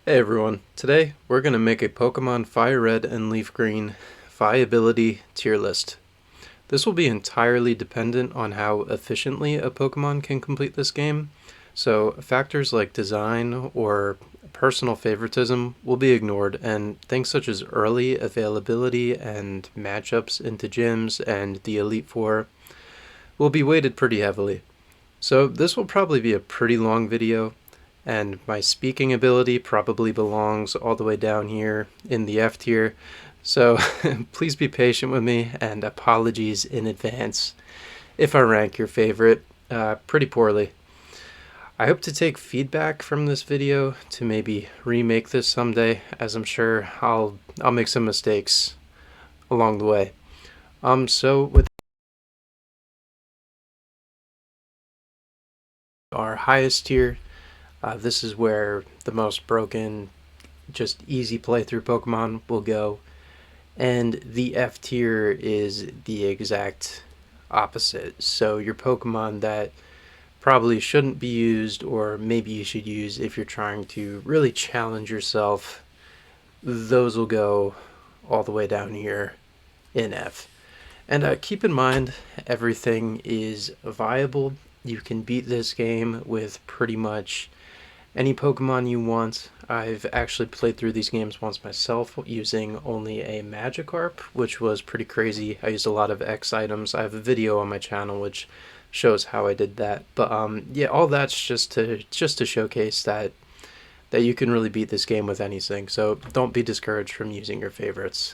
Hey everyone, today we're going to make a Pokemon Fire Red and Leaf Green Viability tier list. This will be entirely dependent on how efficiently a Pokemon can complete this game, so factors like design or personal favoritism will be ignored, and things such as early availability and matchups into gyms and the Elite Four will be weighted pretty heavily. So this will probably be a pretty long video, and my speaking ability probably belongs all the way down here in the F tier. So please be patient with me, and apologies in advance if I rank your favorite pretty poorly. I hope to take feedback from this video to maybe remake this someday, as I'm sure I'll make some mistakes along the way. So with our highest tier, this is where the most broken, just easy playthrough Pokemon will go. And the F tier is the exact opposite. So your Pokemon that probably shouldn't be used, or maybe you should use if you're trying to really challenge yourself, those will go all the way down here in F. And keep in mind, everything is viable. You can beat this game with pretty much any Pokemon you want. I've actually played through these games once myself using only a Magikarp, which was pretty crazy. I used a lot of X items. I have a video on my channel which shows how I did that. But yeah, all that's just to showcase that you can really beat this game with anything. So don't be discouraged from using your favorites.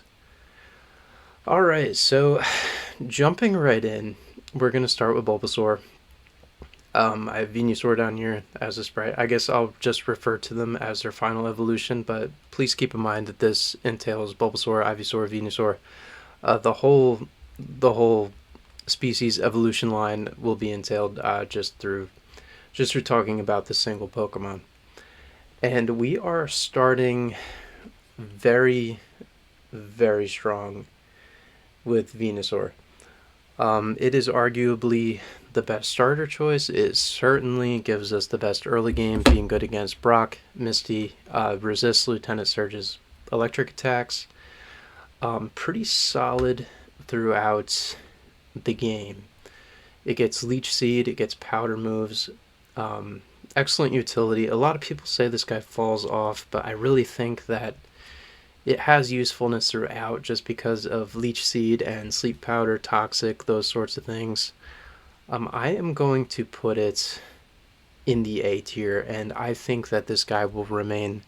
Alright, so jumping right in, we're going to start with Bulbasaur. I have Venusaur down here as a sprite. I guess I'll just refer to them as their final evolution, but please keep in mind that this entails Bulbasaur, Ivysaur, Venusaur. The whole species evolution line will be entailed just through talking about the single Pokemon. And we are starting very, very strong with Venusaur. It is arguably the best starter choice. It certainly gives us the best early game, being good against Brock, Misty, resists Lieutenant Surge's electric attacks. Pretty solid throughout the game. It gets Leech Seed, it gets Powder moves, excellent utility. A lot of people say this guy falls off, but I really think that it has usefulness throughout just because of Leech Seed and Sleep Powder, Toxic, those sorts of things. I am going to put it in the A tier, and I think that this guy will remain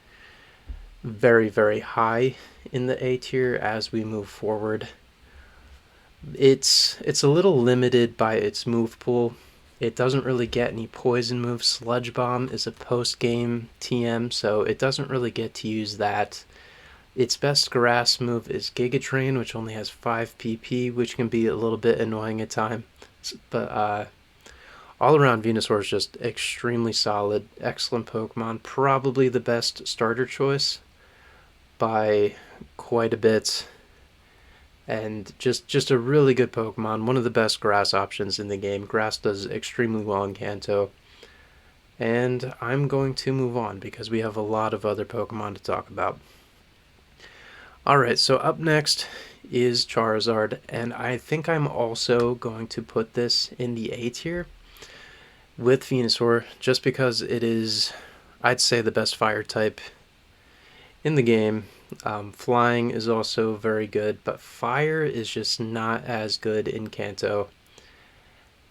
very, very high in the A tier as we move forward. It's a little limited by its move pool. It doesn't really get any poison moves. Sludge Bomb is a post-game TM, so it doesn't really get to use that. Its best grass move is Giga Drain, which only has 5 PP, which can be a little bit annoying at times. But all around, Venusaur is just extremely solid, excellent Pokemon. Probably the best starter choice by quite a bit. And just a really good Pokemon. One of the best grass options in the game. Grass does extremely well in Kanto. And I'm going to move on because we have a lot of other Pokemon to talk about. Alright, so up next is Charizard, and I think I'm also going to put this in the A tier with Venusaur, just because it is, I'd say, the best fire type in the game. Flying is also very good, but fire is just not as good in Kanto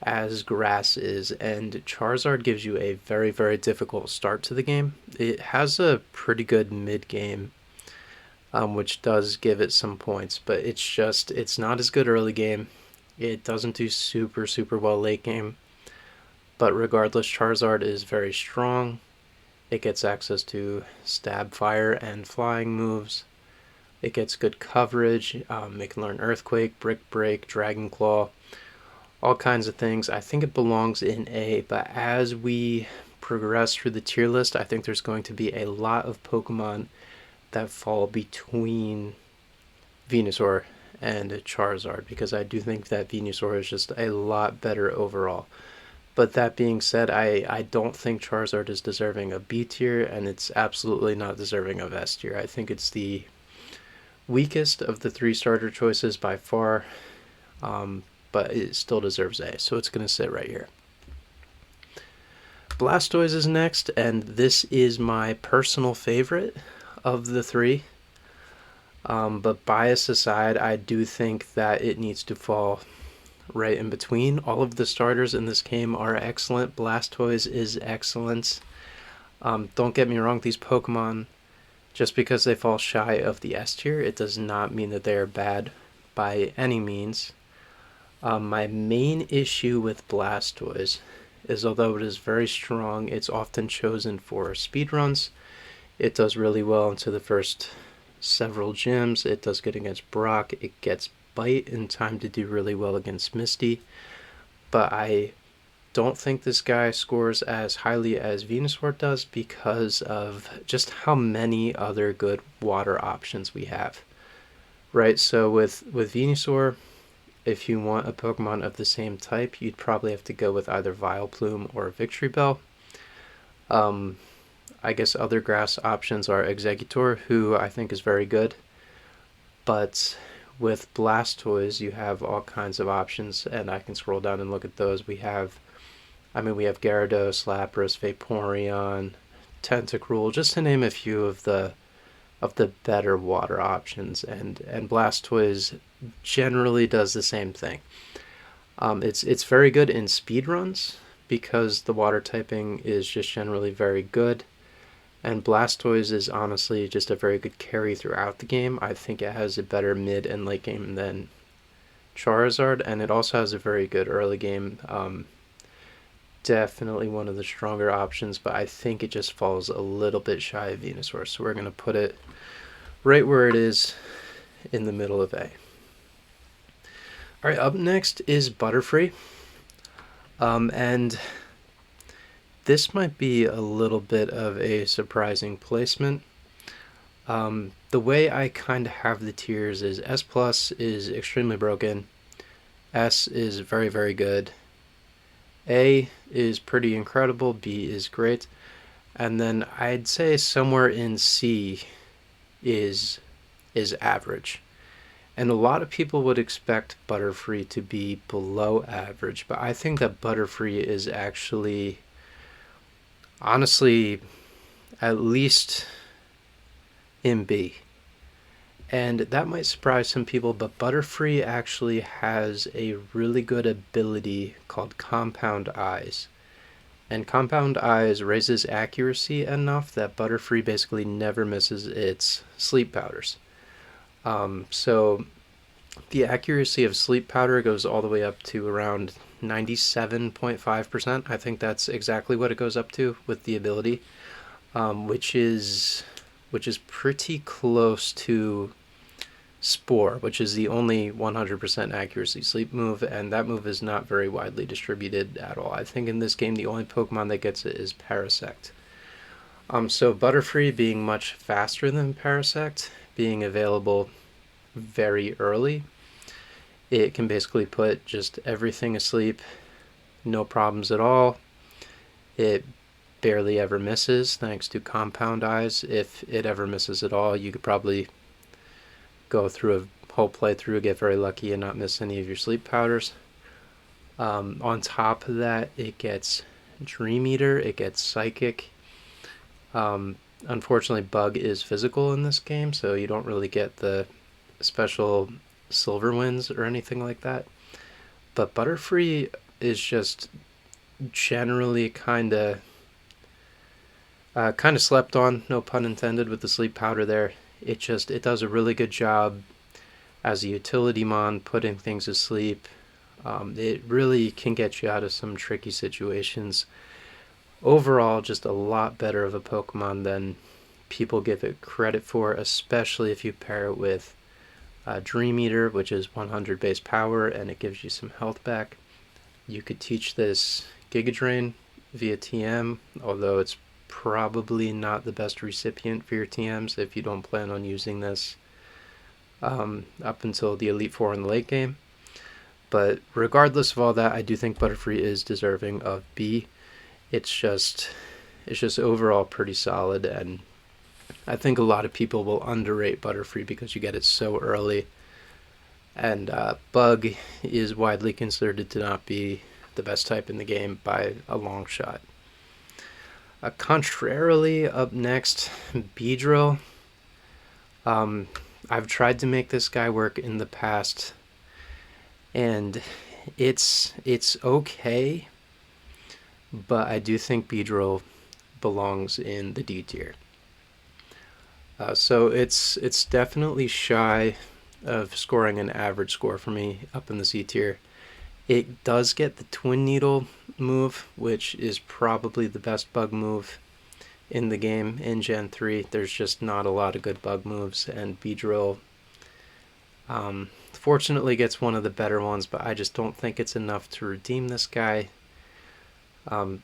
as grass is, and Charizard gives you a very, very difficult start to the game. It has a pretty good mid-game, which does give it some points, but it's not as good early game. It doesn't do super, super well late game. But regardless, Charizard is very strong. It gets access to stab, fire, and flying moves. It gets good coverage. It can learn Earthquake, Brick Break, Dragon Claw, all kinds of things. I think it belongs in A, but as we progress through the tier list, I think there's going to be a lot of Pokemon that fall between Venusaur and Charizard, because I do think that Venusaur is just a lot better overall. But that being said, I don't think Charizard is deserving of B tier, and it's absolutely not deserving of S tier. I think it's the weakest of the three starter choices by far, but it still deserves A, so it's going to sit right here. Blastoise is next, and this is my personal favorite of the three. But bias aside, I do think that it needs to fall right in between. All of the starters in this game are excellent. Blastoise is excellent. Don't get me wrong, these Pokemon, just because they fall shy of the S tier, it does not mean that they are bad by any means. My main issue with Blastoise is, although it is very strong, it's often chosen for speedruns. It does really well into the first several gyms. It does good against Brock. It gets Bite in time to do really well against Misty. But I don't think this guy scores as highly as Venusaur does because of just how many other good water options we have. Right, so with Venusaur, if you want a Pokemon of the same type, you'd probably have to go with either Vileplume or Victory Bell. I guess other grass options are Exeggutor, who I think is very good. But with Blastoise, you have all kinds of options, and I can scroll down and look at those. We have Gyarados, Lapras, Vaporeon, Tentacruel, just to name a few of the better water options, and Blastoise generally does the same thing. It's very good in speedruns because the water typing is just generally very good. And Blastoise is honestly just a very good carry throughout the game. I think it has a better mid and late game than Charizard, and it also has a very good early game. Definitely one of the stronger options, but I think it just falls a little bit shy of Venusaur. So we're going to put it right where it is in the middle of A. Alright, up next is Butterfree. And this might be a little bit of a surprising placement. The way I kind of have the tiers is S plus is extremely broken, S is very, very good, A is pretty incredible, B is great, and then I'd say somewhere in C is average. And a lot of people would expect Butterfree to be below average, but I think that Butterfree is actually, honestly, at least in B. And that might surprise some people, but Butterfree actually has a really good ability called Compound Eyes. And Compound Eyes raises accuracy enough that Butterfree basically never misses its sleep powders. So the accuracy of sleep powder goes all the way up to around 97.5%. I think that's exactly what it goes up to with the ability, which is pretty close to Spore, which is the only 100% accuracy sleep move, and that move is not very widely distributed at all. I think in this game the only Pokemon that gets it is Parasect. So Butterfree being much faster than Parasect, being available very early, it can basically put just everything asleep, no problems at all. It barely ever misses thanks to Compound Eyes. If it ever misses at all, you could probably go through a whole playthrough, get very lucky and not miss any of your sleep powders. On top of that, it gets Dream Eater, it gets Psychic. Unfortunately, Bug is physical in this game, so you don't really get the special Silver Winds or anything like that. But Butterfree is just generally kind of slept on, no pun intended, with the sleep powder there. It does a really good job as a utility mon, putting things to sleep. It really can get you out of some tricky situations. Overall, just a lot better of a Pokemon than people give it credit for, especially if you pair it with Dream Eater, which is 100 base power, and it gives you some health back. You could teach this Giga Drain via TM, although it's probably not the best recipient for your TMs if you don't plan on using this up until the Elite Four in the late game. But regardless of all that, I do think Butterfree is deserving of B. It's just overall pretty solid, and I think a lot of people will underrate Butterfree because you get it so early. And Bug is widely considered to not be the best type in the game by a long shot. Contrarily, up next, Beedrill. I've tried to make this guy work in the past, and it's okay, but I do think Beedrill belongs in the D tier. So it's definitely shy of scoring an average score for me up in the C tier. It does get the Twin Needle move, which is probably the best bug move in the game in Gen 3. There's just not a lot of good bug moves, and Beedrill fortunately gets one of the better ones, but I just don't think it's enough to redeem this guy.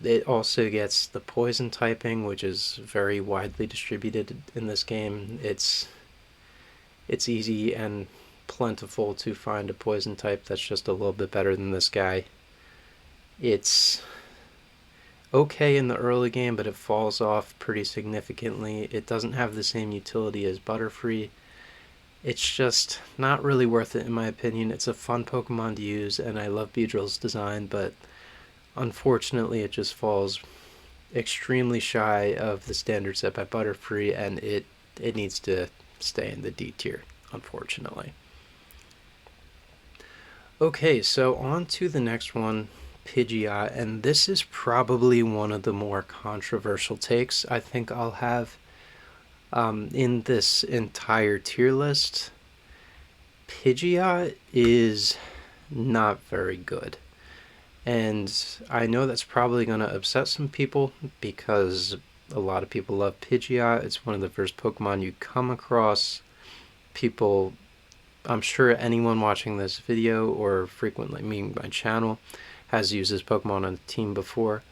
It also gets the poison typing, which is very widely distributed in this game. It's easy and plentiful to find a poison type that's just a little bit better than this guy. It's okay in the early game, but it falls off pretty significantly. It doesn't have the same utility as Butterfree. It's just not really worth it in my opinion. It's a fun Pokemon to use, and I love Beedrill's design, but unfortunately it just falls extremely shy of the standard set by Butterfree, and it needs to stay in the D tier, unfortunately. Okay, so on to the next one, Pidgeot, and this is probably one of the more controversial takes I think I'll have in this entire tier list. Pidgeot is not very good, and I know that's probably going to upset some people because a lot of people love Pidgeot. It's one of the first Pokemon you come across. People, I'm sure anyone watching this video or frequently meeting my channel has used this Pokemon on a team before,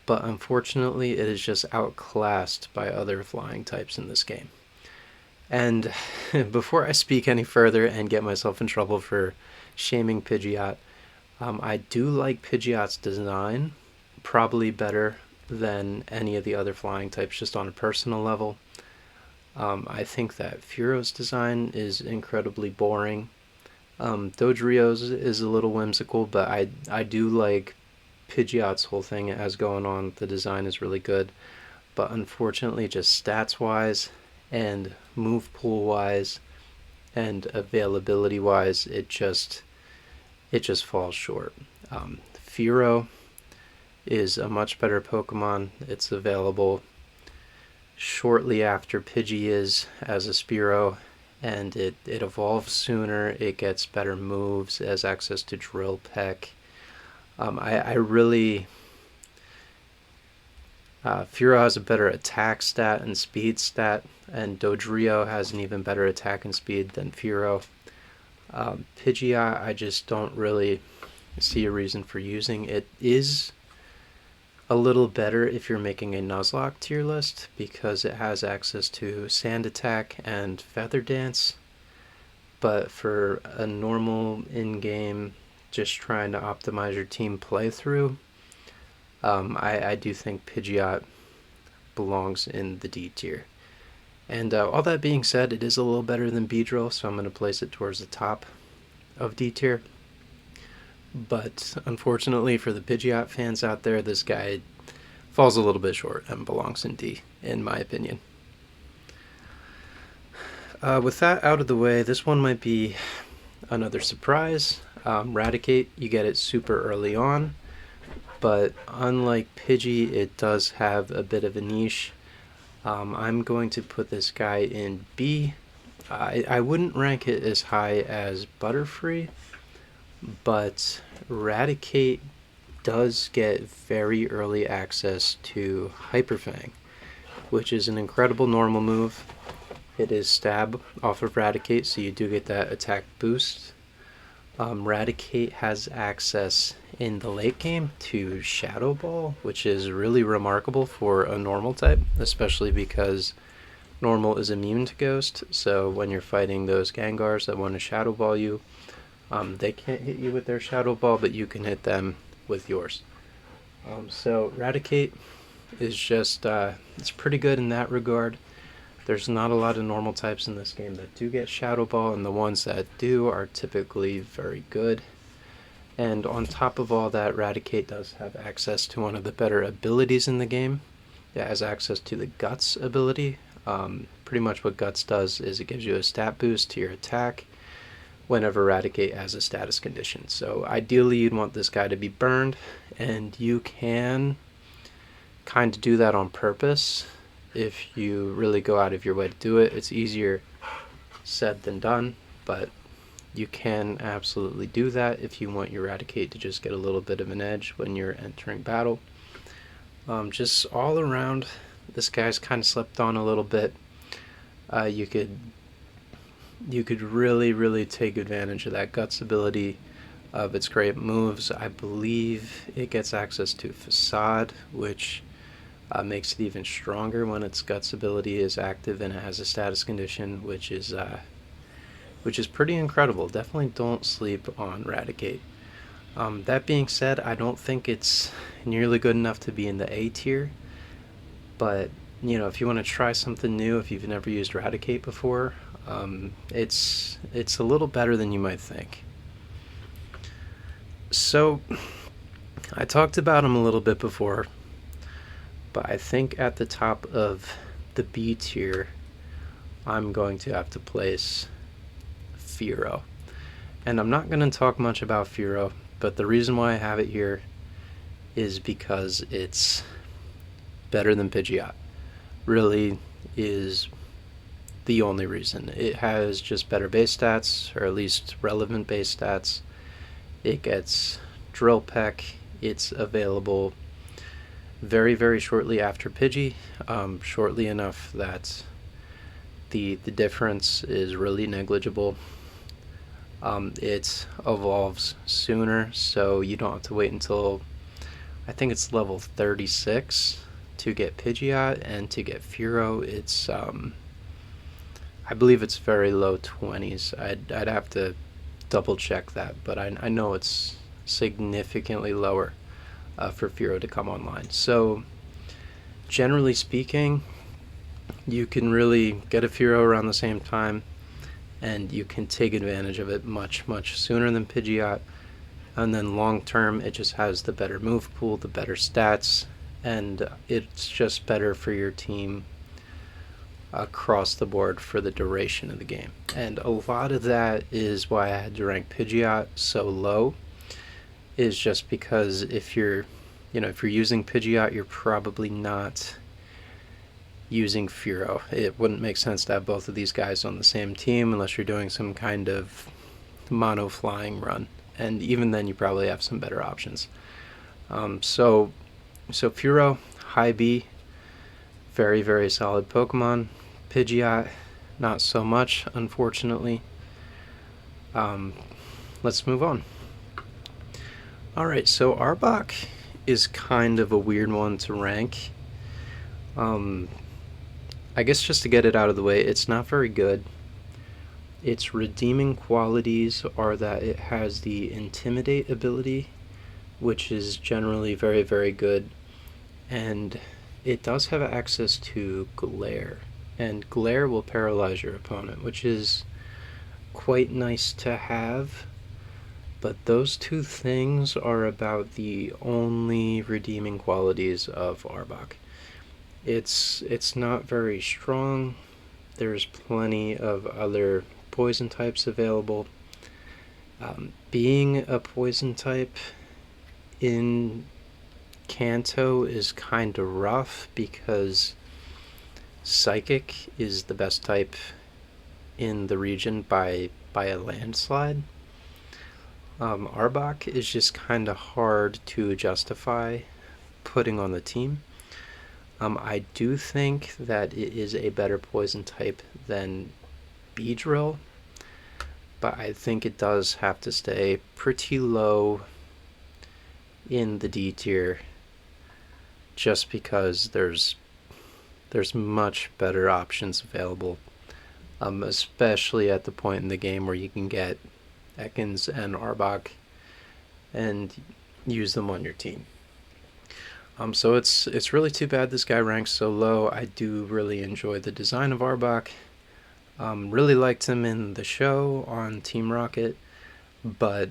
but unfortunately it is just outclassed by other flying types in this game. And before I speak any further and get myself in trouble for shaming Pidgeot, I do like Pidgeot's design, probably better than any of the other flying types just on a personal level. I think that Furo's design is incredibly boring. Dodrio's is a little whimsical, but I do like Pidgeot's whole thing it has going on. The design is really good, but unfortunately just stats wise and move pool wise and availability wise, it just falls short. Furo is a much better Pokemon. It's available shortly after Pidgey is as a Spearow, and it evolves sooner. It gets better moves, it has access to Drill Peck. I really Furo has a better attack stat and speed stat, and Dodrio has an even better attack and speed than Furo. Pidgeot, I just don't really see a reason for using. It is a little better if you're making a Nuzlocke tier list because it has access to Sand Attack and Feather Dance, but for a normal in-game, just trying to optimize your team playthrough, I do think Pidgeot belongs in the D tier. And all that being said, it is a little better than Beedrill, so I'm going to place it towards the top of D tier. But unfortunately for the Pidgeot fans out there, this guy falls a little bit short and belongs in D, in my opinion. With that out of the way, this one might be another surprise. Raticate, you get it super early on, but unlike Pidgey, it does have a bit of a niche. I'm going to put this guy in B. I wouldn't rank it as high as Butterfree, but Raticate does get very early access to Hyper Fang, which is an incredible normal move. It is stab off of Raticate, so you do get that attack boost. Raticate has access in the late game to Shadow Ball, which is really remarkable for a normal type, especially because normal is immune to Ghost, so when you're fighting those Gengars that want to Shadow Ball you, They can't hit you with their Shadow Ball, but you can hit them with yours. So Raticate is just, it's pretty good in that regard. There's not a lot of normal types in this game that do get Shadow Ball, and the ones that do are typically very good. And on top of all that, Raticate does have access to one of the better abilities in the game. It has access to the Guts ability. Pretty much what Guts does is it gives you a stat boost to your attack whenever Raticate has a status condition. So ideally you'd want this guy to be burned, and you can kind of do that on purpose if you really go out of your way to do it. It's easier said than done, but you can absolutely do that if you want your Raticate to just get a little bit of an edge when you're entering battle. Just all around, this guy's kind of slept on a little bit. You could really take advantage of that Guts ability, of its great moves. I believe it gets access to Facade, which makes it even stronger when its Guts ability is active and it has a status condition, which is pretty incredible. Definitely don't sleep on Raticate. That being said, I don't think it's nearly good enough to be in the A tier, but if you want to try something new, if you've never used Raticate before, it's a little better than you might think. So I talked about him a little bit before, but I think at the top of the B tier, I'm going to have to place Fearow. And I'm not going to talk much about Fearow, but the reason why I have it here is because it's better than Pidgeot. Really is the only reason. It has just better base stats, or at least relevant base stats. It gets Drill Peck. It's available very shortly after Pidgey, shortly enough that the difference is really negligible. It evolves sooner, so you don't have to wait until, I think it's level 36 to get Pidgeot, and to get Fearow, it's I believe it's very low 20s. I'd have to double check that, but I know it's significantly lower for Fearow to come online. So generally speaking, you can really get a Fearow around the same time, and you can take advantage of it much sooner than Pidgeot. And then long term, it just has the better move pool, the better stats, and it's just better for your team across the board for the duration of the game. And a lot of that is why I had to rank Pidgeot so low, is just because if you're using Pidgeot, you're probably not using Fearow. It wouldn't make sense to have both of these guys on the same team unless you're doing some kind of mono flying run, and even then you probably have some better options. So Fearow, high B, very solid Pokemon. Pidgeot, not so much, unfortunately. Let's move on. Alright, so Arbok is kind of a weird one to rank. I guess just to get it out of the way, it's not very good. Its redeeming qualities are that it has the Intimidate ability, which is generally very good, and it does have access to Glare, and Glare will paralyze your opponent, which is quite nice to have, but those two things are about the only redeeming qualities of Arbok. It's not very strong. There's plenty of other poison types available. Being a poison type in Kanto is kind of rough because Psychic is the best type in the region by a landslide. Arbok is just kind of hard to justify putting on the team. I do think that it is a better poison type than Beedrill, but I think it does have to stay pretty low in the D tier just because there's much better options available, especially at the point in the game where you can get Ekans and Arbok and use them on your team. So it's really too bad this guy ranks so low. I do really enjoy the design of Arbok. Really liked him in the show on Team Rocket, but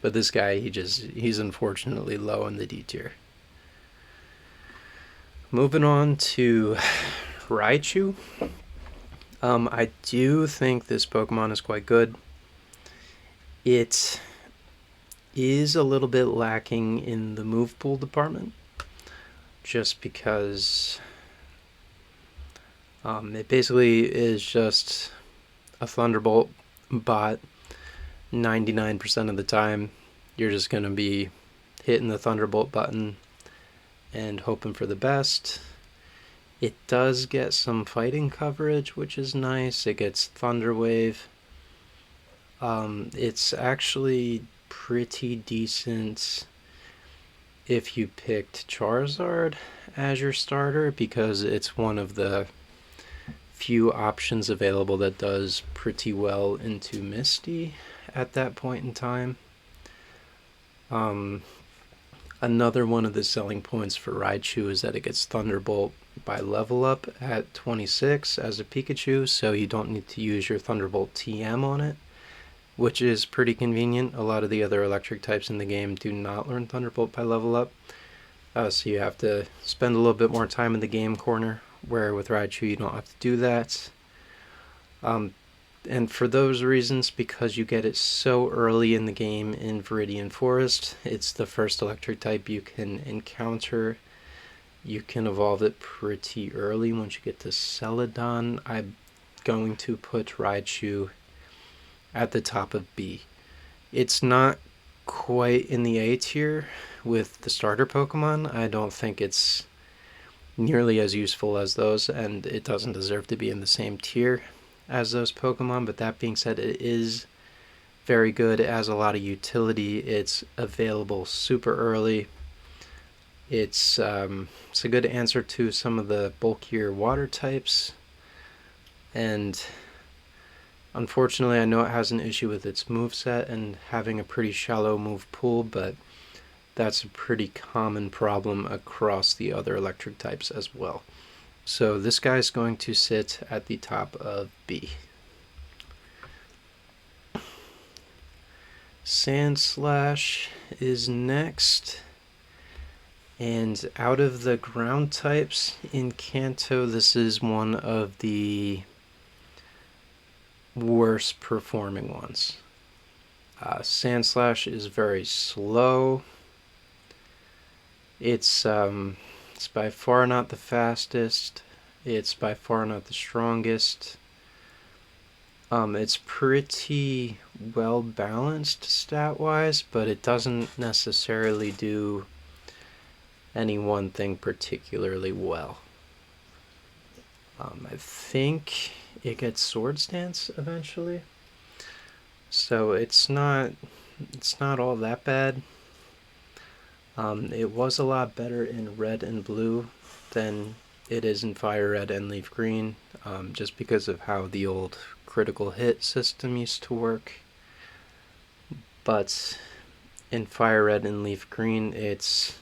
this guy he's unfortunately low in the D tier. Moving on to Raichu. I do think this Pokemon is quite good. It is a little bit lacking in the move pool department, just because it basically is just a Thunderbolt bot 99% of the time. You're just going to be hitting the Thunderbolt button and hoping for the best. It does get some fighting coverage, which is nice. It gets Thunder Wave. It's actually pretty decent if you picked Charizard as your starter, because it's one of the few options available that does pretty well into Misty at that point in time. Another one of the selling points for Raichu is that it gets Thunderbolt by level up at 26 as a Pikachu, so you don't need to use your Thunderbolt TM on it, which is pretty convenient. A lot of the other electric types in the game do not learn Thunderbolt by level up, so you have to spend a little bit more time in the game corner, where with Raichu you don't have to do that. And for those reasons, because you get it so early in the game in Viridian Forest, it's the first electric type you can encounter. You can evolve it pretty early once you get to Celadon. I'm going to put Raichu at the top of B. It's not quite in the A tier with the starter Pokemon. I don't think it's nearly as useful as those, and it doesn't deserve to be in the same tier as those Pokemon. But that being said, it is very good. It has a lot of utility. It's available super early. It's a good answer to some of the bulkier water types, and unfortunately I know it has an issue with its moveset and having a pretty shallow move pool, but that's a pretty common problem across the other electric types as well. So this guy's going to sit at the top of B. Sandslash is next. And out of the ground types in Kanto, this is one of the worst performing ones. Sandslash is very slow. It's by far not the fastest. It's by far not the strongest. It's pretty well balanced stat-wise, but it doesn't necessarily do any one thing particularly well. I think it gets Sword Stance eventually, so it's not all that bad. It was a lot better in Red and Blue than it is in Fire Red and Leaf Green, just because of how the old critical hit system used to work. But in Fire Red and Leaf Green, it's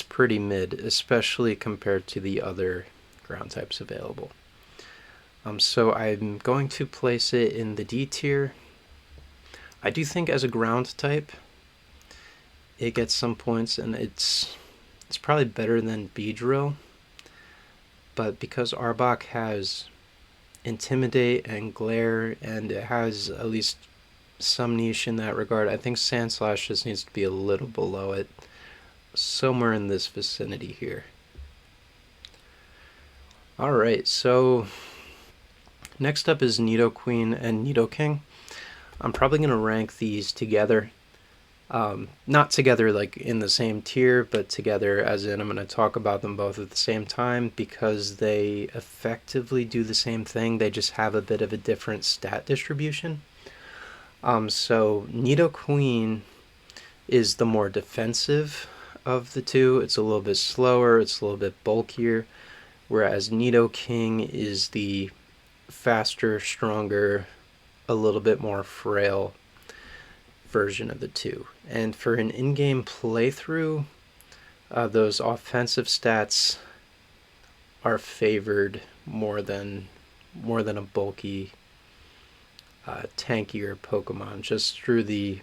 pretty mid, especially compared to the other ground types available. So I'm going to place it in the D tier. I do think as a ground type, it gets some points, and it's probably better than Beedrill. But because Arbok has Intimidate and Glare, and it has at least some niche in that regard, I think Sandslash just needs to be a little below it, somewhere in this vicinity here. Alright, so next up is Nidoqueen and Nidoking. I'm probably going to rank these together. Not together like in the same tier, but together as in I'm going to talk about them both at the same time, because they effectively do the same thing. They just have a bit of a different stat distribution. So Nidoqueen is the more defensive of the two. It's a little bit slower, it's a little bit bulkier, whereas Nidoking is the faster, stronger, a little bit more frail version of the two. And for an in-game playthrough, those offensive stats are favored more than a bulky, tankier Pokemon, just through the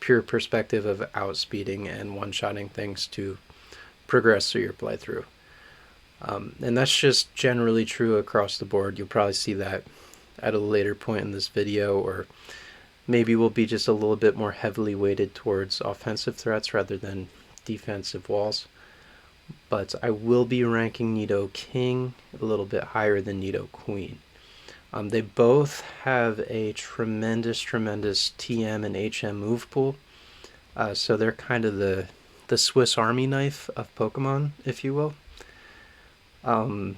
pure perspective of outspeeding and one-shotting things to progress through your playthrough. And that's just generally true across the board. You'll probably see that at a later point in this video, or maybe we'll be just a little bit more heavily weighted towards offensive threats rather than defensive walls. But I will be ranking Nidoking a little bit higher than Nidoqueen. They both have a tremendous TM and HM move pool. So they're kind of the Swiss Army knife of Pokemon, if you will. The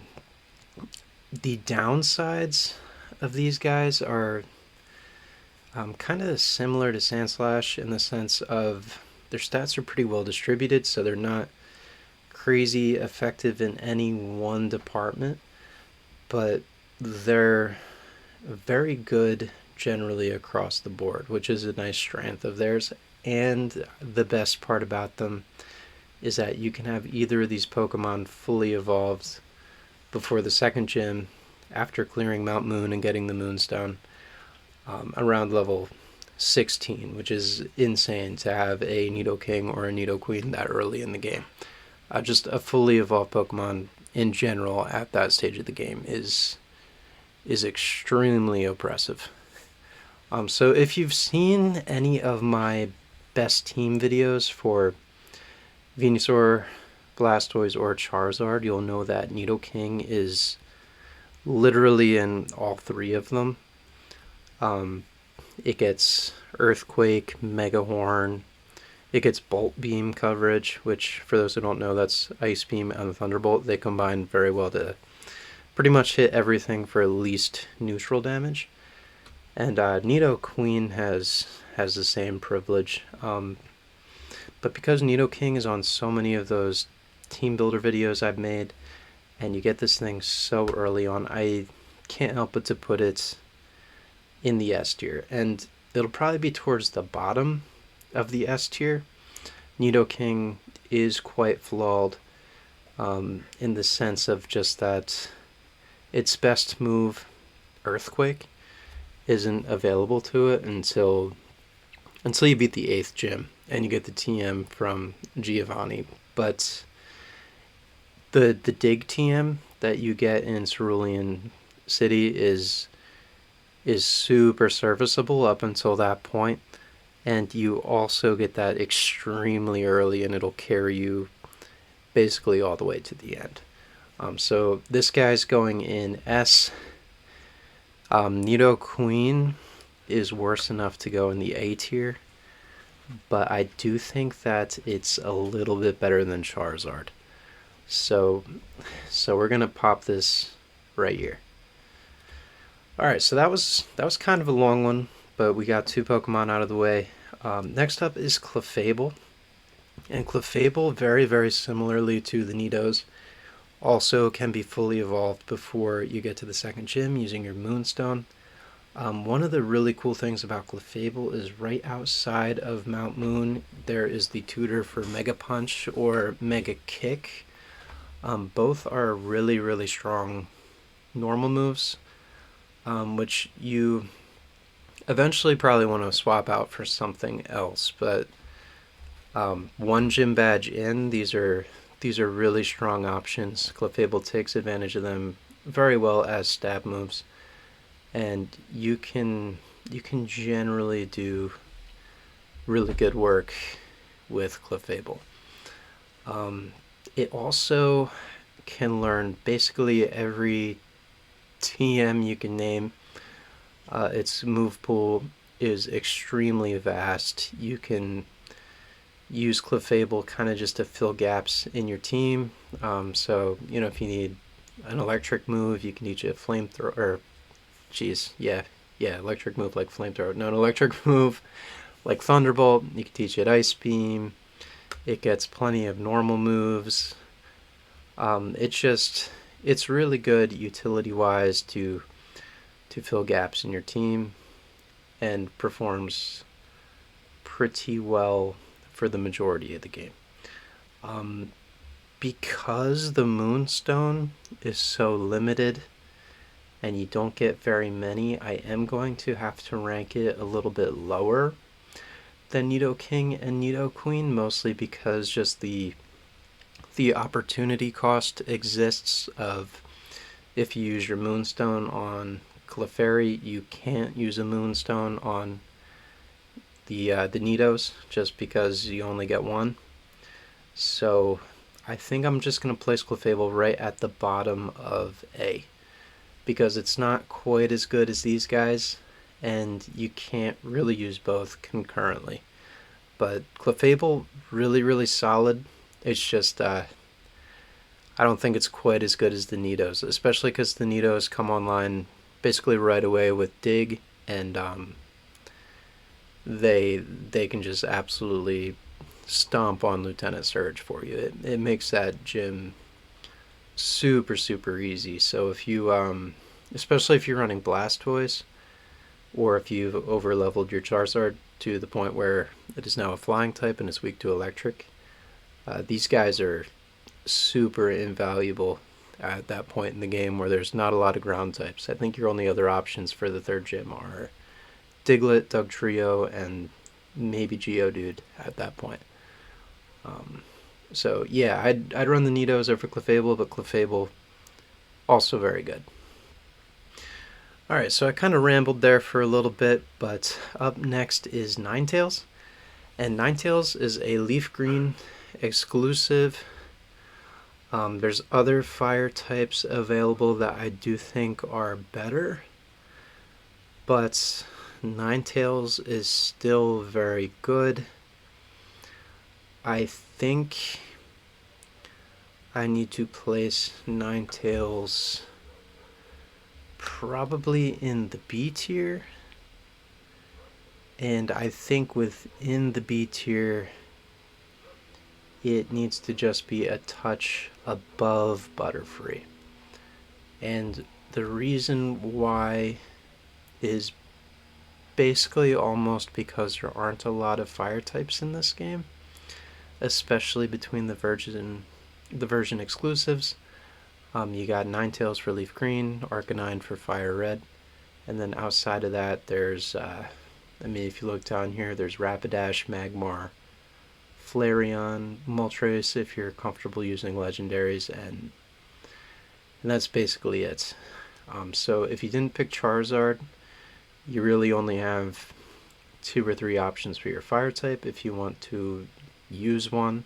downsides of these guys are kind of similar to Sandslash in the sense of their stats are pretty well distributed, so they're not crazy effective in any one department, but they're very good generally across the board, which is a nice strength of theirs. And the best part about them is that you can have either of these Pokemon fully evolved before the second gym, after clearing Mount Moon and getting the Moonstone, around level 16, which is insane to have a Nidoking or a Nidoqueen that early in the game. Just a fully evolved Pokemon in general at that stage of the game is extremely oppressive. So if you've seen any of my best team videos for Venusaur, Blastoise, or Charizard, you'll know that Nidoking is literally in all three of them. It gets Earthquake, Mega Horn, it gets Bolt Beam coverage, which for those who don't know, that's Ice Beam and Thunderbolt. They combine very well to pretty much hit everything for at least neutral damage. And Nidoqueen has the same privilege. But because Nidoking is on so many of those team builder videos I've made, and you get this thing so early on, I can't help but to put it in the S tier. And it'll probably be towards the bottom of the S tier. Nidoking is quite flawed in the sense of just that its best move, Earthquake, isn't available to it until you beat the 8th gym and you get the TM from Giovanni. But the dig TM that you get in Cerulean City is super serviceable up until that point, and you also get that extremely early, and it'll carry you basically all the way to the end. So this guy's going in S. Nidoqueen is worse enough to go in the A tier, but I do think that it's a little bit better than Charizard. So we're gonna pop this right here. Alright, so that was kind of a long one, but we got two Pokemon out of the way. Next up is Clefable. And Clefable, very, very similarly to the Nidos, also can be fully evolved before you get to the second gym using your Moonstone. One of the really cool things about Clefable is right outside of Mount Moon, there is the tutor for Mega Punch or Mega Kick. Both are really, really strong normal moves, which you eventually probably want to swap out for something else. But one gym badge in, these are really strong options. Clefable takes advantage of them very well as stab moves, and you can generally do really good work with Clefable. It also can learn basically every TM you can name. Its move pool is extremely vast. You can use Clefable kind of just to fill gaps in your team. So, if you need an electric move, you can teach it a flamethrower, or, electric move like flamethrower. No, an electric move like Thunderbolt, you can teach it Ice Beam. It gets plenty of normal moves. It's really good utility-wise to fill gaps in your team. and performs pretty well for the majority of the game. Um, because the Moonstone is so limited and you don't get very many, I am going to have to rank it a little bit lower than Nidoking and Nidoqueen, mostly because just the opportunity cost exists of if you use your Moonstone on Clefairy, you can't use a Moonstone on the Nidos just because you only get one. So I think I'm just going to place Clefable right at the bottom of A because it's not quite as good as these guys and you can't really use both concurrently. But Clefable, really, really solid. It's just, I don't think it's quite as good as the Nidos, especially because the Nidos come online basically right away with Dig, and they can just absolutely stomp on Lieutenant Surge for you. It makes that gym super, super easy. So if you, especially if you're running Blastoise, or if you've over leveled your Charizard to the point where it is now a flying type and is weak to electric, these guys are super invaluable at that point in the game where there's not a lot of ground types. I think your only other options for the third gym are Diglett, Dugtrio, and maybe Geodude at that point. Um, so yeah, I'd run the Nidos over Clefable, but Clefable also very good. Alright, so I kind of rambled there for a little bit, but up next is Ninetales. And Ninetales is a leaf green exclusive. There's other fire types available that I do think are better, but Ninetales is still very good. I think I need to place Ninetales probably in the B tier, and I think within the B tier it needs to just be a touch above Butterfree. And the reason why is basically almost because there aren't a lot of fire types in this game, especially between the version exclusives. You got Ninetales for Leaf Green, Arcanine for Fire Red, and then outside of that, there's, if you look down here, there's Rapidash, Magmar, Flareon, Moltres if you're comfortable using legendaries, and that's basically it. So if you didn't pick Charizard, you really only have 2 or 3 options for your fire type if you want to use one.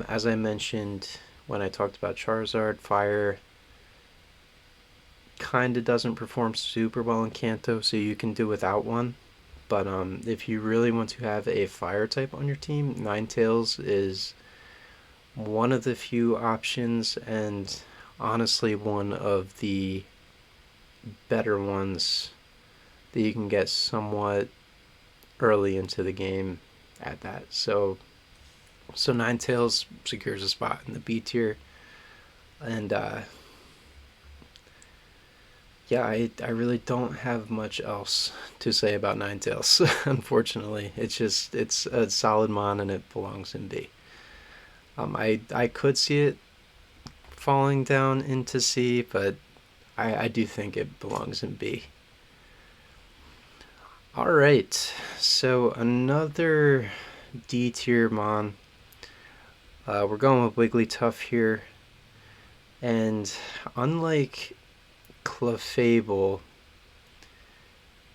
As I mentioned when I talked about Charizard, fire kind of doesn't perform super well in Kanto, so you can do without one. But if you really want to have a fire type on your team, Ninetales is one of the few options, and honestly one of the better ones that you can get somewhat early into the game at that. So Ninetales secures a spot in the B tier, and yeah, I really don't have much else to say about Ninetales. Unfortunately, it's a solid mon and it belongs in B. I could see it falling down into C, but I do think it belongs in B. Alright, so another D tier mon. We're going with Wigglytuff here, and unlike Clefable,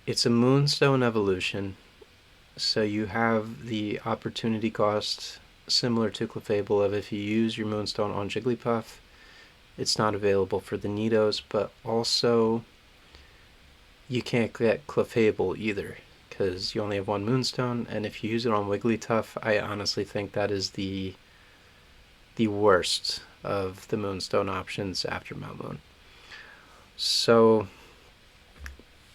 it's a Moonstone evolution, so you have the opportunity cost similar to Clefable of if you use your Moonstone on Jigglypuff, it's not available for the Nidos, but also you can't get Clefable either because you only have one Moonstone, and if you use it on Wigglytuff, I honestly think that is the worst of the Moonstone options after Moon. So,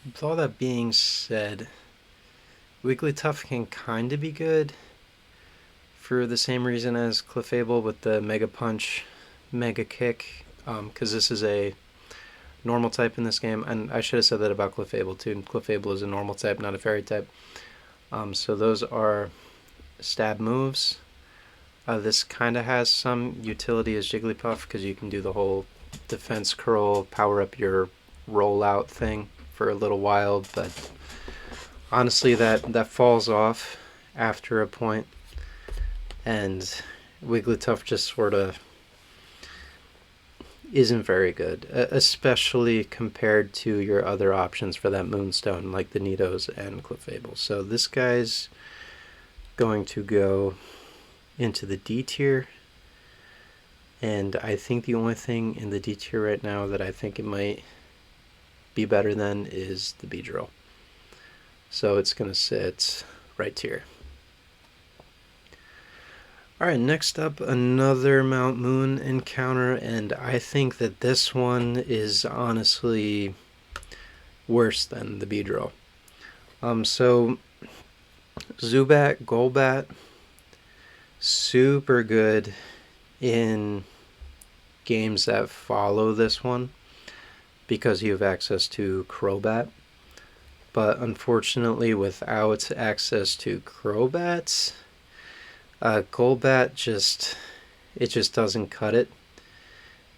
with all that being said, Wigglytuff can kind of be good for the same reason as Clefable with the Mega Punch, Mega Kick, because this is a normal type in this game, and I should have said that about Clefable too. Clefable is a normal type, not a fairy type. So those are stab moves. This kind of has some utility as Jigglypuff because you can do the whole defense curl, power up your rollout thing for a little while, but honestly that falls off after a point, and Wigglytuff just sort of isn't very good, especially compared to your other options for that Moonstone, like the Nidos and Clefable. So this guy's going to go into the D tier, and I think the only thing in the D tier right now that I think it might be better than is the Beedrill. So it's going to sit right here. Alright, next up, another Mount Moon encounter, and I think that this one is honestly worse than the Beedrill. So Zubat, Golbat, super good in games that follow this one because you have access to Crobat. But unfortunately, without access to Crobats, Golbat just doesn't cut it.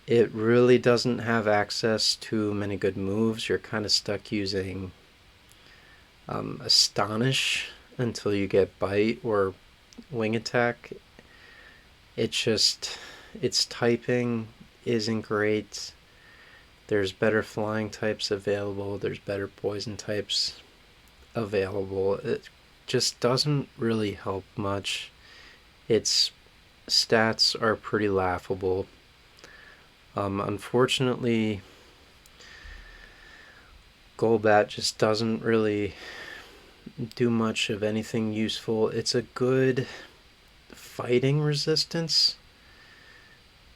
It really doesn't have access to many good moves. You're kind of stuck using Astonish until you get Bite or Wing Attack. Its typing isn't great. There's better flying types available. There's better poison types available. It just doesn't really help much. Its stats are pretty laughable. Unfortunately, Golbat just doesn't really do much of anything useful. It's a good fighting resistance,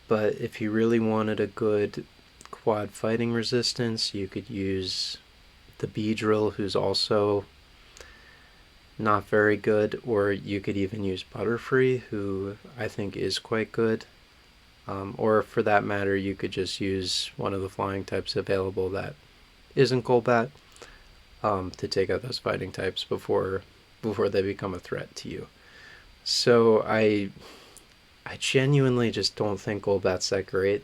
but if you really wanted a good quad fighting resistance, you could use the Beedrill, who's also not very good, or you could even use Butterfree, who I think is quite good. Or for that matter, you could just use one of the flying types available that isn't Golbat to take out those fighting types before they become a threat to you. So I genuinely just don't think Golbat's that great.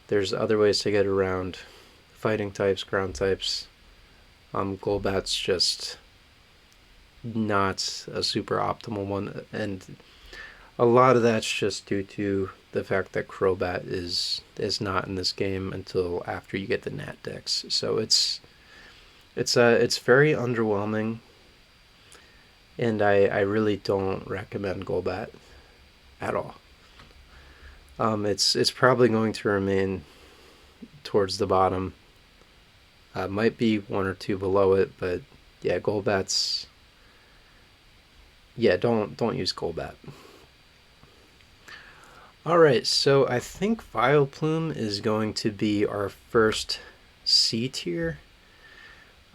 There's other ways to get around fighting types, ground types. Golbat's just not a super optimal one, and a lot of that's just due to the fact that Crobat is not in this game until after you get the Nat Dex. So it's very underwhelming, and I really don't recommend Golbat at all. It's probably going to remain towards the bottom. Might be one or two below it, but yeah, Golbat's. Yeah, don't use Golbat. Alright, so I think Vileplume is going to be our first C tier.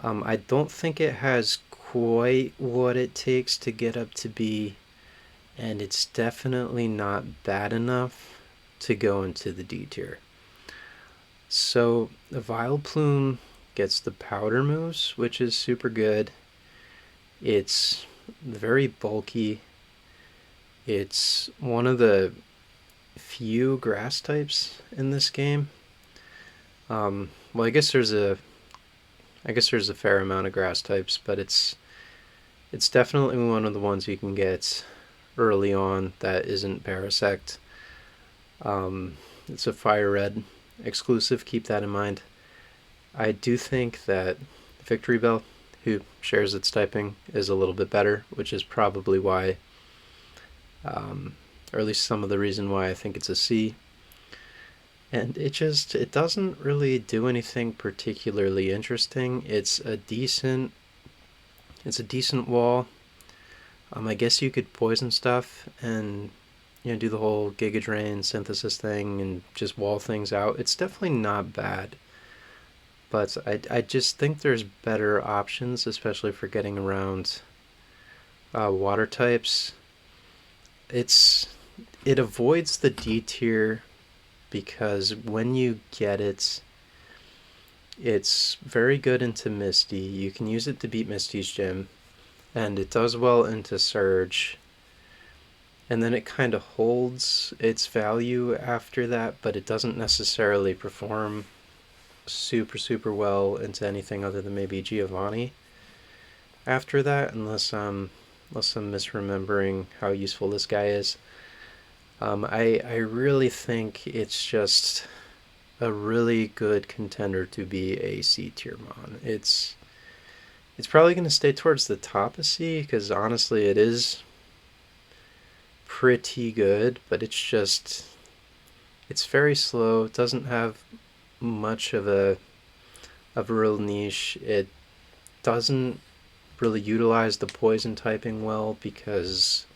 I don't think it has quite what it takes to get up to B, and it's definitely not bad enough to go into the D tier. So the Vileplume gets the powder moves, which is super good. It's very bulky. It's one of the few grass types in this game. Well, I guess there's a fair amount of grass types, but it's definitely one of the ones you can get early on that isn't Parasect. It's a Fire Red exclusive, keep that in mind. I do think that Victory Bell, who shares its typing, is a little bit better, which is probably why, or at least some of the reason why I think it's a C. And it doesn't really do anything particularly interesting. It's a decent wall. I guess you could poison stuff and do the whole Giga Drain synthesis thing and just wall things out. It's definitely not bad, but I just think there's better options, especially for getting around water types. It avoids the D tier because when you get it, It's very good into Misty. You can use it to beat Misty's gym, and it does well into Surge. And then it kind of holds its value after that, but it doesn't necessarily perform super, super well into anything other than maybe Giovanni after that, unless I'm misremembering how useful this guy is. I really think it's just a really good contender to be a C tier mon. It's probably going to stay towards the top of C because honestly, it is pretty good, but it's very slow. It doesn't have much of a real niche. It doesn't really utilize the poison typing well because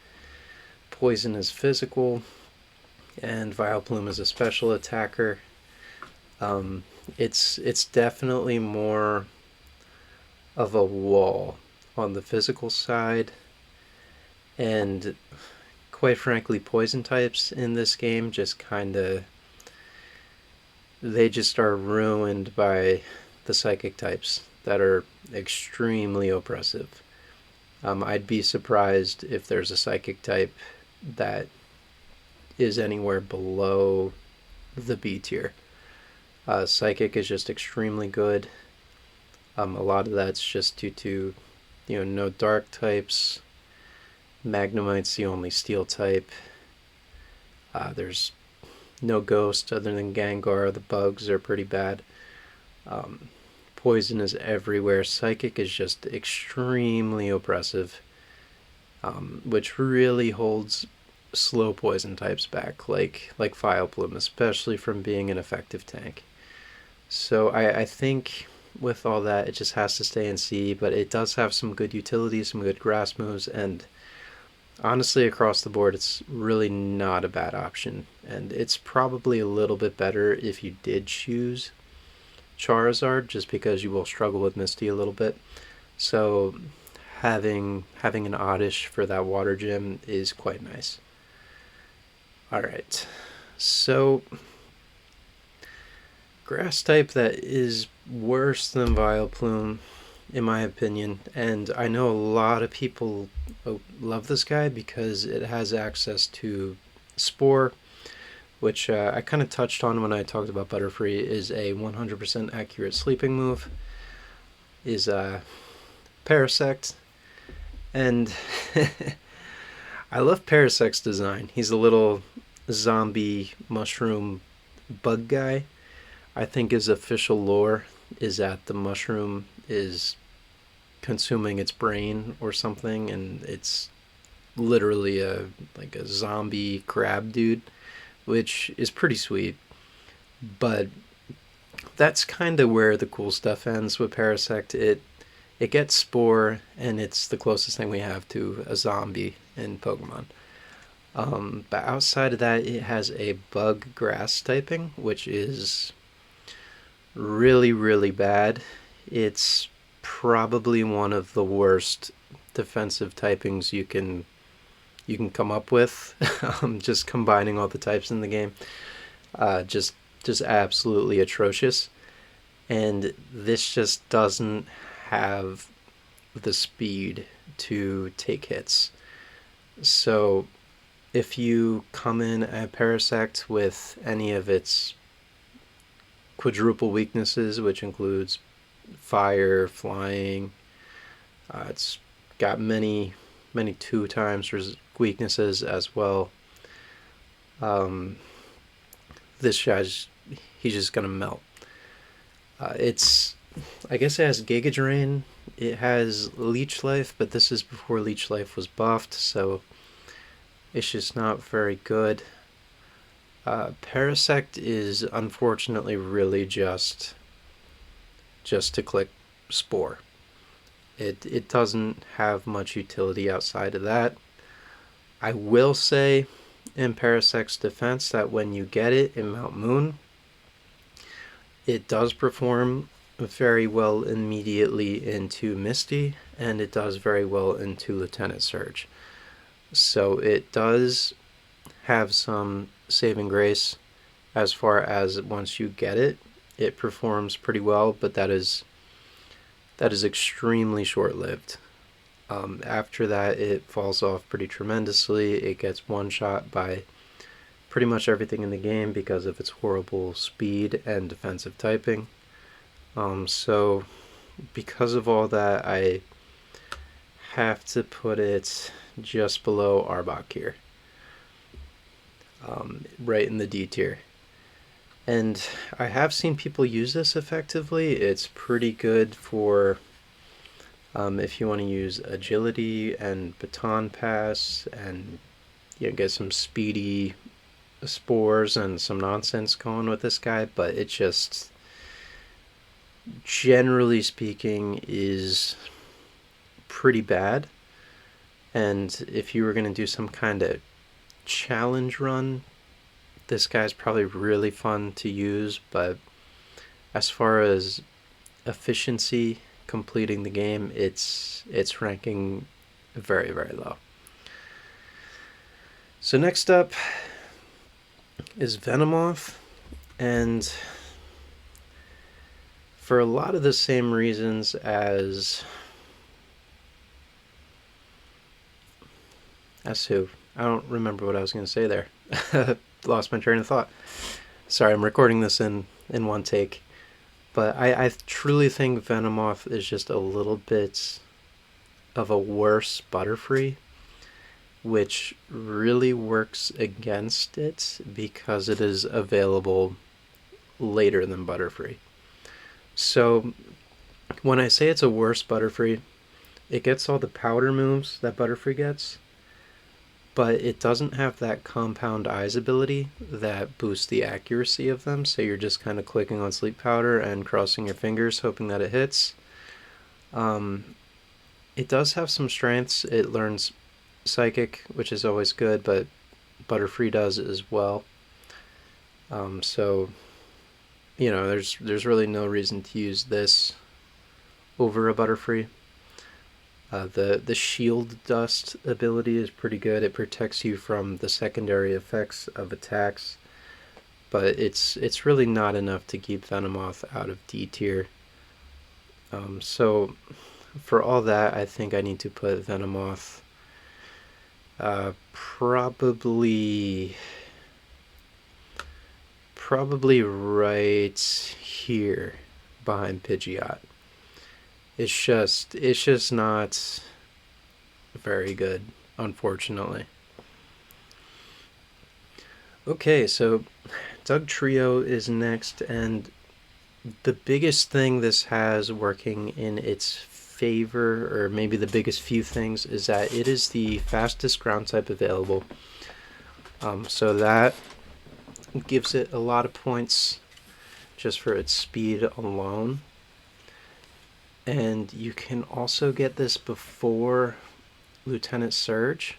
poison is physical and Vileplume is a special attacker. Um, it's definitely more of a wall on the physical side, and quite frankly, poison types in this game just kind of they just are ruined by the psychic types that are extremely oppressive. I'd be surprised if there's a psychic type that is anywhere below the B tier. Psychic is just extremely good. A lot of that's just due to, no dark types. Magnemite's the only steel type. There's no ghost other than Gengar. The bugs are pretty bad. Um, Poison is everywhere. Psychic is just extremely oppressive, which really holds slow poison types back, like Vileplume, especially from being an effective tank. So I think with all that, it just has to stay in C, but it does have some good utility, some good grass moves, and honestly, across the board, it's really not a bad option. And it's probably a little bit better if you did choose Charizard, just because you will struggle with Misty a little bit. So having an Oddish for that water gym is quite nice. All right, so grass type that is worse than Vileplume, in my opinion, and I know a lot of people love this guy because it has access to Spore, which I kind of touched on when I talked about Butterfree, is a 100% accurate sleeping move, is Parasect, and I love Parasect's design. He's a little zombie mushroom bug guy. I think his official lore is that the mushroom is consuming its brain or something, and it's literally a zombie crab dude, which is pretty sweet. But that's kind of where the cool stuff ends with Parasect. It gets Spore, and it's the closest thing we have to a zombie in Pokemon. But outside of that, it has a bug grass typing, which is really, really bad. It's probably one of the worst defensive typings you can come up with. Just combining all the types in the game, just absolutely atrocious. And this just doesn't have the speed to take hits. So if you come in at Parasect with any of its quadruple weaknesses, which includes fire, flying, it's got many two times weaknesses as well. Um, this guy's he's just gonna melt. It's I guess it has Giga Drain. It has Leech Life, but this is before Leech Life was buffed, so it's just not very good. Parasect is unfortunately really just to click Spore. It doesn't have much utility outside of that. I will say in Parasect's defense that when you get it in Mount Moon, it does perform very well immediately into Misty, and it does very well into Lieutenant Surge. So it does have some saving grace as far as once you get it, it performs pretty well, but that is extremely short-lived. After that, it falls off pretty tremendously. It gets one-shot by pretty much everything in the game because of its horrible speed and defensive typing. So because of all that, I have to put it just below Arbok here, right in the D tier. And I have seen people use this effectively. It's pretty good for if you want to use agility and baton pass and get some speedy spores and some nonsense going with this guy, but it just, generally speaking, is pretty bad. And if you were going to do some kind of challenge run, this guy's probably really fun to use, but as far as efficiency completing the game, it's ranking very, very low. So next up is Venomoth, and for a lot of the same reasons as who? I don't remember what I was going to say there. Lost my train of thought. Sorry, I'm recording this in one take. But I truly think Venomoth is just a little bit of a worse Butterfree, which really works against it because it is available later than Butterfree. So when I say it's a worse Butterfree, it gets all the powder moves that Butterfree gets, but it doesn't have that compound eyes ability that boosts the accuracy of them, so you're just kind of clicking on sleep powder and crossing your fingers hoping that it hits. It does have some strengths. It learns Psychic, which is always good, but Butterfree does as well. So, there's really no reason to use this over a Butterfree. The shield dust ability is pretty good. It protects you from the secondary effects of attacks, but it's really not enough to keep Venomoth out of D tier. So for all that, I think I need to put Venomoth probably right here behind Pidgeot. It's just not very good, unfortunately. Okay, so Dugtrio is next, and the biggest thing this has working in its favor, or maybe the biggest few things, is that it is the fastest ground type available. So that gives it a lot of points just for its speed alone. And you can also get this before Lieutenant Surge,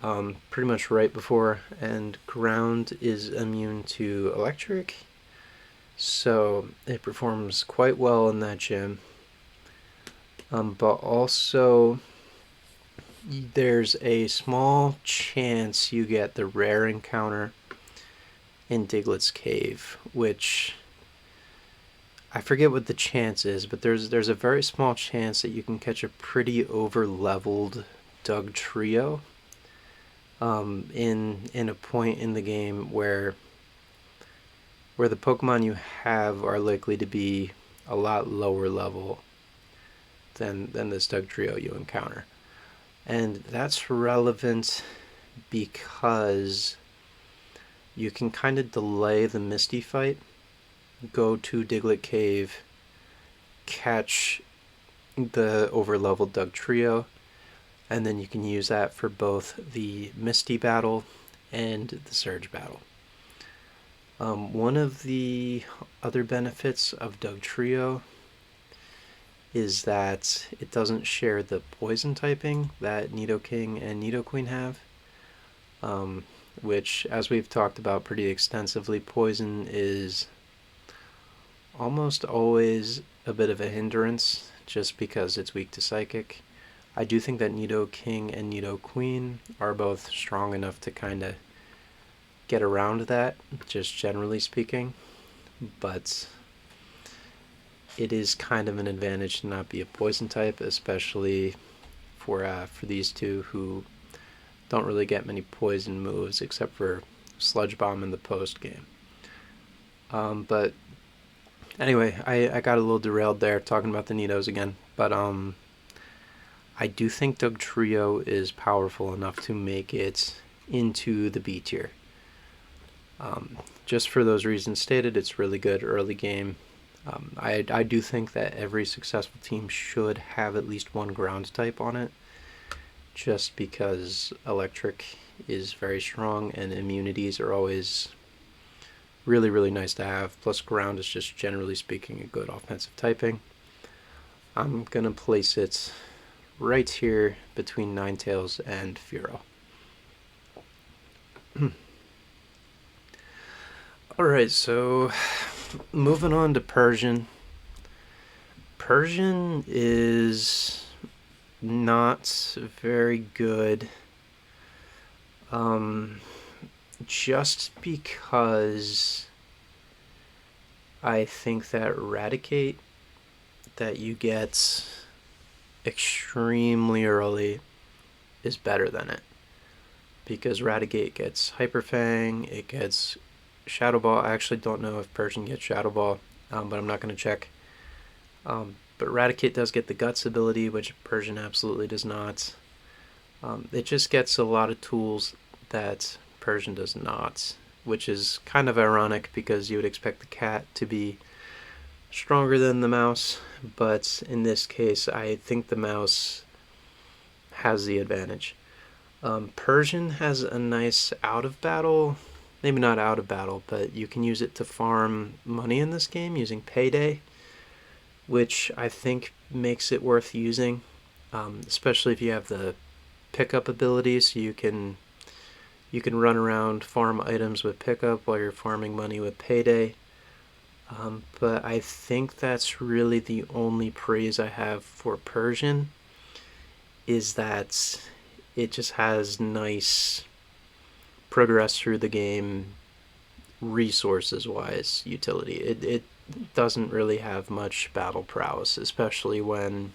pretty much right before, and ground is immune to electric, so it performs quite well in that gym. But also there's a small chance you get the rare encounter in Diglett's Cave, which I forget what the chance is, but there's a very small chance that you can catch a pretty over-leveled Dugtrio in a point in the game where the Pokemon you have are likely to be a lot lower level than this Dugtrio you encounter. And that's relevant because you can kind of delay the Misty fight, go to Diglett Cave, catch the over-leveled Dugtrio, and then you can use that for both the Misty battle and the Surge battle. One of the other benefits of Dugtrio is that it doesn't share the poison typing that Nidoking and Nidoqueen have, which, as we've talked about pretty extensively, poison is almost always a bit of a hindrance just because it's weak to Psychic. I do think that Nidoking and Nidoqueen are both strong enough to kind of get around that, just generally speaking. but it is kind of an advantage to not be a poison type, especially for these two who don't really get many poison moves except for Sludge Bomb in the post game. But anyway, I got a little derailed there talking about the Nidos again, but I do think Dugtrio is powerful enough to make it into the B tier. Just for those reasons stated, it's really good early game. I do think that every successful team should have at least one ground type on it, just because electric is very strong and immunities are always really, really nice to have. Plus ground is just generally speaking a good offensive typing. I'm going to place it right here between Ninetales and Fearow. Alright, so moving on to Persian. Persian is not very good. Just because I think that Eradicate that you get extremely early is better than it. Because Eradicate gets Hyper Fang, it gets Shadow Ball. I actually don't know if Persian gets Shadow Ball, but I'm not going to check. But Eradicate does get the Guts ability, which Persian absolutely does not. It just gets a lot of tools that Persian does not, which is kind of ironic because you would expect the cat to be stronger than the mouse, but in this case I think the mouse has the advantage. Persian has a nice out of battle, maybe not out of battle, but you can use it to farm money in this game using Payday, which I think makes it worth using, especially if you have the pickup ability, so you can run around, farm items with pickup while you're farming money with Payday. But I think that's really the only praise I have for Persian, is that it just has nice progress through the game resources wise utility. It doesn't really have much battle prowess, especially when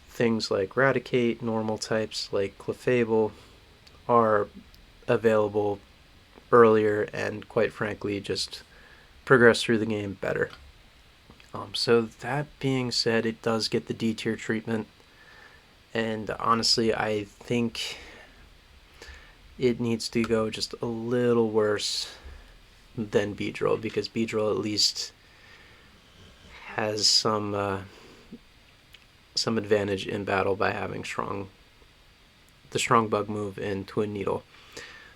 things like Eradicate, normal types like Clefable are available earlier and quite frankly just progress through the game better. So that being said, it does get the D tier treatment, and honestly I think it needs to go just a little worse than Beedrill, because Beedrill at least has some advantage in battle by having the strong bug move in Twin Needle.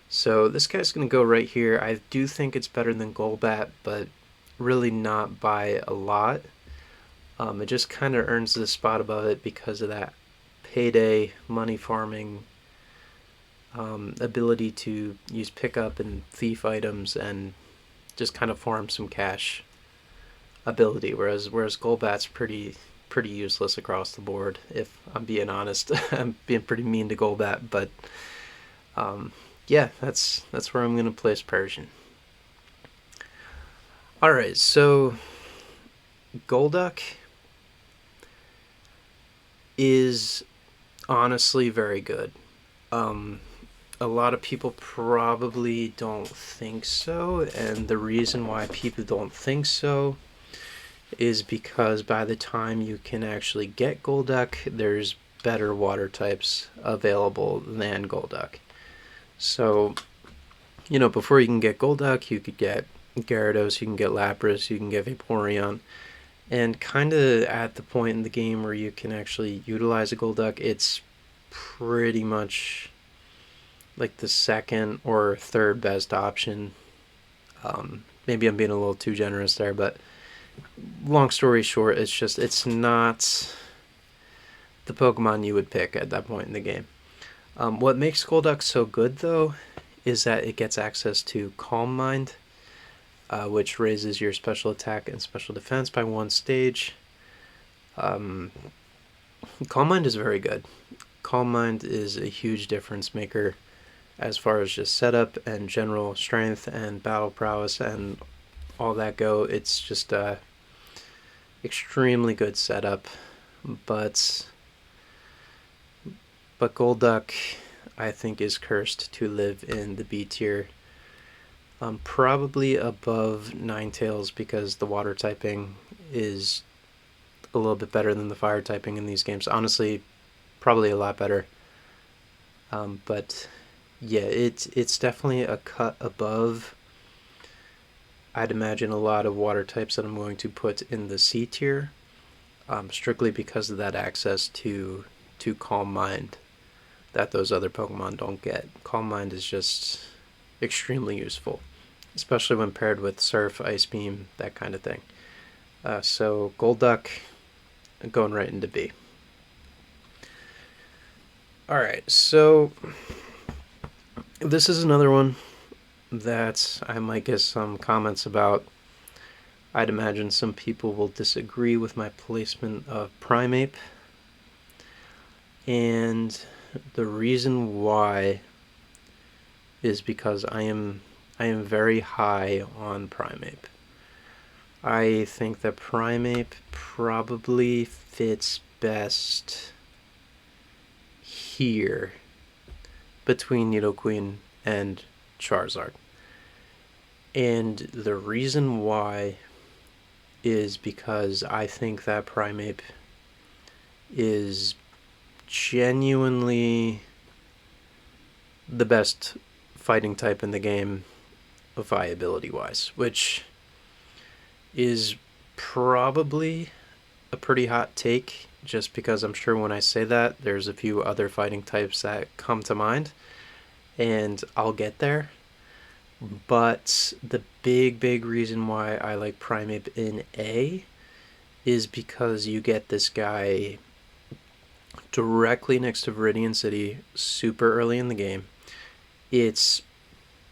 So this guy's going to go right here. I do think it's better than Golbat, but really not by a lot. It just kind of earns the spot above it because of that Payday money farming ability to use pickup and thief items and just kind of farm some cash ability, whereas Golbat's pretty useless across the board, if I'm being honest. I'm being pretty mean to Golbat, but yeah, that's where I'm going to place Persian. Alright, so Golduck is honestly very good. A lot of people probably don't think so, and the reason why people don't think so is because by the time you can actually get Golduck, there's better water types available than Golduck. So, before you can get Golduck, you could get Gyarados, you can get Lapras, you can get Vaporeon, and kind of at the point in the game where you can actually utilize a Golduck, it's pretty much like the second or third best option. Maybe I'm being a little too generous there, but long story short, it's not the Pokemon you would pick at that point in the game. What makes Golduck so good, though, is that it gets access to Calm Mind, which raises your special attack and special defense by 1 stage. Calm Mind is very good. Calm Mind is a huge difference maker as far as just setup and general strength and battle prowess and all that go. It's just a extremely good setup, but Golduck, I think, is cursed to live in the B tier. Probably above Ninetales because the water typing is a little bit better than the fire typing in these games. Honestly, probably a lot better. But yeah, it's definitely a cut above. I'd imagine a lot of water types that I'm going to put in the C tier, strictly because of that access to Calm Mind that those other Pokemon don't get. Calm Mind is just extremely useful, especially when paired with Surf, Ice Beam, that kind of thing. So Golduck going right into B. Alright, so this is another one that I might get some comments about. I'd imagine some people will disagree with my placement of Primeape. And the reason why is because I am very high on Primeape. I think that Primeape probably fits best here between Nidoqueen and Charizard. And the reason why is because I think that Primeape is genuinely the best fighting type in the game, viability wise, which is probably a pretty hot take, just because I'm sure when I say that, there's a few other fighting types that come to mind, and I'll get there. But the big reason why I like Primeape in A is because you get this guy directly next to Viridian City super early in the game. It's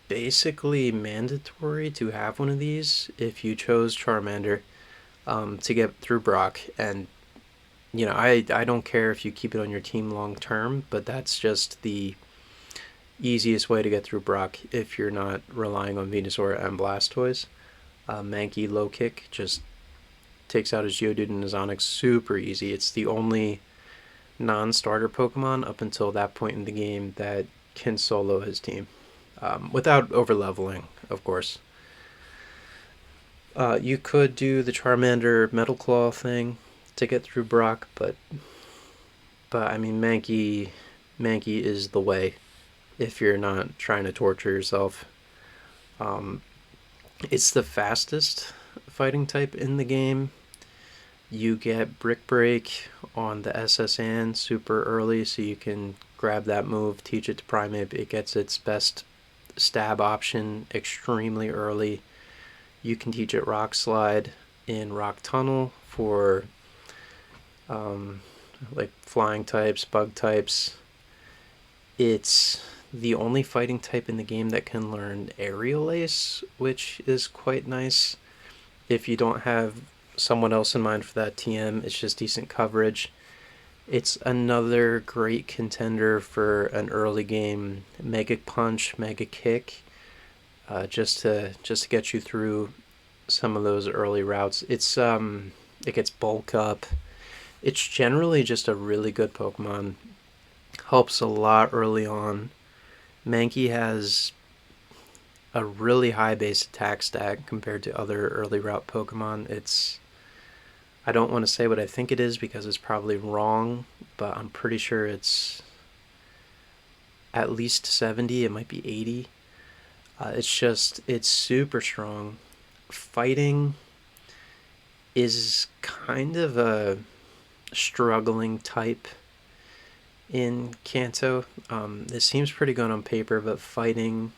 basically mandatory to have one of these if you chose Charmander to get through Brock. And I don't care if you keep it on your team long term, but that's just the easiest way to get through Brock if you're not relying on Venusaur and Blastoise. Mankey low kick just takes out his Geodude and his Onix super easy. It's the only non-starter Pokemon up until that point in the game that can solo his team without over-leveling, of course. You could do the Charmander Metal Claw thing to get through Brock, but I mean Mankey is the way if you're not trying to torture yourself. It's the fastest fighting type in the game. You get Brick Break on the SSN super early, so you can grab that move, teach it to Primeape. It gets its best stab option extremely early. You can teach it Rock Slide in Rock Tunnel for like flying types, bug types. It's the only fighting type in the game that can learn Aerial Ace, which is quite nice. If you don't have someone else in mind for that TM, it's just decent coverage. It's another great contender for an early game Mega Punch, Mega Kick, just to get you through some of those early routes. It gets bulk up. It's generally just a really good Pokemon. Helps a lot early on. Mankey has a really high base attack stat compared to other early route Pokemon. I don't want to say what I think it is because it's probably wrong, but I'm pretty sure it's at least 70. It might be 80. It's super strong. Fighting is kind of a struggling type in Kanto. This seems pretty good on paper, but fighting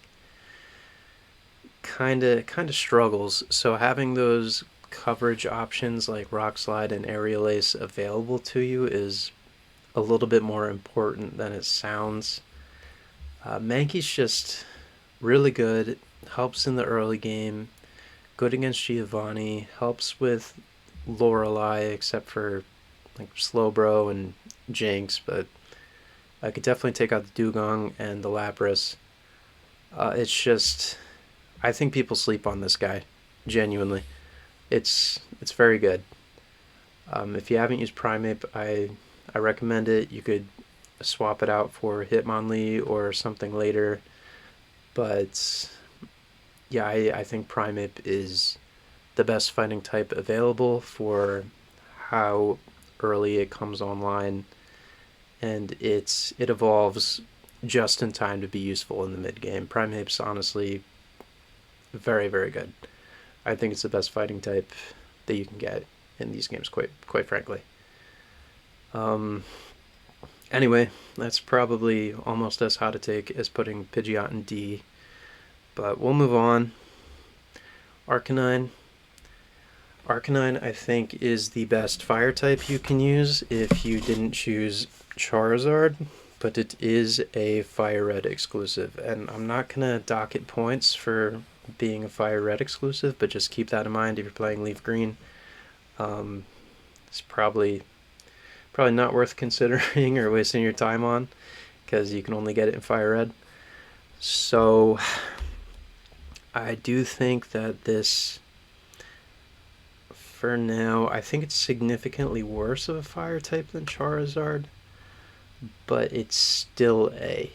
kind of struggles. So having those coverage options like Rock Slide and Aerial Ace available to you is a little bit more important than it sounds. Mankey's just really good. Helps in the early game. Good against Giovanni. Helps with Lorelei, except for like Slowbro and Jinx, but I could definitely take out the Dugong and the Lapras. It's just, I think people sleep on this guy. Genuinely, it's very good. If you haven't used Primeape, I recommend it. You could swap it out for Hitmonlee or something later, but yeah, I think Primeape is the best fighting type available for how early it comes online, and it evolves just in time to be useful in the mid game. Primeape's honestly very very good. I think it's the best fighting type that you can get in these games, quite frankly. Um, anyway, that's probably almost as hot a take as putting Pidgeot in D, but we'll move on. Arcanine. Arcanine, I think, is the best fire type you can use if you didn't choose Charizard, but it is a Fire Red exclusive, and I'm not gonna dock it points for being a Fire Red exclusive, but just keep that in mind if you're playing Leaf Green. It's probably not worth considering or wasting your time on, because you can only get it in Fire Red. So I do think that this, for now, I think it's significantly worse of a fire type than Charizard, but it's still A.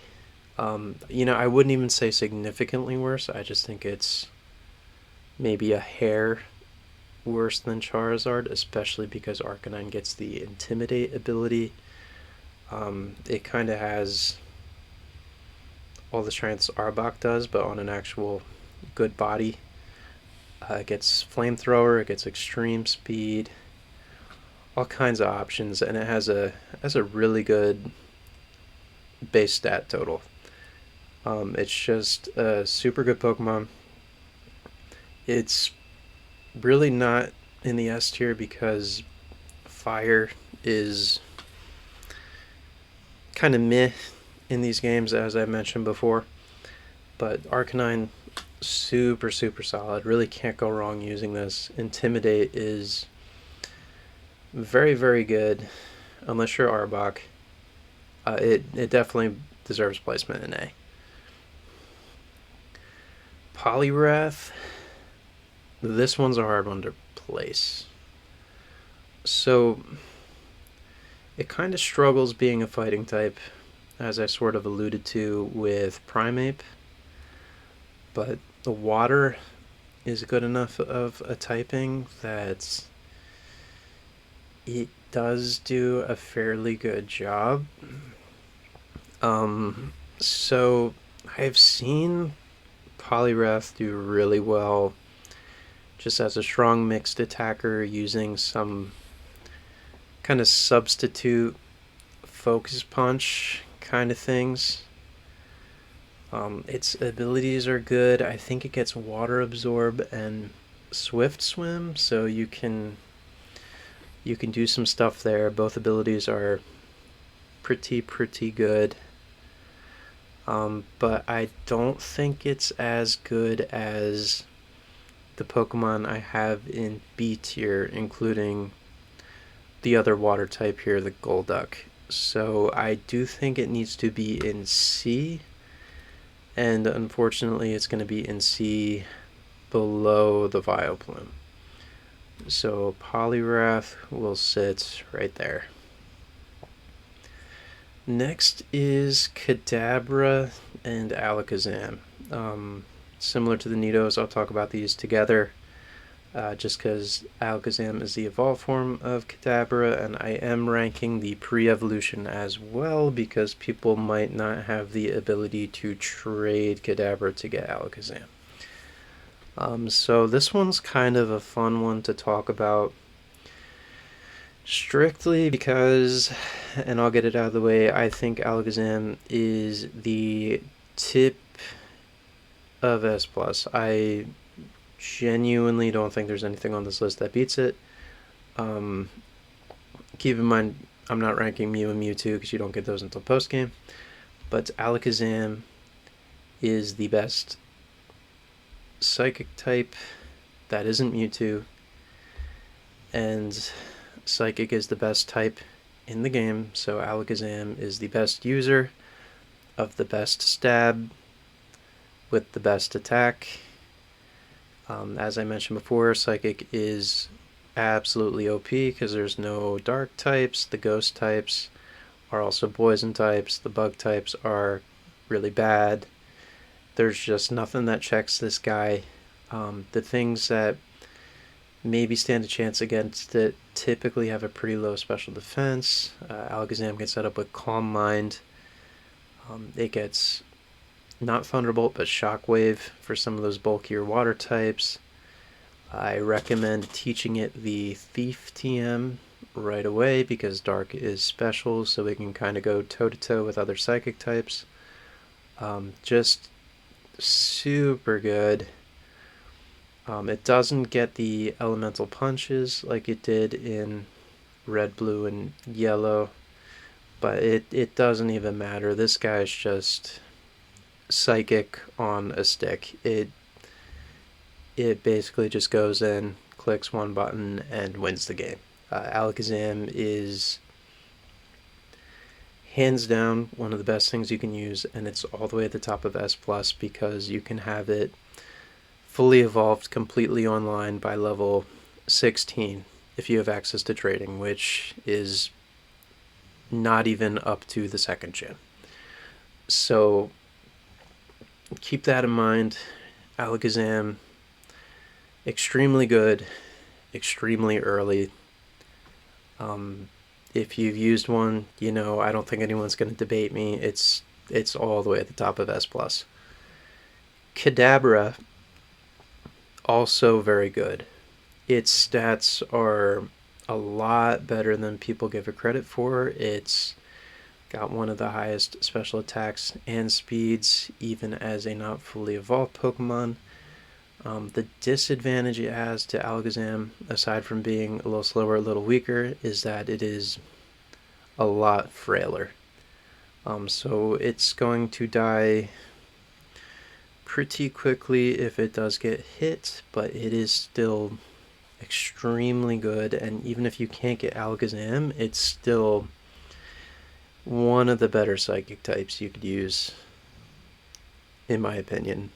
I wouldn't even say significantly worse. I just think it's maybe a hair worse than Charizard, especially because Arcanine gets the Intimidate ability. It kind of has all the strengths Arbok does, but on an actual good body. It gets Flamethrower, it gets Extreme Speed, all kinds of options, and it has a really good base stat total. It's just a super good Pokemon. It's really not in the S tier because fire is kind of meh in these games, as I mentioned before. But Arcanine, super, super solid. Really can't go wrong using this. Intimidate is very, very good, unless you're Arbok. It definitely deserves placement in A. Poliwrath, this one's a hard one to place. So it kind of struggles being a fighting type, as I sort of alluded to with Primeape, but the water is good enough of a typing that it does do a fairly good job. So I've seen Poliwrath do really well just as a strong mixed attacker using some kind of substitute focus punch kind of things. Its abilities are good. I think it gets water absorb and swift swim, so you can do some stuff there. Both abilities are pretty good. But I don't think it's as good as the Pokemon I have in B tier, including the other water type here, the Golduck. So I do think it needs to be in C, and unfortunately it's going to be in C below the Vileplume. So Poliwrath will sit right there. Next is Kadabra and Alakazam. Similar to the Nidos, I'll talk about these together, just because Alakazam is the evolved form of Kadabra, and I am ranking the pre-evolution as well, because people might not have the ability to trade Kadabra to get Alakazam. So this one's kind of a fun one to talk about, strictly because, and I'll get it out of the way, I think Alakazam is the tip of S+. I genuinely don't think there's anything on this list that beats it. Keep in mind, I'm not ranking Mew and Mewtwo because you don't get those until post-game, but Alakazam is the best Psychic type that isn't Mewtwo, and Psychic is the best type in the game, so Alakazam is the best user of the best stab with the best attack. As I mentioned before, Psychic is absolutely OP because there's no dark types. The ghost types are also poison types. The bug types are really bad. There's just nothing that checks this guy. The things that maybe stand a chance against it typically have a pretty low special defense. Alakazam gets set up with Calm Mind. It gets not Thunderbolt, but Shockwave for some of those bulkier water types. I recommend teaching it the Thief TM right away because Dark is special, so it can kind of go toe to toe with other Psychic types. Just super good. It doesn't get the elemental punches like it did in red, blue, and yellow, but it doesn't even matter. This guy's just Psychic on a stick. It basically just goes in, clicks one button, and wins the game. Alakazam is hands down one of the best things you can use, and it's all the way at the top of S plus because you can have it fully evolved completely online by level 16 if you have access to trading, which is not even up to the second gen. So keep that in mind. Alakazam, extremely good, extremely early. If you've used one, you know I don't think anyone's going to debate me. It's all the way at the top of S plus. Kadabra, also very good. Its stats are a lot better than people give it credit for. It's got one of the highest special attacks and speeds, even as a not fully evolved Pokemon. The disadvantage it has to Alakazam, aside from being a little slower, a little weaker, is that it is a lot frailer. So it's going to die pretty quickly if it does get hit, but it is still extremely good, and even if you can't get Alakazam, it's still one of the better Psychic types you could use, in my opinion.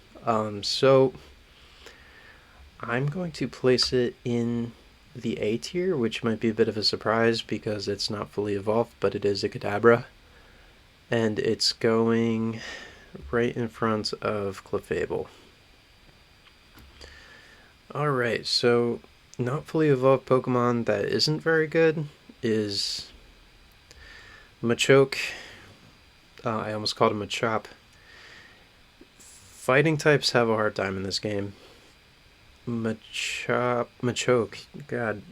So I'm going to place it in the A tier, which might be a bit of a surprise because it's not fully evolved, but it is a Kadabra. And it's going right in front of Clefable. Alright, so not fully evolved Pokemon that isn't very good is Machoke. I almost called him Machop. Fighting types have a hard time in this game. Machoke, God.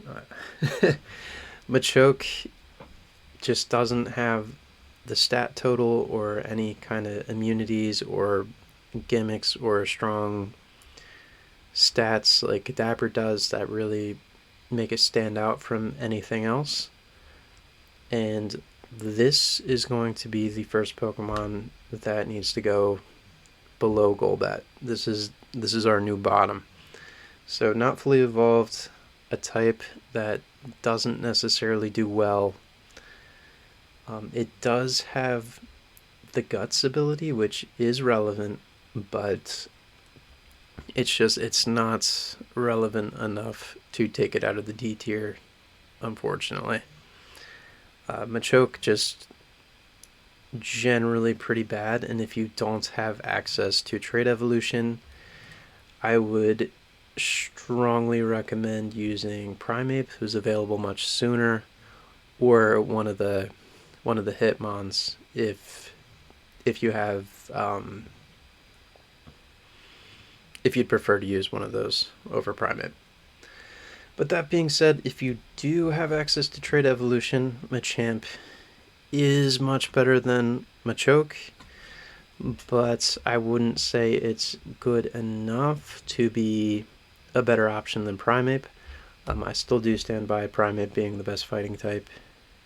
Machoke just doesn't have the stat total or any kind of immunities or gimmicks or strong stats like Kadabra does that really make it stand out from anything else. And this is going to be the first Pokemon that needs to go below Golbat. This is our new bottom. So not fully evolved, a type that doesn't necessarily do well. It does have the Guts ability, which is relevant, but it's not relevant enough to take it out of the D tier, unfortunately. Machoke just generally pretty bad, and if you don't have access to Trade Evolution, I would strongly recommend using Primeape, who's available much sooner, or one of the Hitmons if you have if you'd prefer to use one of those over Primeape. But that being said, if you do have access to Trade Evolution, Machamp is much better than Machoke, but I wouldn't say it's good enough to be a better option than Primeape. I still do stand by Primeape being the best fighting type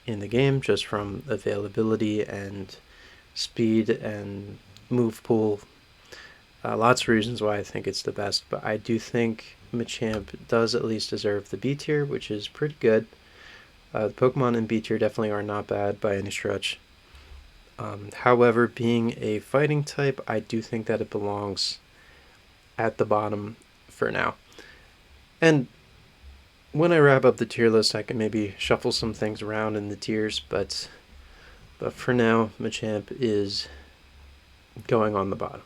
in the game, just from availability and speed and move pool. Lots of reasons why I think it's the best, but I do think Machamp does at least deserve the B tier, which is pretty good. The Pokemon in B tier definitely are not bad by any stretch. However, being a fighting type, I do think that it belongs at the bottom for now. And when I wrap up the tier list, I can maybe shuffle some things around in the tiers, but for now, Machamp is going on the bottom.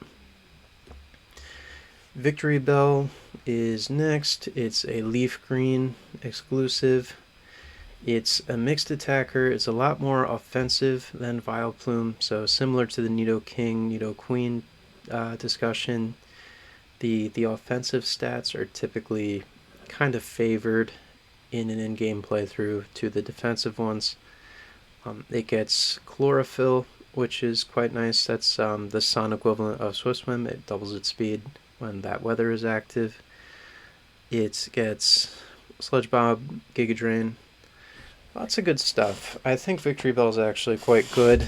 Victory Bell is next. It's a leaf green exclusive. It's a mixed attacker. It's a lot more offensive than Vileplume, so similar to the Nidoking, Nidoqueen discussion. The offensive stats are typically kind of favored in an in-game playthrough to the defensive ones. It gets chlorophyll, which is quite nice. That's the sun equivalent of Swift Swim. It doubles its speed when that weather is active. It gets Sludge Bomb, Giga Drain. Lots of good stuff. I think Victory Bell is actually quite good.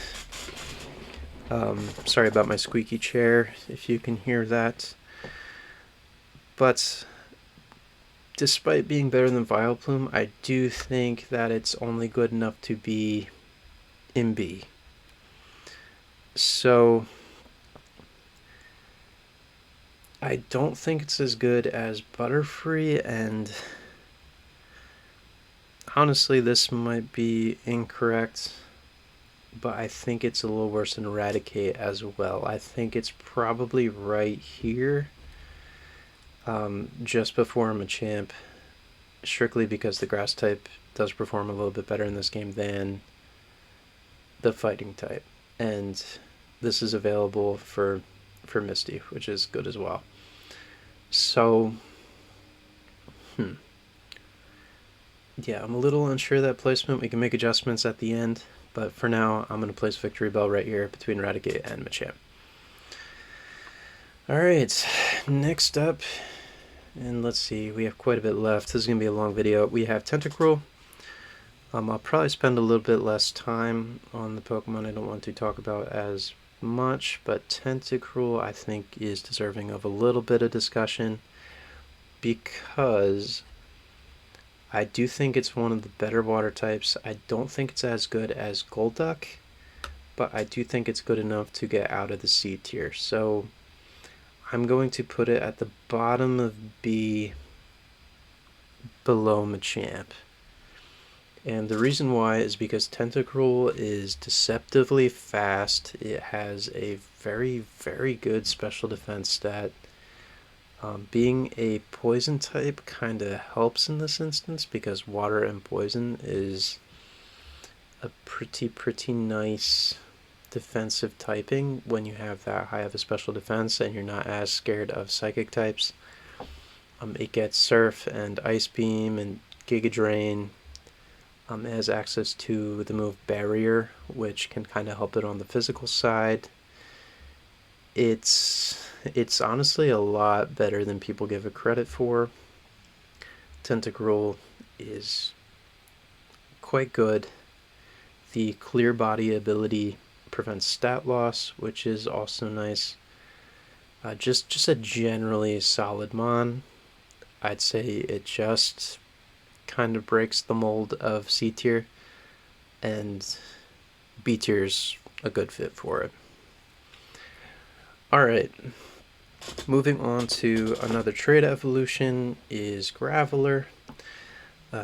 Sorry about my squeaky chair, if you can hear that. But despite being better than Vileplume, I do think that it's only good enough to be in B. So I don't think it's as good as Butterfree, and honestly, this might be incorrect, but I think it's a little worse than Eradicate as well. I think it's probably right here, just before Machamp, strictly because the grass type does perform a little bit better in this game than the fighting type, and this is available for Misty, which is good as well. So, yeah, I'm a little unsure of that placement. We can make adjustments at the end, but for now, I'm going to place Victory Bell right here between Eradicate and Machamp. Alright, next up, and let's see, we have quite a bit left. This is going to be a long video. We have Tentacruel. I'll probably spend a little bit less time on the Pokemon I don't want to talk about as much, but Tentacruel I think is deserving of a little bit of discussion because I do think it's one of the better water types. I don't think it's as good as Golduck, but I do think it's good enough to get out of the C tier. So I'm going to put it at the bottom of B, below Machamp. And the reason why is because Tentacruel is deceptively fast. It has a very, very good special defense stat. Being a poison type kind of helps in this instance because water and poison is a pretty nice defensive typing when you have that high of a special defense and you're not as scared of psychic types. It gets Surf and Ice Beam and Giga Drain. It has access to the move Barrier, which can kind of help it on the physical side. It's honestly a lot better than people give it credit for. Tentacruel is quite good. The Clear Body ability prevents stat loss, which is also nice. Just a generally solid mon. I'd say it just kind of breaks the mold of C tier, and B tier's a good fit for it. Alright, moving on to another trait evolution is Graveler.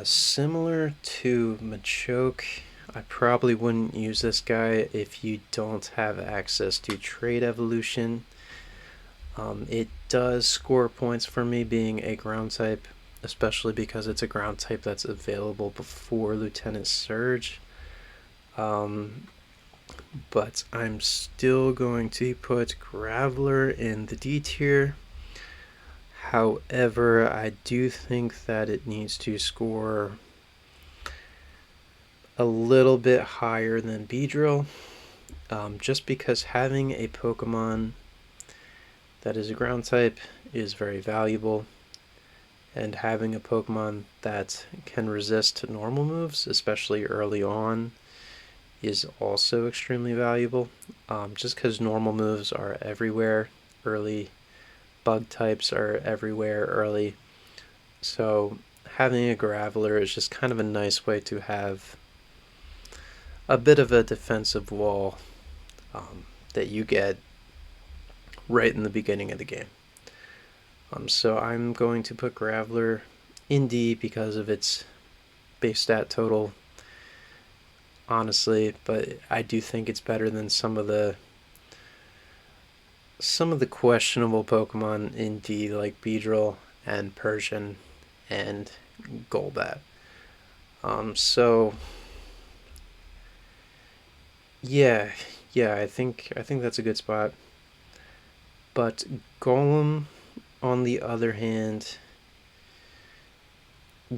Similar to Machoke, I probably wouldn't use this guy if you don't have access to trait evolution. It does score points for me being a ground type, especially because it's a ground type that's available before Lieutenant Surge. But I'm still going to put Graveler in the D tier. However, I do think that it needs to score a little bit higher than Beedrill, just because having a Pokemon that is a ground type is very valuable, and having a Pokemon that can resist normal moves, especially early on, is also extremely valuable, just because normal moves are everywhere early, bug types are everywhere early, so having a Graveler is just kind of a nice way to have a bit of a defensive wall that you get right in the beginning of the game. So I'm going to put Graveler indie because of its base stat total, honestly, but I do think it's better than some of the questionable Pokemon in D, like Beedrill and Persian and Golbat. So yeah, yeah, I think that's a good spot. But Golem, on the other hand,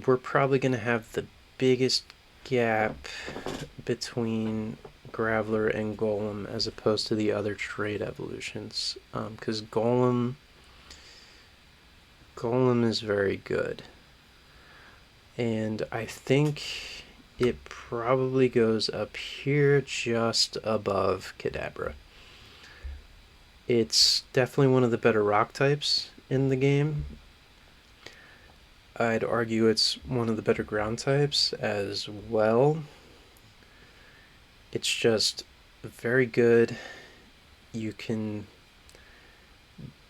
we're probably gonna have the biggest gap between Graveler and Golem as opposed to the other trade evolutions. Because Golem is very good, and I think it probably goes up here just above Kadabra. It's definitely one of the better rock types in the game. I'd argue it's one of the better ground types as well. It's just very good. You can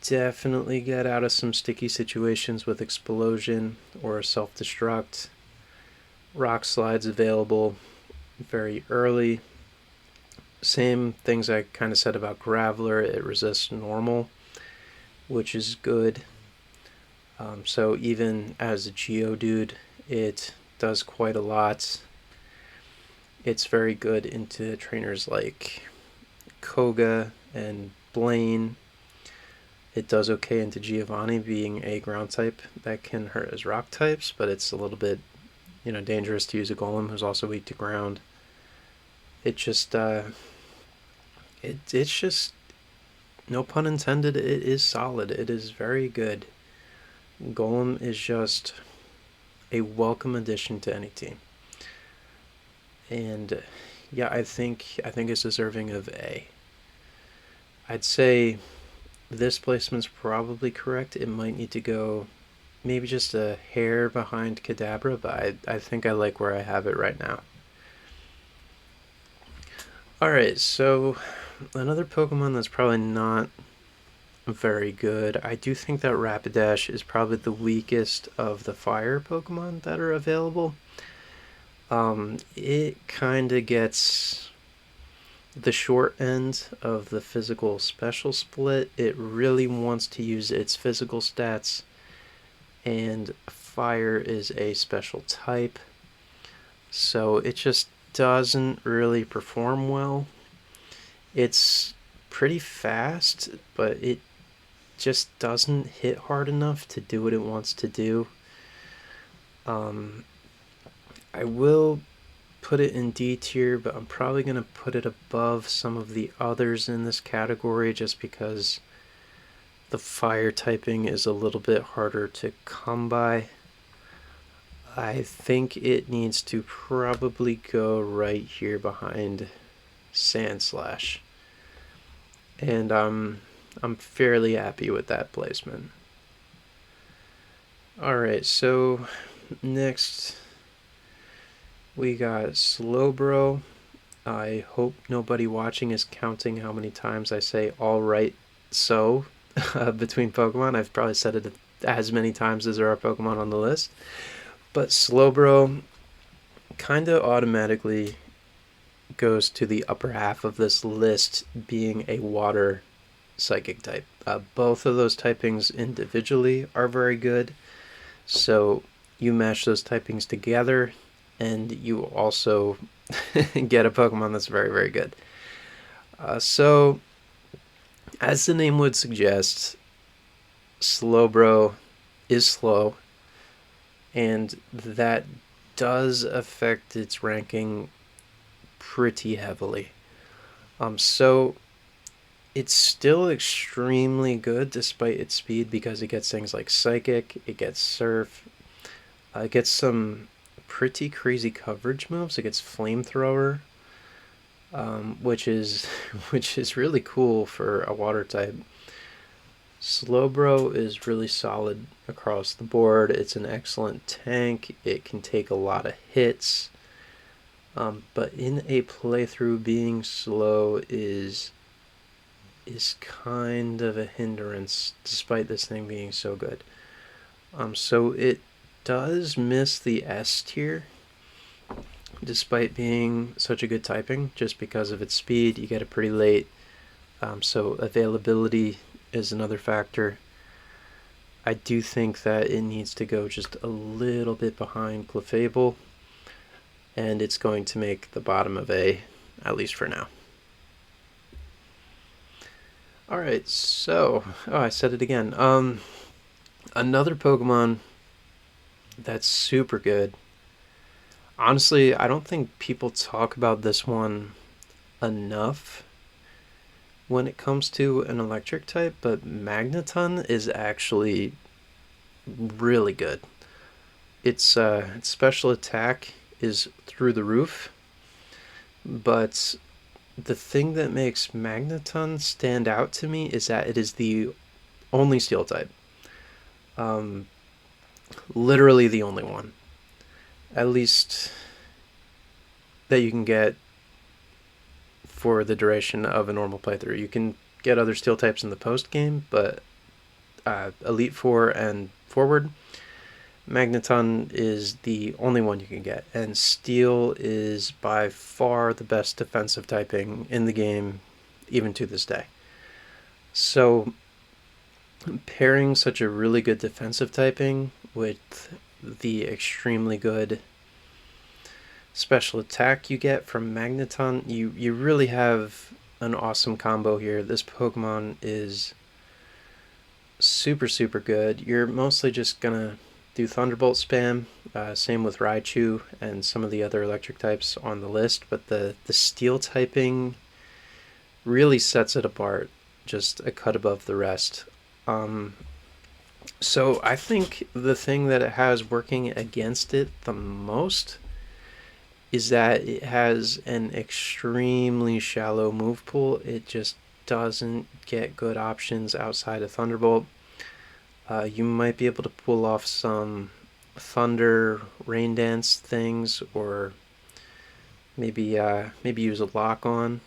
definitely get out of some sticky situations with Explosion or Self Destruct. Rock Slide's available very early. Same things I kind of said about Graveler. It resists normal, which is good. So even as a Geodude, it does quite a lot. It's very good into trainers like Koga and Blaine. It does okay into Giovanni, being a ground type that can hurt as rock types, but it's a little bit, dangerous to use a Golem who's also weak to ground. It's just, no pun intended, it is solid. It is very good. Golem is just a welcome addition to any team. And yeah, I think it's deserving of A. I'd say this placement's probably correct. It might need to go maybe just a hair behind Kadabra, but I think I like where I have it right now. Alright, so another Pokemon that's probably not very good. I do think that Rapidash is probably the weakest of the fire Pokemon that are available. It kind of gets the short end of the physical special split. It really wants to use its physical stats, and fire is a special type, so it just doesn't really perform well. It's pretty fast, but it just doesn't hit hard enough to do what it wants to do. I will put it in D tier, but I'm probably going to put it above some of the others in this category just because the fire typing is a little bit harder to come by. I think it needs to probably go right here behind Sandslash. And I'm fairly happy with that placement. Alright, so next we got Slowbro. I hope nobody watching is counting how many times I say alright so between Pokemon. I've probably said it as many times as there are Pokemon on the list. But Slowbro kind of automatically goes to the upper half of this list, being a water psychic type. Both of those typings individually are very good. So you match those typings together, and you also get a Pokemon that's very, very good. So, as the name would suggest, Slowbro is slow, and that does affect its ranking pretty heavily. So it's still extremely good despite its speed because it gets things like Psychic, it gets Surf, it gets some pretty crazy coverage moves. It gets Flamethrower, which is which is really cool for a water type. Slowbro is really solid across the board. It's an excellent tank. It can take a lot of hits. But in a playthrough, being slow is kind of a hindrance, despite this thing being so good. So it does miss the S tier, despite being such a good typing, just because of its speed. You get it pretty late, so availability is another factor. I do think that it needs to go just a little bit behind Clefable, and it's going to make the bottom of A, at least for now. Alright, so, I said it again. Another Pokemon that's super good. Honestly, I don't think people talk about this one enough when it comes to an electric type, but Magneton is actually really good. Its special attack is through the roof, but the thing that makes Magneton stand out to me is that it is the only steel type. Literally the only one. At least that you can get for the duration of a normal playthrough. You can get other steel types in the post game, but Elite Four and forward, Magneton is the only one you can get, and Steel is by far the best defensive typing in the game, even to this day. So pairing such a really good defensive typing with the extremely good special attack you get from Magneton, you really have an awesome combo here. This Pokemon is super, super good. You're mostly just gonna do Thunderbolt spam, same with Raichu and some of the other electric types on the list, but the steel typing really sets it apart, just a cut above the rest. So I think the thing that it has working against it the most is that it has an extremely shallow move pool. It just doesn't get good options outside of Thunderbolt. You might be able to pull off some Thunder Rain Dance things, or maybe use a Lock On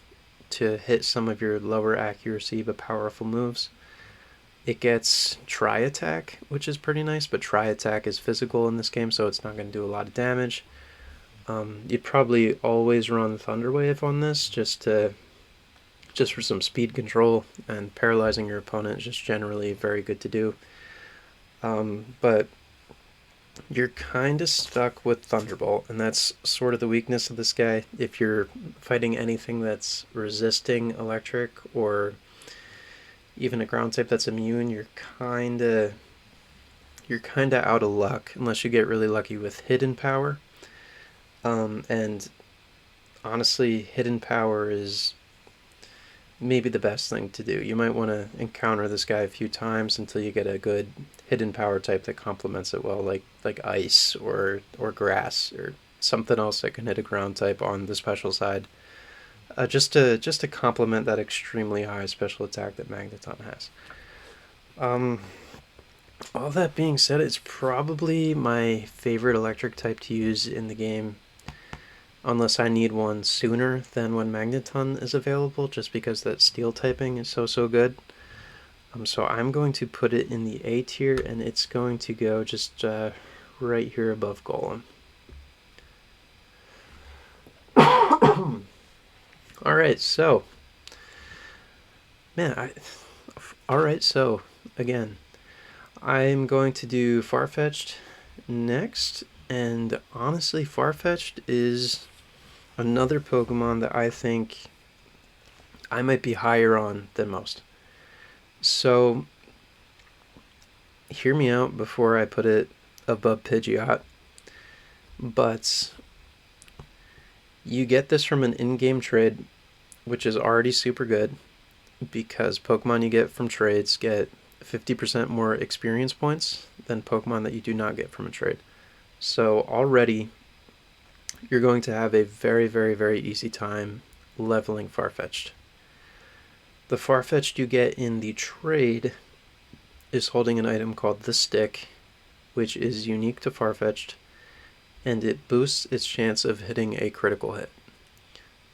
to hit some of your lower accuracy but powerful moves. It gets Tri Attack, which is pretty nice, but Tri Attack is physical in this game, so it's not going to do a lot of damage. You'd probably always run Thunder Wave on this just for some speed control, and paralyzing your opponent is just generally very good to do. But you're kind of stuck with Thunderbolt, and that's sort of the weakness of this guy. If you're fighting anything that's resisting electric, or even a ground type that's immune, you're kind of out of luck unless you get really lucky with Hidden Power. And honestly, Hidden Power is maybe the best thing to do. You might want to encounter this guy a few times until you get a good Hidden Power type that complements it well, like Ice or Grass or something else that can hit a ground type on the special side, just to complement that extremely high special attack that Magneton has. All that being said, it's probably my favorite electric type to use in the game, unless I need one sooner than when Magneton is available, just because that steel typing is so good. So I'm going to put it in the A tier, and it's going to go just right here above Golem. Alright, so again, I'm going to do Farfetch'd next, and honestly, Farfetch'd is another Pokemon that I think I might be higher on than most. So hear me out before I put it above Pidgeot, but you get this from an in-game trade, which is already super good, because Pokemon you get from trades get 50% more experience points than Pokemon that you do not get from a trade. So already you're going to have a very, very, very easy time leveling Farfetch'd. The Farfetch'd you get in the trade is holding an item called the Stick, which is unique to Farfetch'd, and it boosts its chance of hitting a critical hit.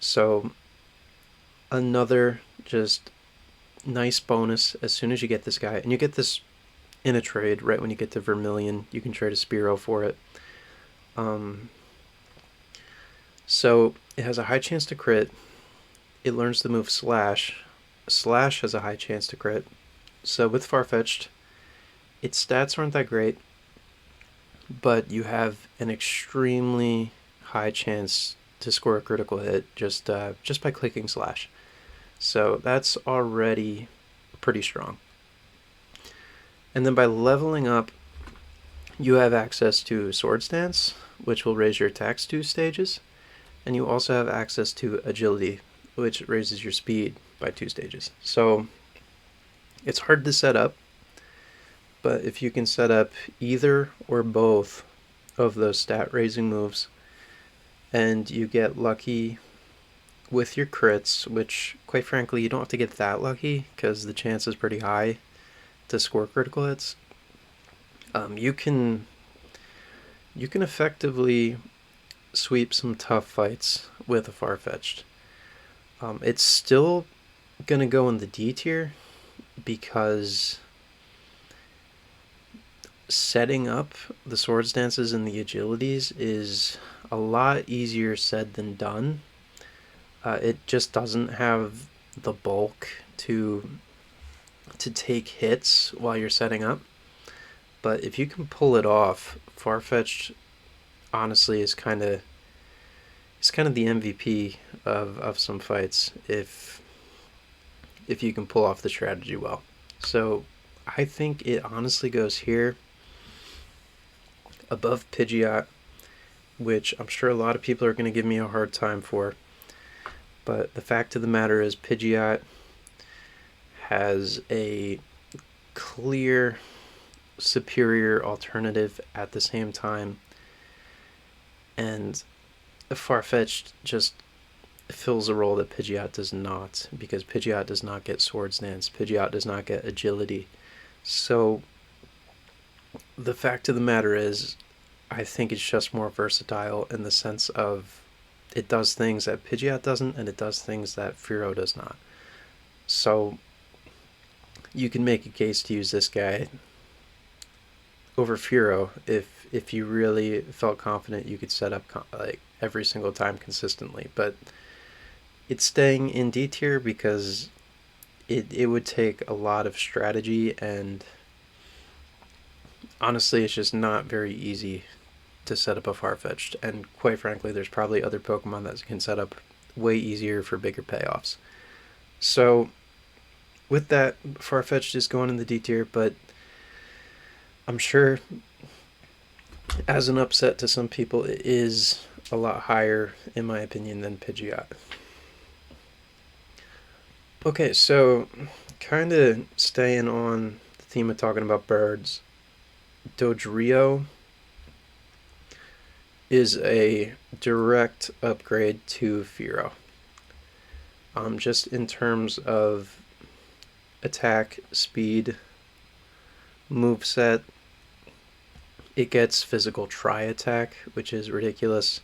So another just nice bonus as soon as you get this guy, and you get this in a trade. Right when you get to Vermilion, you can trade a Spearow for it. So it has a high chance to crit. It learns the move Slash. Slash has a high chance to crit. So with Farfetch'd, its stats aren't that great, but you have an extremely high chance to score a critical hit just by clicking Slash. So that's already pretty strong. And then by leveling up, you have access to Swords Dance, which will raise your attacks 2 stages, and you also have access to Agility, which raises your speed by 2 stages. So it's hard to set up, but if you can set up either or both of those stat raising moves, and you get lucky with your crits, which quite frankly you don't have to get that lucky because the chance is pretty high to score critical hits, you can effectively sweep some tough fights with a Farfetch'd. It's still gonna go in the D tier because setting up the Swords Dances and the Agilities is a lot easier said than done. It just doesn't have the bulk to take hits while you're setting up. But if you can pull it off, Farfetch'd honestly is kind of the MVP of some fights if you can pull off the strategy well. So I think it honestly goes here above Pidgeot, which I'm sure a lot of people are going to give me a hard time for. But the fact of the matter is Pidgeot has a clear superior alternative at the same time, and Farfetch'd just fills a role that Pidgeot does not, because Pidgeot does not get Swords Dance, Pidgeot does not get Agility. So the fact of the matter is, I think it's just more versatile in the sense of it does things that Pidgeot doesn't, and it does things that Fearow does not. So you can make a case to use this guy over Fearow if you really felt confident you could set up like every single time consistently. But it's staying in D tier because it would take a lot of strategy, and honestly it's just not very easy to set up a Farfetch'd, and quite frankly there's probably other Pokemon that can set up way easier for bigger payoffs. So with that, Farfetch'd is going in the D tier, but I'm sure as an upset to some people it is a lot higher in my opinion than Pidgeot. Okay, so kind of staying on the theme of talking about birds, Dodrio is a direct upgrade to Fearow. Just in terms of attack, speed, moveset, it gets physical tri-attack, which is ridiculous.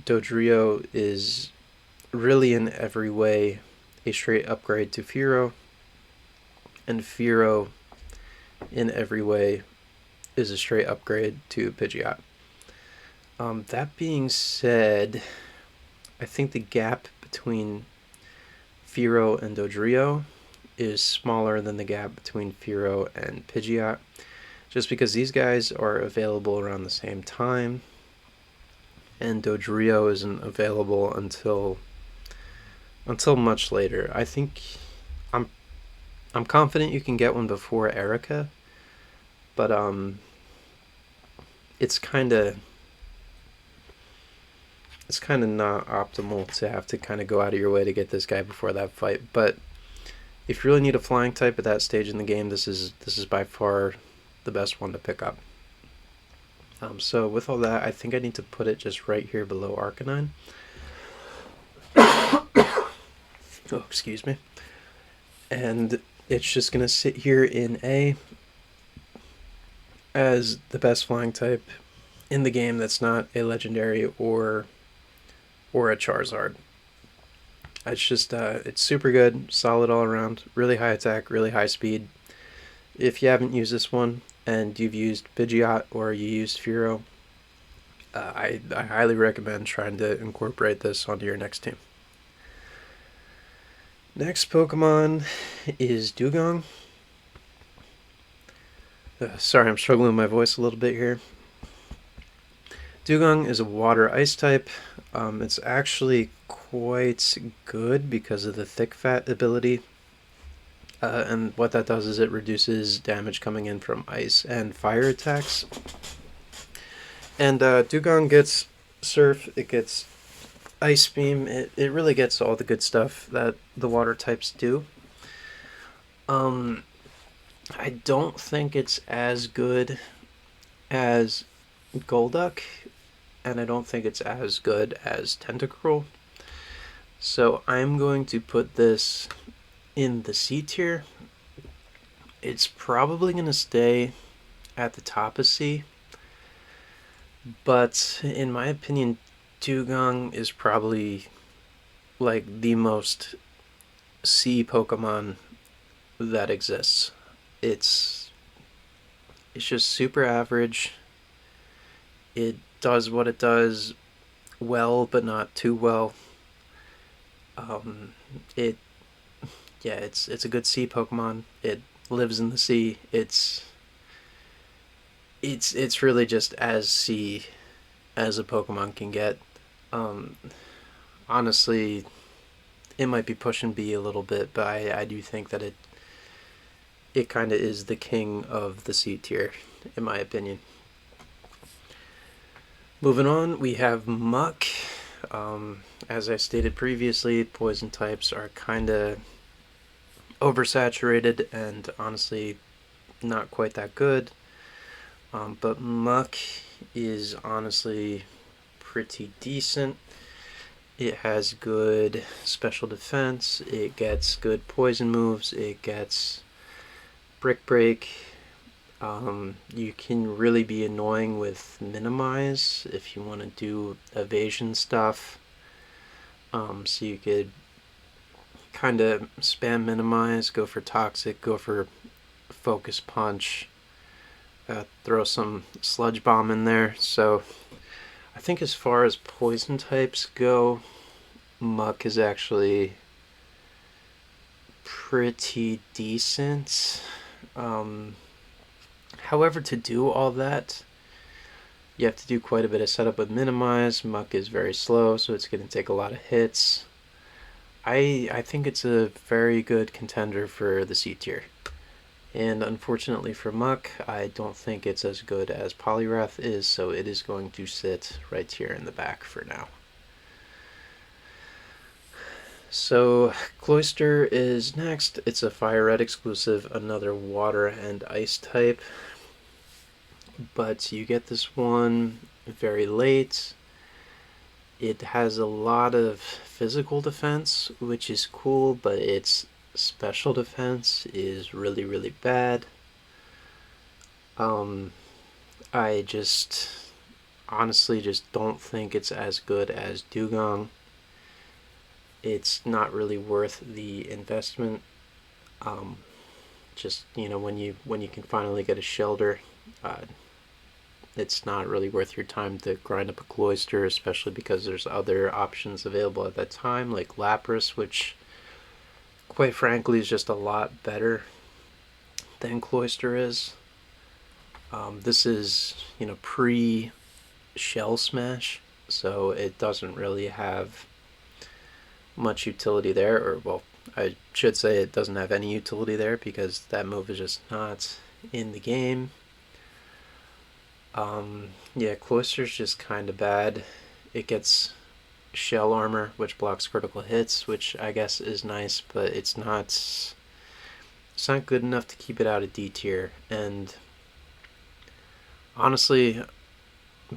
Dodrio is really in every way a straight upgrade to Fearow, and Fearow in every way is a straight upgrade to Pidgeot. That being said, I think the gap between Fearow and Dodrio is smaller than the gap between Fearow and Pidgeot, just because these guys are available around the same time, and Dodrio isn't available until much later. I think I'm confident you can get one before Erica, but it's kind of not optimal to have to kind of go out of your way to get this guy before that fight. But if you really need a flying type at that stage in the game, this is by far the best one to pick up. So with all that, I think I need to put it just right here below Arcanine. Oh, excuse me. And it's just going to sit here in A as the best flying type in the game that's not a legendary or a Charizard. It's just it's super good, solid all around, really high attack, really high speed, If you haven't used this one and you've used Pidgeot or you used Furo, I highly recommend trying to incorporate this onto your next team. Next Pokemon is Dugong. Sorry, I'm struggling with my voice a little bit here. Dugong is a water ice type. It's actually quite good because of the thick fat ability. And what that does is it reduces damage coming in from ice and fire attacks. And Dugong gets Surf, it gets Ice Beam, it really gets all the good stuff that the water types do. I don't think it's as good as Golduck, and I don't think it's as good as Tentacruel. So I'm going to put this in the C tier. It's probably going to stay at the top of C, but in my opinion, Dugong is probably like the most C Pokemon that exists. It's just super average. It does what it does well, but not too well. It yeah, it's a good sea Pokemon. It lives in the sea. It's really just as sea as a Pokemon can get. Um, Honestly, it might be pushing B a little bit, but I do think that it kind of is the king of the C tier, in my opinion. Moving on, we have Muck. As I stated previously, poison types are kind of oversaturated and honestly not quite that good. But Muck is honestly pretty decent. It has good special defense, it gets good poison moves, it gets Brick Break. You can really be annoying with Minimize if you want to do evasion stuff. So you could kind of spam Minimize, go for Toxic, go for Focus Punch, throw some Sludge Bomb in there. So I think as far as poison types go, Muck is actually pretty decent. However, to do all that, you have to do quite a bit of setup with Minimize. Muck is very slow, so it's going to take a lot of hits. I think it's a very good contender for the C tier. And unfortunately for Muck, I don't think it's as good as Poliwrath is, so it is going to sit right here in the back for now. So Cloyster is next. It's a Fire Red exclusive, another water and ice type. But you get this one very late. It has a lot of physical defense, which is cool, but its special defense is really, really bad. I just honestly just don't think it's as good as Dugong. It's not really worth the investment. Just when you can finally get a shelter, it's not really worth your time to grind up a Cloyster, especially because there's other options available at that time, like Lapras, which quite frankly is just a lot better than Cloyster is. This is pre Shell Smash, so it doesn't really have much utility there, or well, I should say it doesn't have any utility there because that move is just not in the game. Yeah, Cloyster's just kind of bad. It gets shell armor, which blocks critical hits, which I guess is nice, but it's not good enough to keep it out of D tier. And honestly,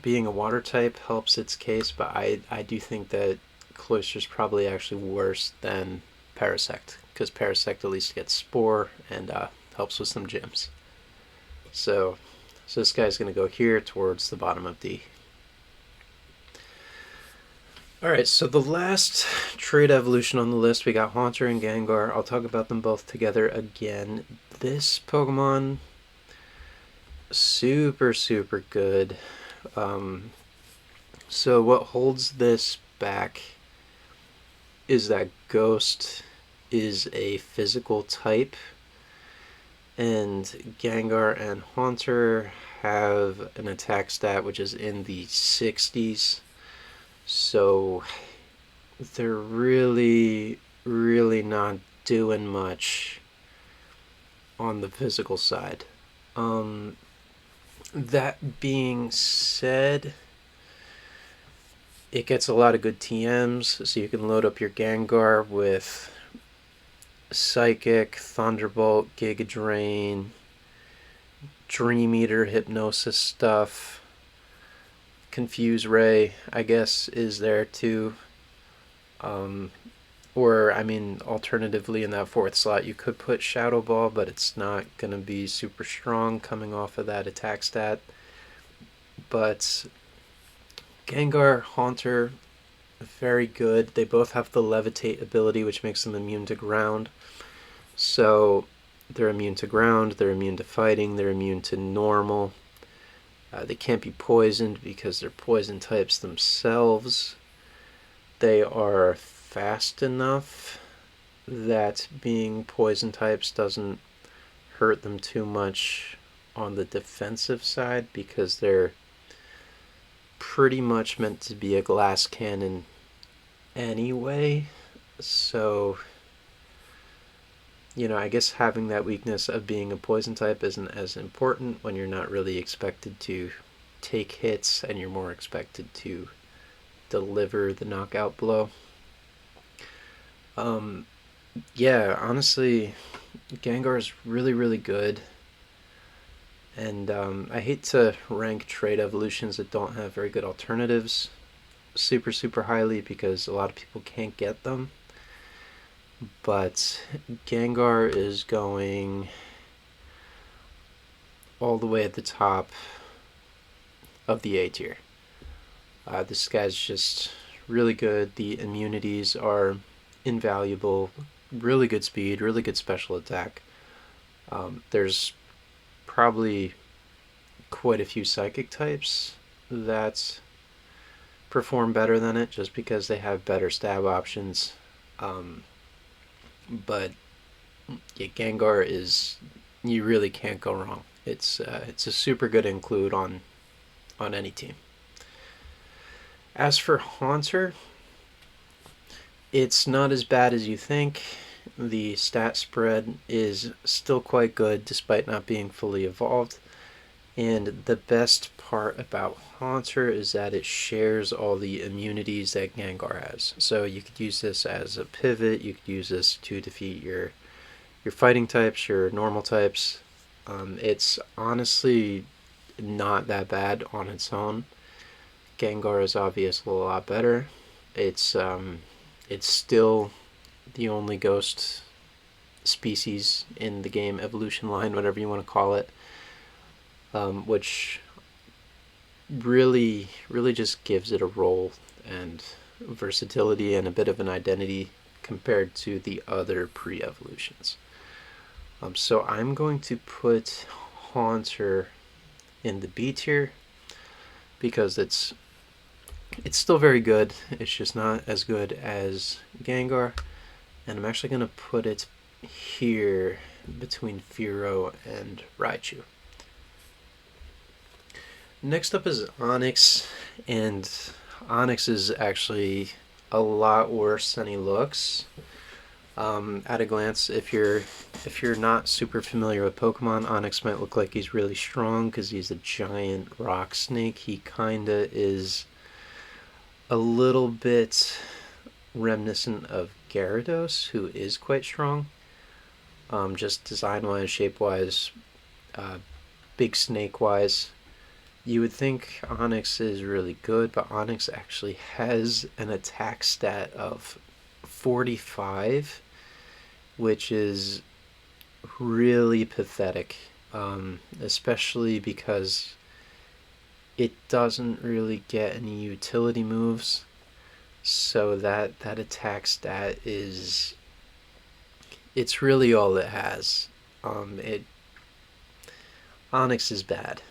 being a water type helps its case, but I do think that Cloyster's probably actually worse than Parasect, because Parasect at least gets Spore and helps with some gyms. So this guy's going to go here towards the bottom of D. Alright, so the last trait evolution on the list, we got Haunter and Gengar. I'll talk about them both together again. This Pokemon, super, super good. Um, so what holds this back is that Ghost is a physical type, and Gengar and Haunter have an attack stat which is in the 60s. So they're really, really not doing much on the physical side. Um, that being said, it gets a lot of good TMs, so you can load up your Gengar with Psychic, Thunderbolt, Giga Drain, Dream Eater, Hypnosis stuff. Confuse Ray, I guess, is there too. Um, or, I mean, alternatively, in that fourth slot, you could put Shadow Ball, but it's not going to be super strong coming off of that attack stat. But Gengar, Haunter, very good. They both have the Levitate ability, which makes them immune to ground. So they're immune to ground, they're immune to fighting, they're immune to normal. They can't be poisoned because they're poison types themselves. They are fast enough that being poison types doesn't hurt them too much on the defensive side because they're pretty much meant to be a glass cannon anyway. So, I guess having that weakness of being a poison type isn't as important when you're not really expected to take hits and you're more expected to deliver the knockout blow. Yeah, honestly, Gengar is really, really good. And I hate to rank trade evolutions that don't have very good alternatives super, super highly because a lot of people can't get them. But Gengar is going all the way at the top of the A tier. This guy's just really good. The immunities are invaluable. Really good speed, really good special attack. There's probably quite a few psychic types that perform better than it just because they have better stab options. But yeah, Gengar is, you really can't go wrong. It's a super good include on any team. As for Haunter, it's not as bad as you think. The stat spread is still quite good despite not being fully evolved. And the best part about Haunter is that it shares all the immunities that Gengar has. So you could use this as a pivot, you could use this to defeat your fighting types, your normal types. It's honestly not that bad on its own. Gengar is obviously a lot better. It's still the only ghost species in the game evolution line, whatever you want to call it, which really, really just gives it a role and versatility and a bit of an identity compared to the other pre-evolutions. So I'm going to put Haunter in the B tier because it's still very good. It's just not as good as Gengar, and I'm actually going to put it here between Fearow and Raichu. Next up is Onix, and Onix is actually a lot worse than he looks. At a glance, if you're not super familiar with Pokemon, Onix might look like he's really strong because he's a giant rock snake. He kinda is a little bit reminiscent of Gyarados, who is quite strong. Just design-wise, shape-wise, big snake-wise. You would think Onix is really good, but Onix actually has an attack stat of 45, which is really pathetic, especially because it doesn't really get any utility moves. So that attack stat is, it's really all it has. It Onyx is bad.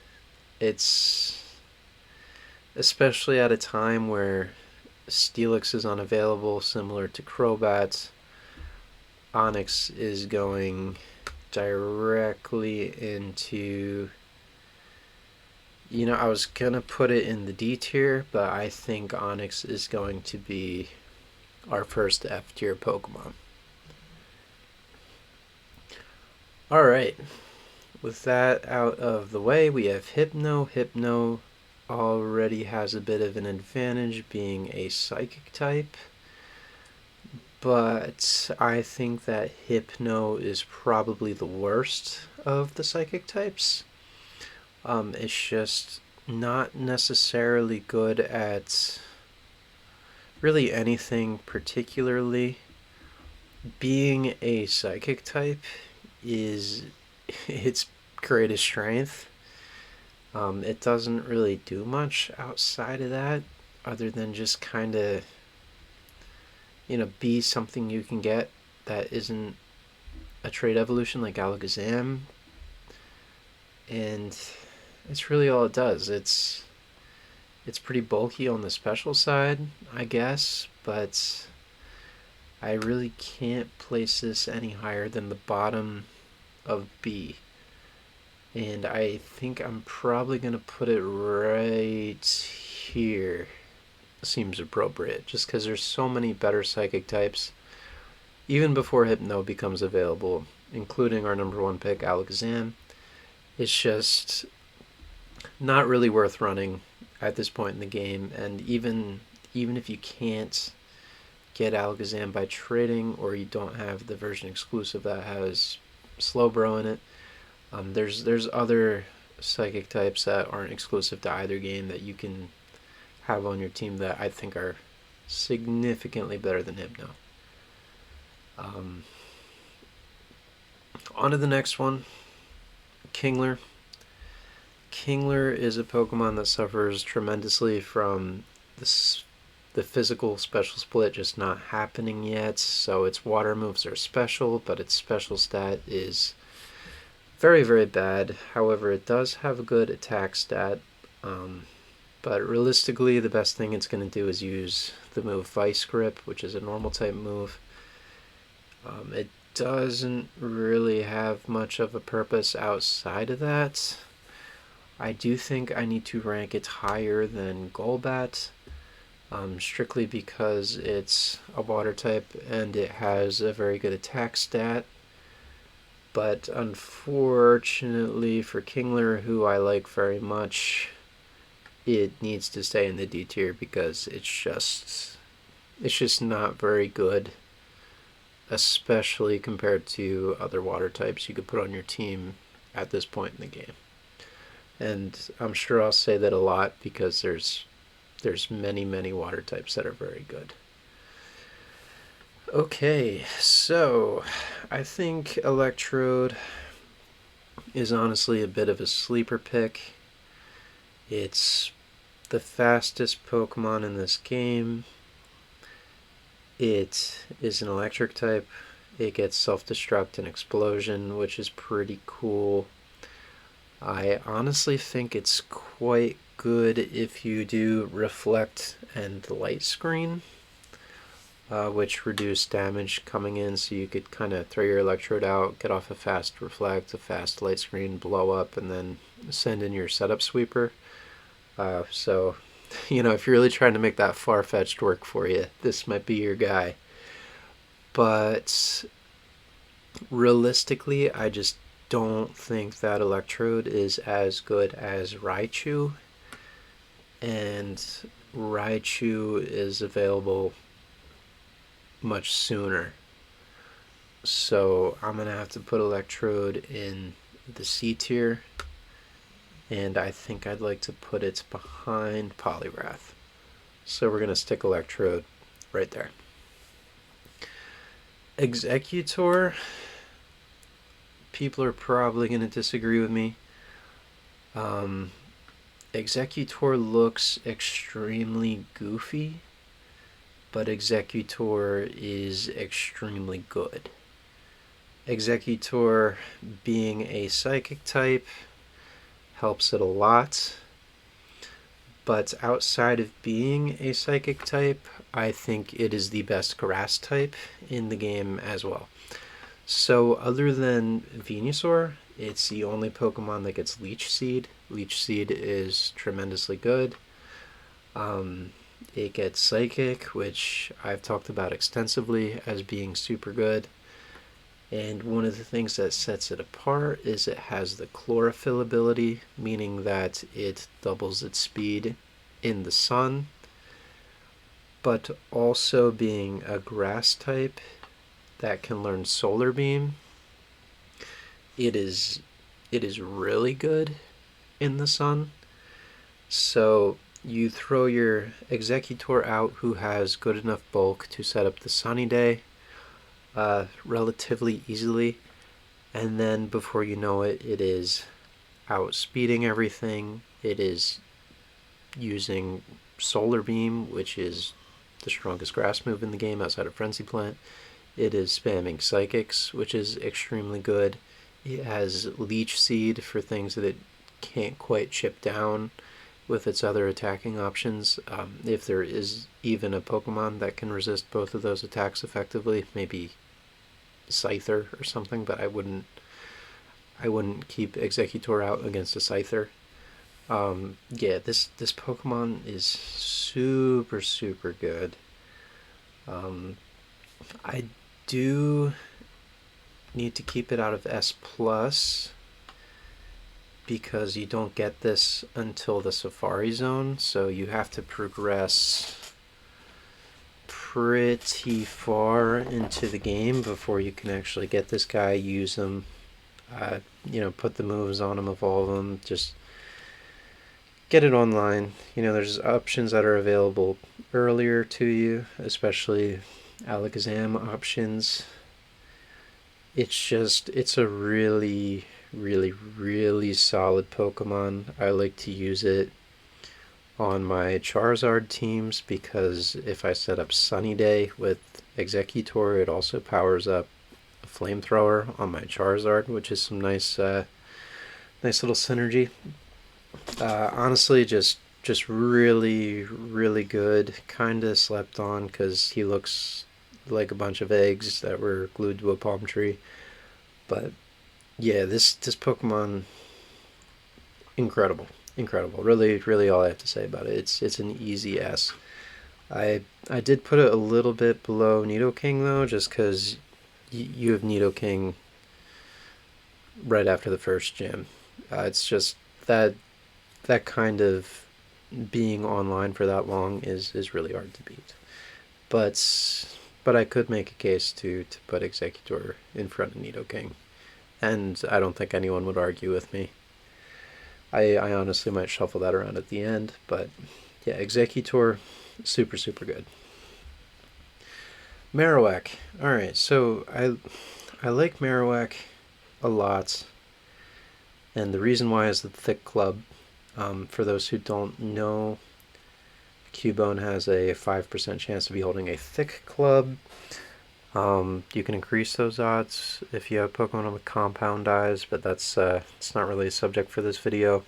It's especially at a time where Steelix is unavailable, similar to Crobat. Onyx is going directly into, I was gonna put it in the D tier, but I think Onyx is going to be our first F tier Pokemon. Alright, with that out of the way, we have Hypno. Hypno already has a bit of an advantage being a psychic type, but I think that Hypno is probably the worst of the psychic types. It's just not necessarily good at really anything particularly. Being a psychic type is its greatest strength. It doesn't really do much outside of that, other than just kind of, be something you can get that isn't a trait evolution like Alakazam. And it's really all it does. It's pretty bulky on the special side, I guess, but I really can't place this any higher than the bottom of B. And I think I'm probably going to put it right here. Seems appropriate, just because there's so many better psychic types, even before Hypno becomes available, including our number one pick, Alakazam. It's just not really worth running at this point in the game, and even if you can't get Alakazam by trading, or you don't have the version exclusive that has Slowbro in it, there's other psychic types that aren't exclusive to either game that you can have on your team that I think are significantly better than Hypno. On to the next one, Kingler. Kingler is a Pokemon that suffers tremendously from the physical special split just not happening yet. So its water moves are special, but its special stat is very, very bad. However, it does have a good attack stat. But realistically, the best thing it's going to do is use the move Vice Grip, which is a normal type move. It doesn't really have much of a purpose outside of that. I do think I need to rank it higher than Golbat, strictly because it's a water type and it has a very good attack stat. But unfortunately for Kingler, who I like very much, it needs to stay in the D tier because it's just not very good, especially compared to other water types you could put on your team at this point in the game. And I'm sure I'll say that a lot because there's many water types that are very good. Okay, so I think Electrode is honestly a bit of a sleeper pick. It's the fastest Pokemon in this game. It is an electric type. It gets self-destruct and explosion, which is pretty cool. I honestly think it's quite good if you do reflect and light screen, which reduce damage coming in, so you could kind of throw your Electrode out, get off a fast reflect, a fast light screen, blow up, and then send in your setup sweeper. So, if you're really trying to make that far-fetched work for you, this might be your guy. But realistically, I just don't think that Electrode is as good as Raichu, and Raichu is available much sooner. So I'm going to have to put Electrode in the C tier, and I think I'd like to put it behind Poliwrath. So we're going to stick Electrode right there. Executor, people are probably going to disagree with me. Executor looks extremely goofy, but Executor is extremely good. Executor, being a psychic type, helps it a lot, but outside of being a psychic type, I think it is the best grass type in the game as well. So other than Venusaur, it's the only Pokemon that gets Leech Seed. Leech Seed is tremendously good. It gets Psychic, which I've talked about extensively as being super good. And one of the things that sets it apart is it has the Chlorophyll ability, meaning that it doubles its speed in the sun. But also being a grass type that can learn Solar Beam, it is really good in the sun. So you throw your Executor out, who has good enough bulk to set up the sunny day relatively easily, and then before you know it, it is outspeeding everything. It is using Solar Beam, which is the strongest grass move in the game outside of Frenzy Plant. It is spamming Psychics, which is extremely good. It has Leech Seed for things that it can't quite chip down with its other attacking options. If there is even a Pokemon that can resist both of those attacks effectively, maybe Scyther or something, but I wouldn't keep Executor out against a Scyther. Yeah, this Pokemon is super, super good. I do need to keep it out of S plus because you don't get this until the Safari Zone, so you have to progress pretty far into the game before you can actually get this guy, use him, put the moves on him, evolve him, just get it online. There's options that are available earlier to you, especially Alakazam options. It's a really, really, really solid Pokemon. I like to use it on my Charizard teams because if I set up Sunny Day with Executor, it also powers up a Flamethrower on my Charizard, which is some nice little synergy. Honestly, just really, really good. Kinda slept on because he looks like a bunch of eggs that were glued to a palm tree. But yeah, this Pokemon, incredible, incredible. Really, really, all I have to say about it. It's an easy S. I did put it a little bit below Nidoking though, just because you have Nidoking right after the first gym. It's just that kind of being online for that long is really hard to beat. But I could make a case to put Executor in front of Nidoking, and I don't think anyone would argue with me. I honestly might shuffle that around at the end, but yeah, Executor, super, super good. Marowak. Alright, so I like Marowak a lot, and the reason why is the Thick Club. For those who don't know, Cubone has a 5% chance to be holding a Thick Club. You can increase those odds if you have Pokemon with compound eyes, but that's it's not really a subject for this video.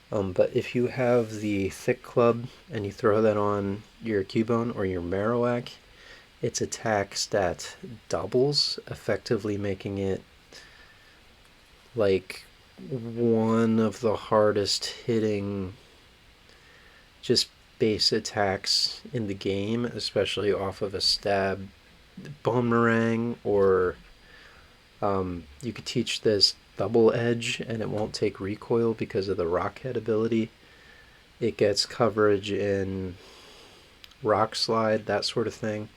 But if you have the Thick Club and you throw that on your Cubone or your Marowak, its attack stat doubles, effectively making it like one of the hardest hitting just base attacks in the game, especially off of a stab Boomerang, or you could teach this Double Edge and it won't take recoil because of the Rockhead ability. It gets coverage in Rock Slide, that sort of thing.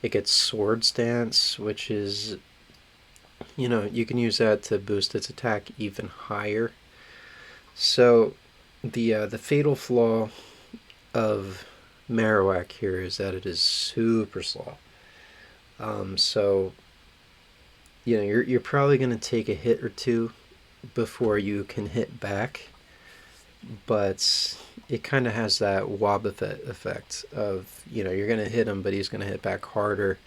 It gets Sword Stance, which is, you can use that to boost its attack even higher. So the fatal flaw of Marowak here is that it is super slow. So you're probably going to take a hit or two before you can hit back. but it kind of has that effect of, you're going to hit him, but he's going to hit back harder.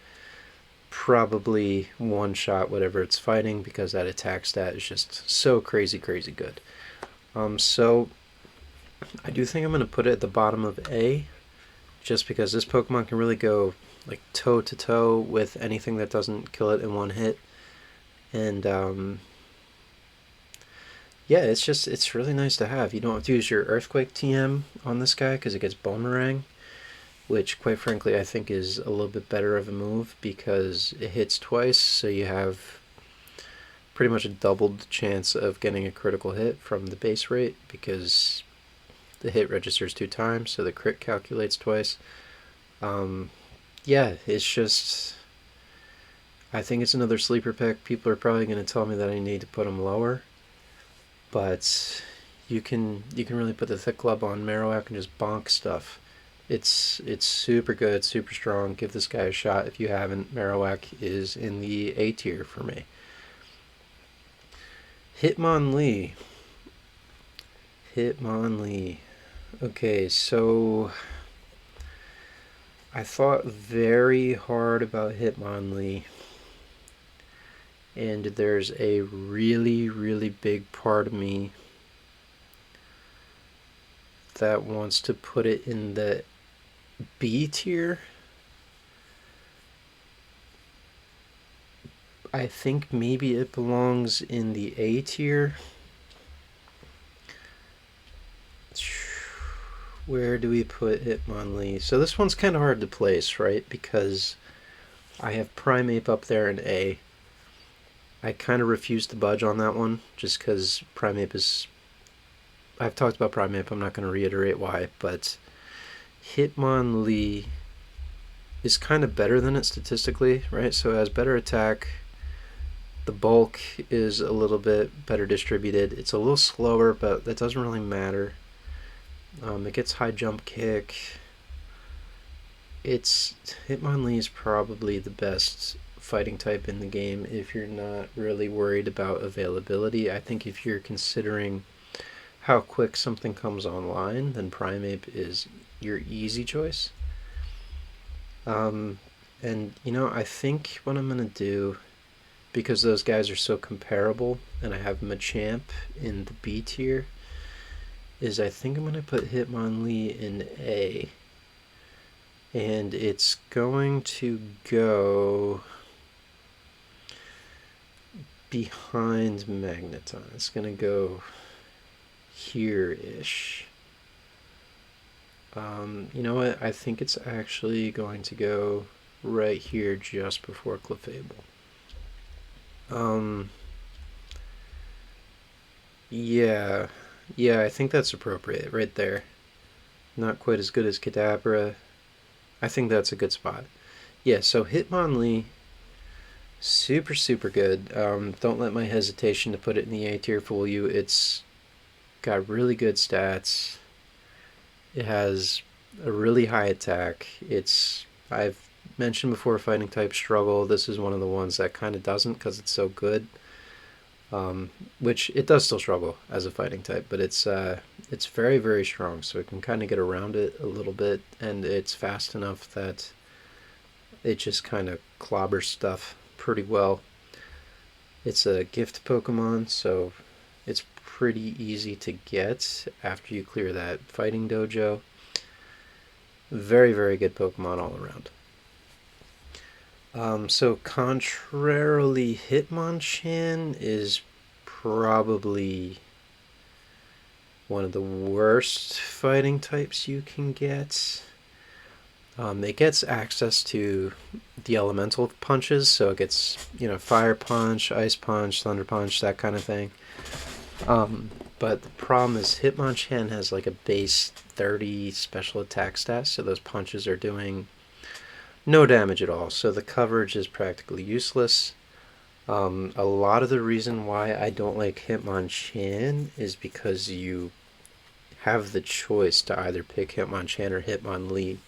Probably one shot whatever it's fighting because that attack stat is just so crazy, crazy good. So I do think I'm going to put it at the bottom of A, just because this Pokemon can really go like toe to toe with anything that doesn't kill it in one hit. And yeah, it's really nice to have. You don't have to use your Earthquake TM on this guy because it gets Boomerang, which quite frankly I think is a little bit better of a move because it hits twice, so you have pretty much a doubled chance of getting a critical hit from the base rate because the hit registers 2 times, so the crit calculates twice. Yeah, it's just, I think it's another sleeper pick. People are probably going to tell me that I need to put him lower, but you can really put the thick club on Marowak and just bonk stuff. It's super good, super strong. Give this guy a shot if you haven't. Marowak is in the A tier for me. Hitmonlee. Hitmonlee. Okay, so I thought very hard about Hitmonlee, and there's a really, really big part of me that wants to put it in the B tier. I think maybe it belongs in the A tier. Where do we put Hitmonlee? So this one's kind of hard to place, right? Because I have Primeape up there in A. I kind of refuse to budge on that one just because Primeape is... I've talked about Primeape, I'm not going to reiterate why, but Hitmonlee is kind of better than it statistically, right? So it has better attack. The bulk is a little bit better distributed. It's a little slower, but that doesn't really matter. It gets high jump kick. Hitmonlee is probably the best fighting type in the game if you're not really worried about availability. I think if you're considering how quick something comes online, then Primeape is your easy choice. And I think what I'm gonna do, because those guys are so comparable and I have Machamp in the B tier, is I think I'm going to put Hitmonlee in A. And it's going to go behind Magneton. It's going to go here-ish. You know what? I think it's actually going to go right here just before Clefable. Yeah. Yeah, I think that's appropriate right there. Not quite as good as Kadabra. I think that's a good spot. Yeah, so Hitmonlee, super, super good. Don't let my hesitation to put it in the A tier fool you. It's got really good stats. It has a really high attack. I've mentioned before fighting type struggle. This is one of the ones that kind of doesn't because it's so good. Which it does still struggle as a fighting type, but it's very, very strong, so it can kind of get around it a little bit, and it's fast enough that it just kind of clobbers stuff pretty well. It's a gift Pokemon, so it's pretty easy to get after you clear that fighting dojo. Very, very good Pokemon all around. So contrarily, Hitmonchan is probably one of the worst fighting types you can get. It gets access to the elemental punches, so it gets, Fire Punch, Ice Punch, Thunder Punch, that kind of thing. But the problem is Hitmonchan has like a base 30 special attack stat, so those punches are doing no damage at all, so the coverage is practically useless. A lot of the reason why I don't like Hitmonchan is because you have the choice to either pick Hitmonchan or Hitmonlee,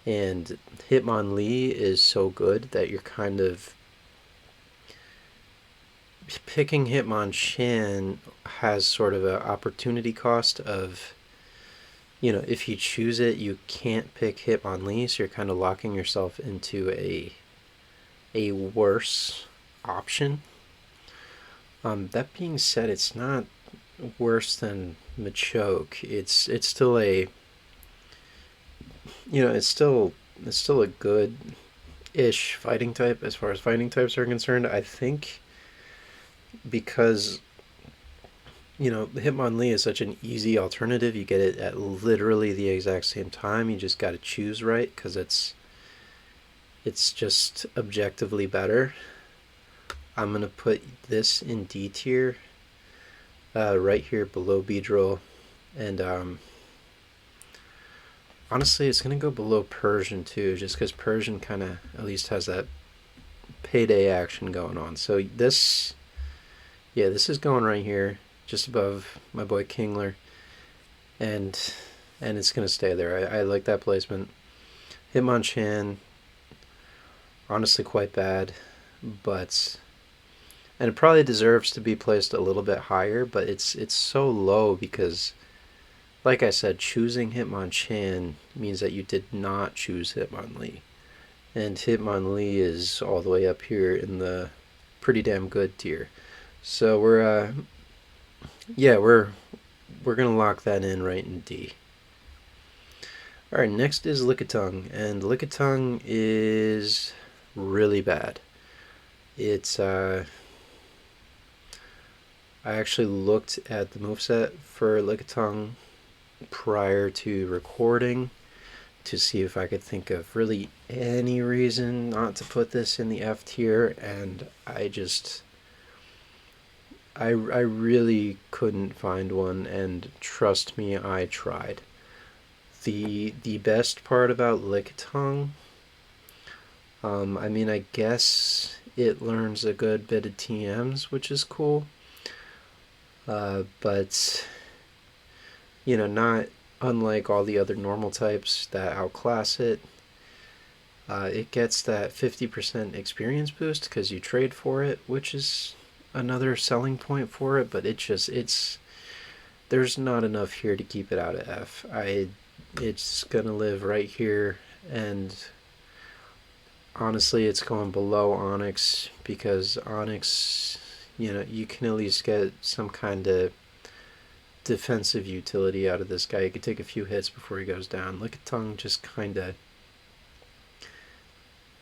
and Hitmonlee is so good that you're kind of picking Hitmonchan has sort of an opportunity cost of, if you choose it, you can't pick Hitmonlee, so you're kind of locking yourself into a worse option. That being said, it's not worse than Machoke. It's still a it's still a good ish fighting type as far as fighting types are concerned. I think because Hitmonlee is such an easy alternative. You get it at literally the exact same time. You just got to choose right because it's just objectively better. I'm gonna put this in D tier, right here below Beedrill, and honestly, it's gonna go below Persian too, just because Persian kind of at least has that payday action going on. So this is going right here, just above my boy Kingler, and it's gonna stay there. I like that placement. Hitmonchan, honestly, quite bad, but and it probably deserves to be placed a little bit higher, but it's so low because, like I said, choosing Hitmonchan means that you did not choose Hitmonlee, and Hitmonlee is all the way up here in the pretty damn good tier. So we're gonna lock that in right in D. All right, next is Lickitung, and Lickitung is really bad. It's I actually looked at the moveset for Lickitung prior to recording to see if I could think of really any reason not to put this in the F tier, and I really couldn't find one, and trust me, I tried. The best part about Lickitung, I guess it learns a good bit of TMs, which is cool. But not unlike all the other normal types that outclass it. It gets that 50% experience boost because you trade for it, which is another selling point for it. But there's not enough here to keep it out of F. It's gonna live right here, and honestly, it's going below Onyx because Onyx, you can at least get some kind of defensive utility out of this guy. He could take a few hits before he goes down. Lickitung just kind of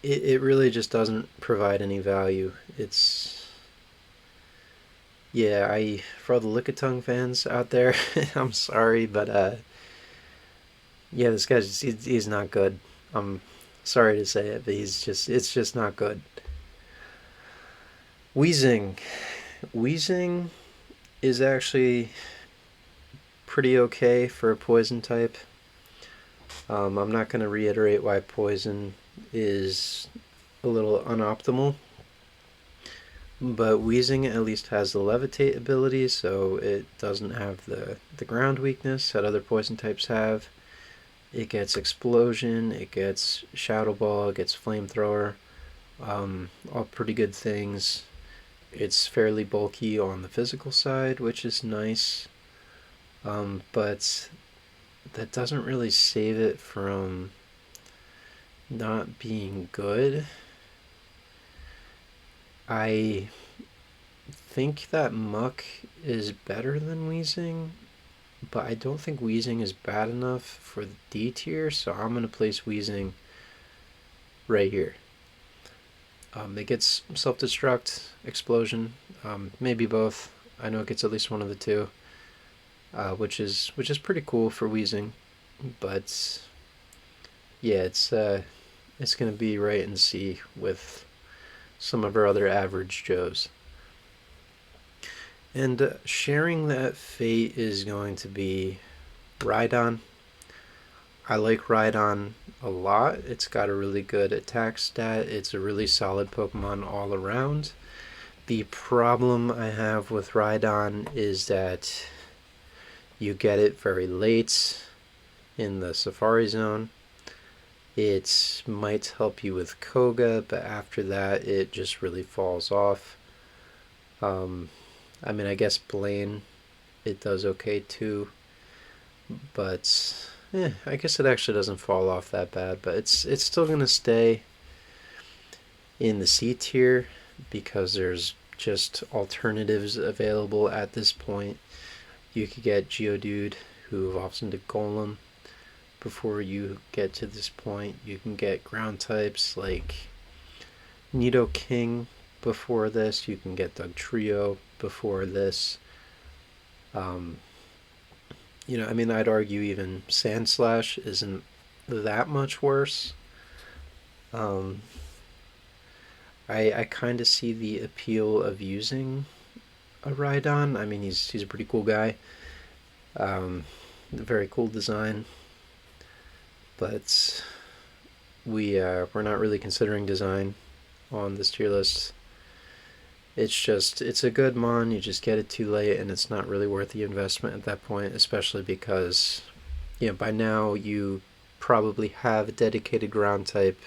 it really just doesn't provide any value. It's I for all the Lickitung fans out there, I'm sorry, but this guy's he's not good. I'm sorry to say it, but it's just not good. Weezing. Weezing is actually pretty okay for a poison type. I'm not going to reiterate why poison is a little unoptimal, but Weezing at least has the levitate ability, so it doesn't have the ground weakness that other poison types have. It gets explosion, it gets shadow ball, it gets flamethrower, all pretty good things. It's fairly bulky on the physical side, which is nice, but that doesn't really save it from not being good. I think that Muck is better than Weezing, but I don't think Weezing is bad enough for the D tier, so I'm going to place Weezing right here. It gets self-destruct, explosion, maybe both. I know it gets at least one of the two, which is pretty cool for Weezing, but it's going to be right in C with some of our other average Joes. And sharing that fate is going to be Rhydon. I like Rhydon a lot. It's got a really good attack stat. It's a really solid Pokemon all around. The problem I have with Rhydon is that you get it very late in the Safari Zone. It might help you with Koga, but after that it just really falls off. Um, I mean, I guess Blaine, it does okay too, but I guess it actually doesn't fall off that bad. But it's still gonna stay in the C tier because there's just alternatives available at this point. You could get Geodude, who evolves into Golem. Before you get to this point, you can get ground types like Nidoking before this. You can get Dugtrio before this. Um, I mean, I'd argue even Sandslash isn't that much worse. Um, I kind of see the appeal of using a Rhydon. I mean, he's a pretty cool guy. Um, very cool design, but we're not really considering design on this tier list. It's a good mon. You just get it too late, and it's not really worth the investment at that point, especially because by now you probably have a dedicated ground type,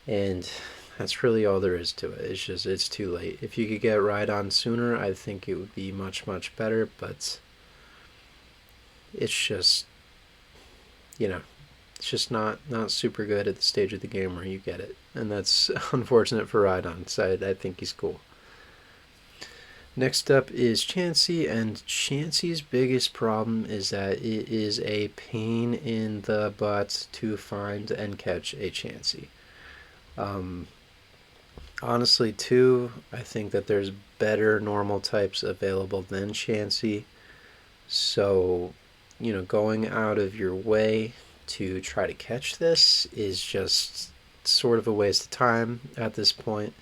and that's really all there is to it. It's too late. If you could get Rhydon sooner, I think it would be much better, but it's just it's just not super good at the stage of the game where you get it, and that's unfortunate for Rhydon. So I think he's cool. Next up is Chansey, and Chansey's biggest problem is that it is a pain in the butt to find and catch a Chansey. Honestly, too, I think that there's better normal types available than Chansey. So, going out of your way to try to catch this is just sort of a waste of time at this point.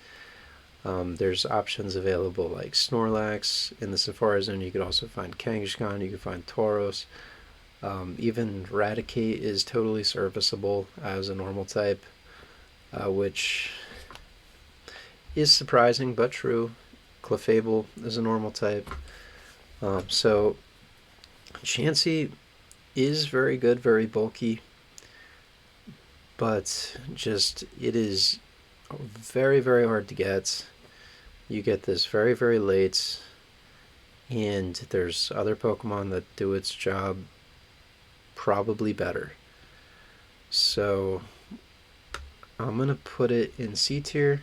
There's options available like Snorlax in the Safari Zone. You could also find Kangaskhan, you could find Tauros. Even Raticate is totally serviceable as a normal type, which is surprising but true. Clefable is a normal type. So Chansey is very good, very bulky, but just it is very hard to get. You get this very late, and there's other Pokemon that do its job probably better. So I'm gonna put it in C tier,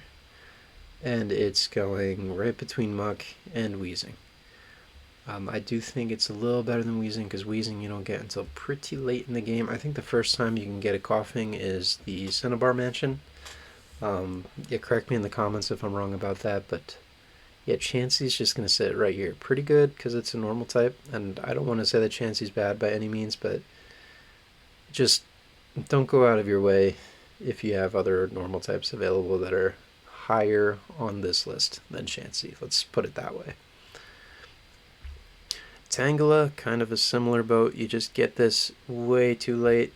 and it's going right between Muck and Weezing. I do think it's a little better than Weezing, because Weezing you don't get until pretty late in the game. I think the first time you can get a Coughing is the Cinnabar Mansion. Correct me in the comments if I'm wrong about that, but Chansey's just going to sit right here. Pretty good, because it's a normal type, and I don't want to say that Chansey's bad by any means, but just don't go out of your way if you have other normal types available that are higher on this list than Chansey. Let's put it that way. Tangela, kind of a similar boat. You just get this way too late.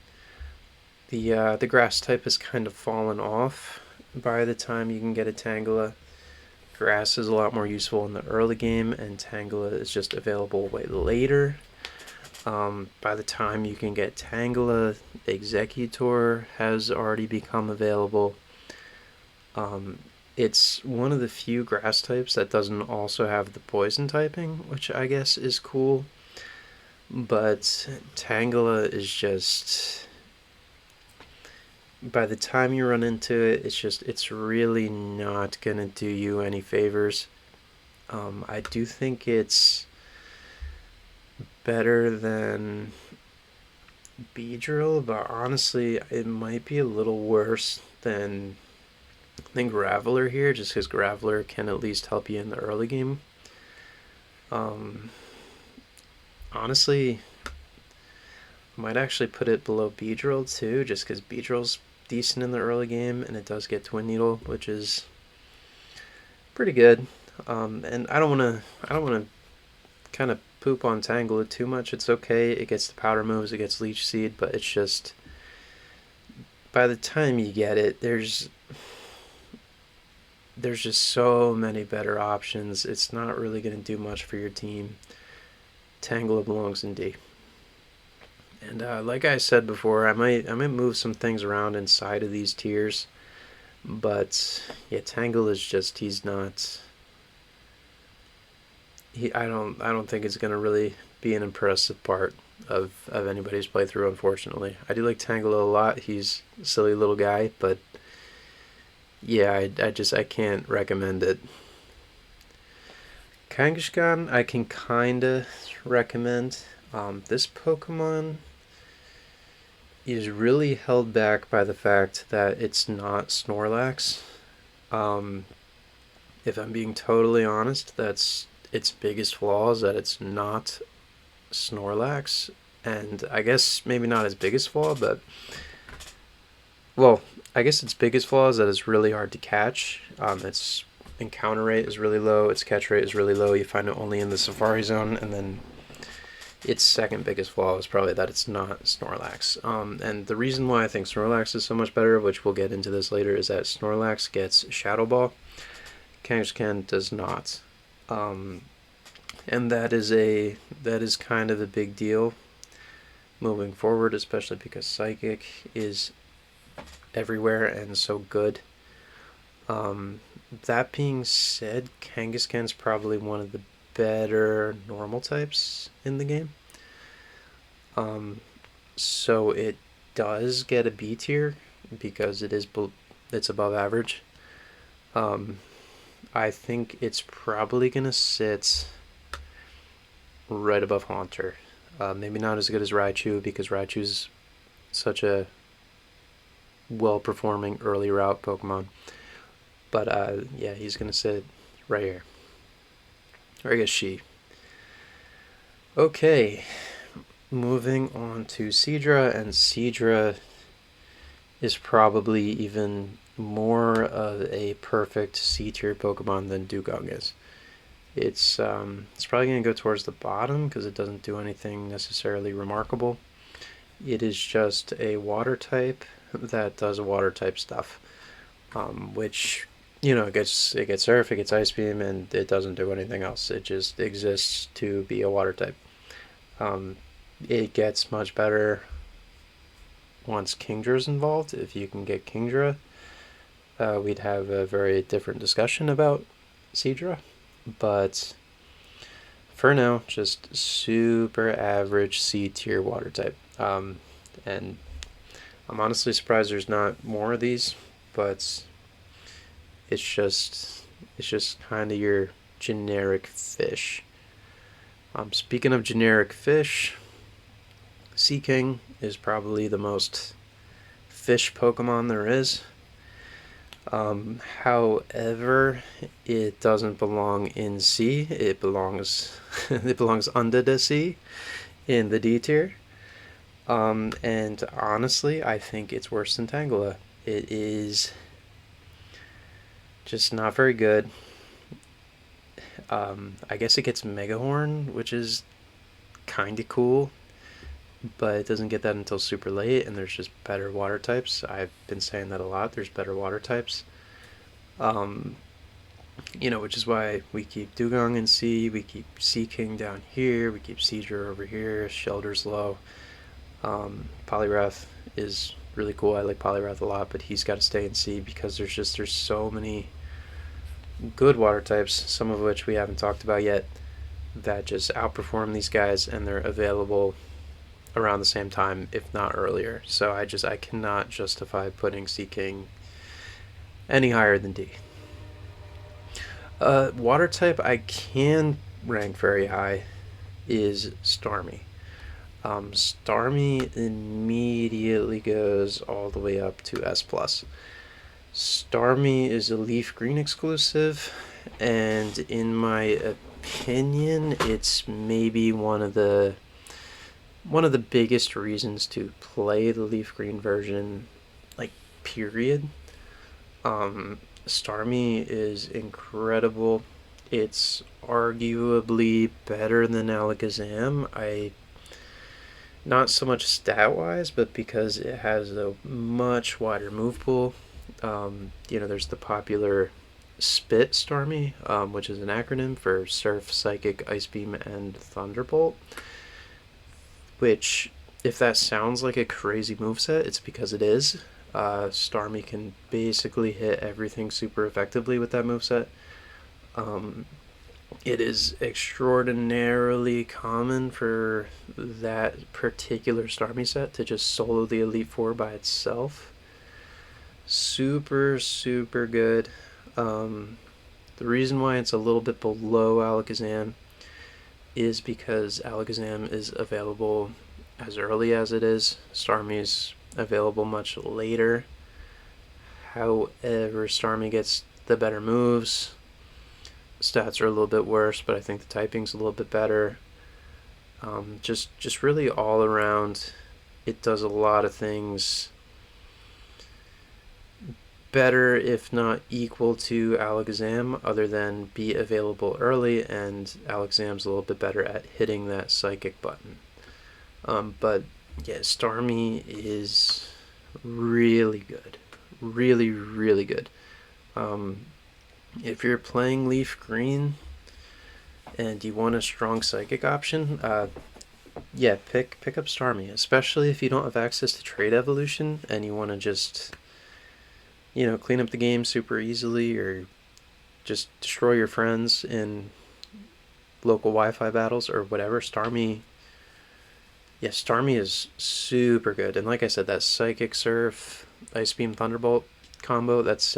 The grass type has kind of fallen off by the time you can get a Tangela. Grass is a lot more useful in the early game, and Tangela is just available way later. By the time you can get Tangela, Executor has already become available. It's one of the few grass types that doesn't also have the poison typing, which I guess is cool. But Tangela is just, by the time you run into it, it's really not gonna do you any favors. I do think it's better than Beedrill, but honestly, it might be a little worse than Graveler here, just because Graveler can at least help you in the early game. Honestly, I might actually put it below Beedrill too, just because Beedrill's decent in the early game, and it does get Twin Needle, which is pretty good. And I don't want to kind of poop on Tangela too much. It's okay. It gets the powder moves, it gets Leech Seed, but it's just, by the time you get it, there's just so many better options. It's not really going to do much for your team. Tangela belongs in D. And like I said before, I might move some things around inside of these tiers, but Tangle is just, he's not I don't think it's gonna really be an impressive part of anybody's playthrough. Unfortunately, I do like Tangela a lot. He's a silly little guy, but yeah, I can't recommend it. Kangaskhan I can kinda recommend. This Pokemon is really held back by the fact that it's not Snorlax. Um, if I'm being totally honest, that's its biggest flaw is that it's not Snorlax. And I guess maybe not its biggest flaw, but well, I guess its biggest flaw is that it's really hard to catch. Its encounter rate is really low, its catch rate is really low. You find it only in the Safari Zone, and then its second biggest flaw is probably that it's not Snorlax. And the reason why I think Snorlax is so much better, which we'll get into this later, is that Snorlax gets Shadow Ball. Kangaskhan does not. Um, and that is kind of a big deal moving forward, especially because Psychic is everywhere and so good. Um, that being said, Kangaskhan's probably one of the better normal types in the game. Um, so it does get a B tier because it's above average. Um, I think it's probably gonna sit right above Haunter. Maybe not as good as Raichu because Raichu's such a well-performing early route Pokemon. But yeah, he's gonna sit right here, or I guess she. Okay, moving on to Seadra, and Seadra is probably even more of a perfect C tier Pokemon than Dugong is. It's probably gonna go towards the bottom because it doesn't do anything necessarily remarkable. It is just a water type that does water type stuff, which it gets surf, it gets ice beam, and it doesn't do anything else. It just exists to be a water type. Um, it gets much better once Kingdra's involved. If you can get Kingdra, we'd have a very different discussion about Seadra. But for now, just super average C tier water type. And I'm honestly surprised there's not more of these, but it's just kind of your generic fish. Speaking of generic fish, Seaking is probably the most fish Pokemon there is. However, it doesn't belong in C. It belongs it belongs under the C in the D tier. And honestly, I think it's worse than Tangela. It is just not very good. I guess it gets Megahorn, which is kind of cool, but it doesn't get that until super late, and there's just better water types. I've been saying that a lot. There's better water types. Um, which is why we keep Dugong in C, we keep Seaking down here, we keep Seadra over here, Shelter's low. Poliwrath is really cool. I like Poliwrath a lot, but he's got to stay in C because there's so many good water types, some of which we haven't talked about yet, that just outperform these guys, and they're available around the same time, if not earlier. So I cannot justify putting Seaking any higher than D. Water type I can rank very high is Starmie. Starmie immediately goes all the way up to S+. Starmie is a Leaf Green exclusive, and in my opinion, it's maybe one of the biggest reasons to play the Leaf Green version, like, period. Starmie is incredible. It's arguably better than Alakazam. Not so much stat wise, but because it has a much wider move pool. There's the popular SPIT Starmie, which is an acronym for Surf, Psychic, Ice Beam, and Thunderbolt. Which, if that sounds like a crazy moveset, it's because it is. Starmie can basically hit everything super effectively with that moveset. It is extraordinarily common for that particular Starmie set to just solo the Elite Four by itself. Super, super good. The reason why it's a little bit below Alakazam is because Alakazam is available as early as it is. Starmie's available much later. However, Starmie gets the better moves. Stats are a little bit worse, but I think the typing's a little bit better. Just really all around, it does a lot of things better, if not equal to Alakazam, other than be available early, and Alakazam's a little bit better at hitting that psychic button. But yeah, Starmie is really good. Really, really good. If you're playing Leaf Green and you want a strong psychic option, yeah, pick up Starmie, especially if you don't have access to Trade Evolution and you want to just, clean up the game super easily or just destroy your friends in local Wi-Fi battles or whatever. Starmie is super good. And like I said, that Psychic Surf, Ice Beam, Thunderbolt combo, that's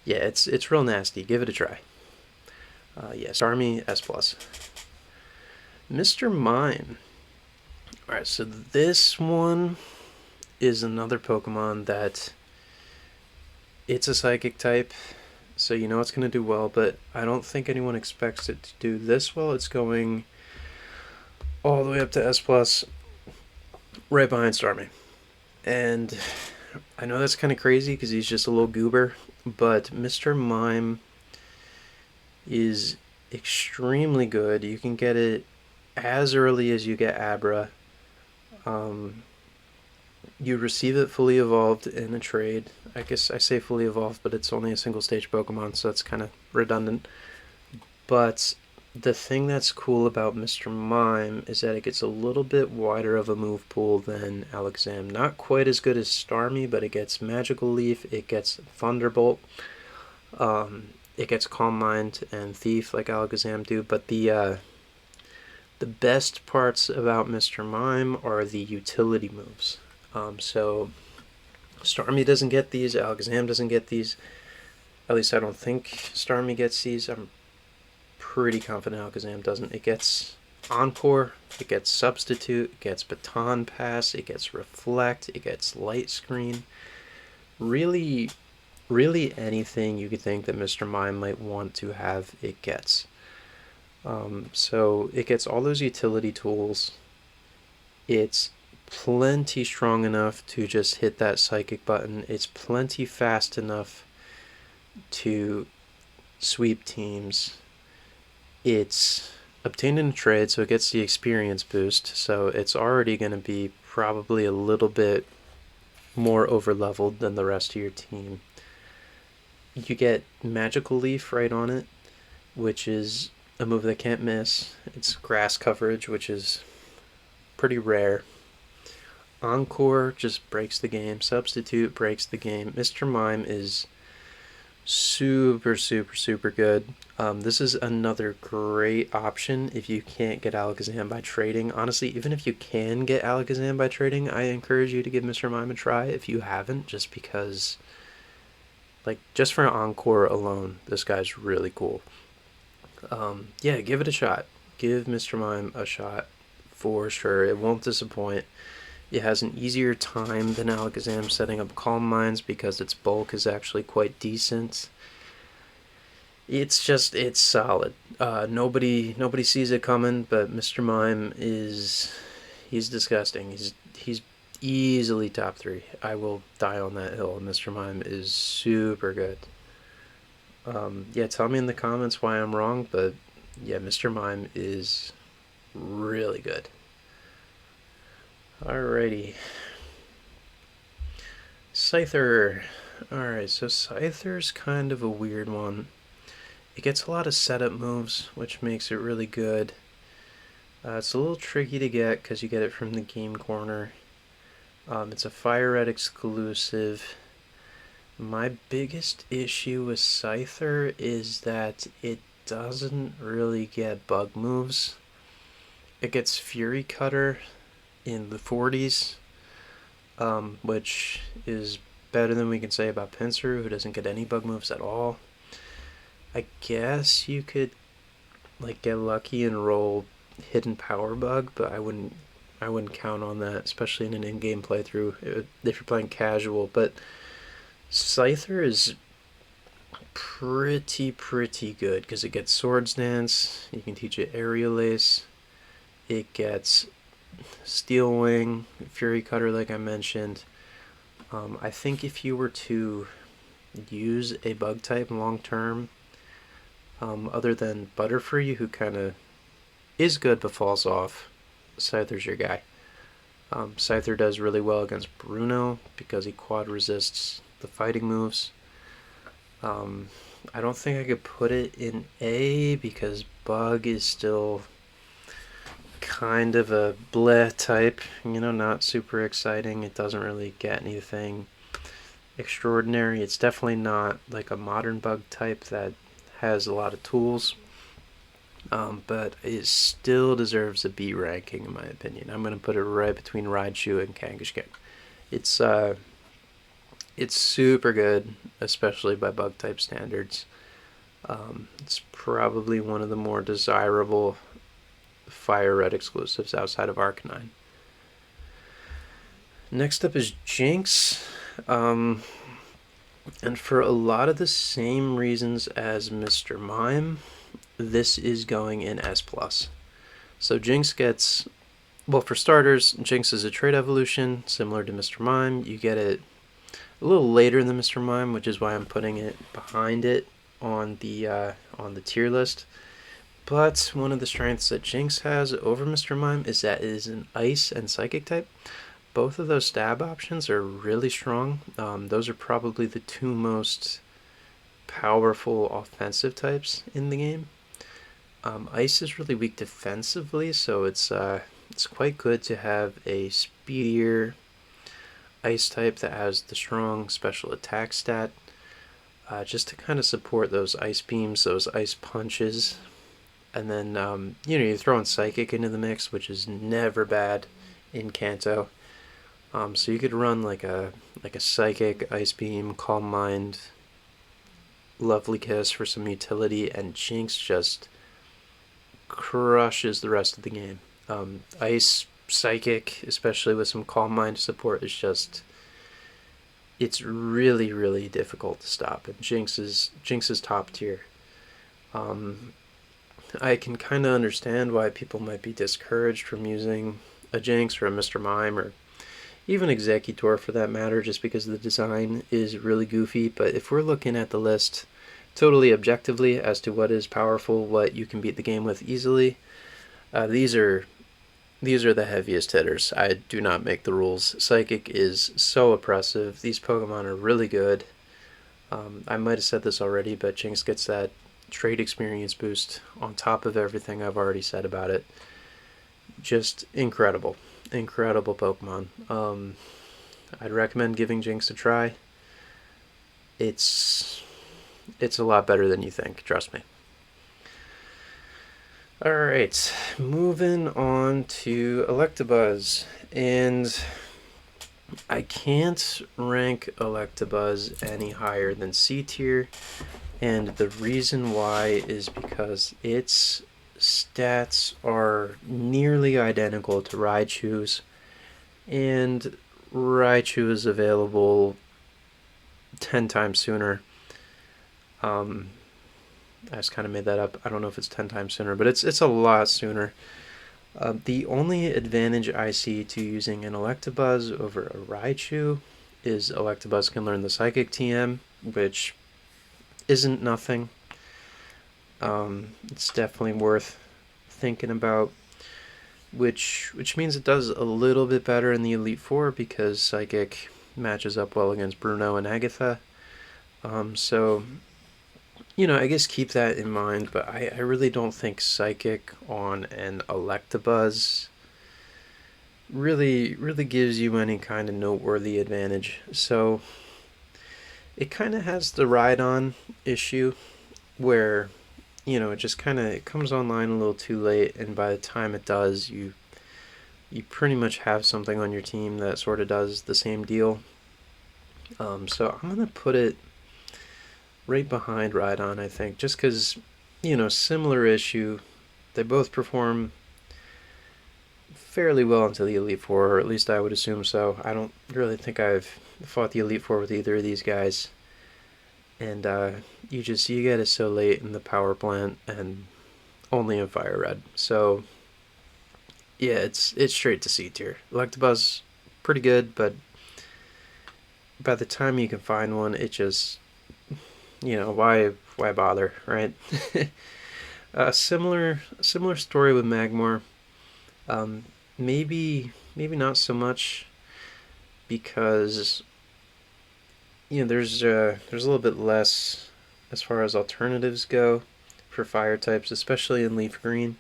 yeah, it's real nasty. Give it a try. Yeah, Starmie S+. Mr. Mime. Alright, so this one is another Pokemon that it's a Psychic type, so you know it's going to do well, but I don't think anyone expects it to do this well. It's going all the way up to S+, right behind Starmie. And I know that's kind of crazy because he's just a little goober, but Mr. Mime is extremely good. You can get it as early as you get Abra. You receive it fully evolved in a trade. I guess I say fully evolved, but it's only a single stage Pokemon, so that's kind of redundant. But the thing that's cool about Mr. Mime is that it gets a little bit wider of a move pool than Alakazam. Not quite as good as Starmie, but it gets Magical Leaf, it gets Thunderbolt, it gets Calm Mind and Thief like Alakazam do, but the best parts about Mr. Mime are the utility moves. So Starmie doesn't get these, Alakazam doesn't get these. At least I don't think Starmie gets these. I'm pretty confident Alakazam doesn't. It gets Encore, it gets Substitute, it gets Baton Pass, it gets Reflect, it gets Light Screen. Really, really anything you could think that Mr. Mime might want to have, it gets. So it gets all those utility tools. It's plenty strong enough to just hit that Psychic button. It's plenty fast enough to sweep teams. It's obtained in a trade, so it gets the experience boost, so it's already going to be probably a little bit more over-leveled than the rest of your team. You get Magical Leaf right on it, which is a move that can't miss. It's grass coverage, which is pretty rare. Encore just breaks the game. Substitute breaks the game. Mr. Mime is super, super, super good. This is another great option if you can't get Alakazam by trading. Honestly, even if you can get Alakazam by trading, I encourage you to give Mr. Mime a try if you haven't, just because, just for an Encore alone, this guy's really cool. Yeah, give it a shot. Give Mr. Mime a shot for sure. It won't disappoint. It has an easier time than Alakazam setting up Calm Minds because its bulk is actually quite decent. It's solid. Nobody sees it coming, but Mr. Mime he's disgusting. He's easily top 3. I will die on that hill. Mr. Mime is super good. Yeah, tell me in the comments why I'm wrong, but yeah, Mr. Mime is really good. Alrighty. Scyther. Alright, so Scyther's kind of a weird one. It gets a lot of setup moves, which makes it really good. It's a little tricky to get because you get it from the game corner. It's a Fire Red exclusive. My biggest issue with Scyther is that it doesn't really get bug moves. It gets Fury Cutter in the 40s, which is better than we can say about Pinsir, who doesn't get any bug moves at all. I guess you could like get lucky and roll Hidden Power Bug, but I wouldn't count on that, especially in an in-game playthrough if you're playing casual. But Scyther is pretty good because it gets Swords Dance. You can teach it Aerial Ace. It gets Steel Wing, Fury Cutter, like I mentioned. I think if you were to use a bug type long term, other than Butterfree, who kind of is good but falls off, Scyther's your guy. Scyther does really well against Bruno because he quad resists the fighting moves. I don't think I could put it in A because Bug is still kind of a bleh type, not super exciting. It doesn't really get anything extraordinary. It's definitely not like a modern Bug type that has a lot of tools. But it still deserves a B ranking in my opinion. I'm going to put it right between Raichu and Kangaskhan. It's it's super good, especially by bug type standards. It's probably one of the more desirable Fire Red exclusives outside of Arcanine. Next up is Jinx. And for a lot of the same reasons as Mr. Mime, this is going in S+. So Jinx gets, well, for starters, Jinx is a trait evolution, similar to Mr. Mime. You get it a little later than Mr. Mime, which is why I'm putting it behind it on the tier list. But one of the strengths that Jinx has over Mr. Mime is that it is an Ice and Psychic type. Both of those stab options are really strong. Those are probably the two most powerful offensive types in the game. Ice is really weak defensively, so it's quite good to have a speedier Ice type that has the strong special attack stat, just to kind of support those Ice Beams, those Ice Punches. And then, you're throwing Psychic into the mix, which is never bad in Kanto. So you could run like a Psychic, Ice Beam, Calm Mind, Lovely Kiss for some utility, and Jinx just crushes the rest of the game. Ice, Psychic, especially with some Calm Mind support, is just, it's really difficult to stop. And Jinx is top tier. I can kind of understand why people might be discouraged from using a Jinx or a Mr. Mime or even Executor for that matter, just because the design is really goofy. But if we're looking at the list totally objectively as to what is powerful, what you can beat the game with easily, these are the heaviest hitters. I do not make the rules. Psychic is so oppressive. These Pokemon are really good. I might have said this already, but Jinx gets that trait experience boost on top of everything I've already said about it. Just incredible Pokemon. I'd recommend giving Jinx a try. It's a lot better than you think, trust me. Alright, moving on to Electabuzz. And I can't rank Electabuzz any higher than C tier. And the reason why is because its stats are nearly identical to Raichu's, and Raichu is available 10 times sooner. I just kind of made that up. I don't know if it's 10 times sooner, but it's a lot sooner. The only advantage I see to using an Electabuzz over a Raichu is Electabuzz can learn the Psychic TM, which isn't nothing. It's definitely worth thinking about, which means it does a little bit better in the Elite Four because Psychic matches up well against Bruno and Agatha. So, I guess keep that in mind, but I really don't think Psychic on an Electabuzz really gives you any kind of noteworthy advantage. So it kind of has the ride-on issue where, it just kind of it comes online a little too late, and by the time it does, you pretty much have something on your team that sort of does the same deal. So I'm gonna put it right behind Rhydon, I think, just because, similar issue. They both perform fairly well into the Elite Four, or at least I would assume so. I don't really think I've fought the Elite Four with either of these guys. And you get it so late in the power plant and only in Fire Red. So yeah, it's straight to C tier. Electabuzz, pretty good, but by the time you can find one, it just why bother, right? Similar story with Magmar. Maybe not so much because there's a little bit less as far as alternatives go for fire types, especially in Leaf Green,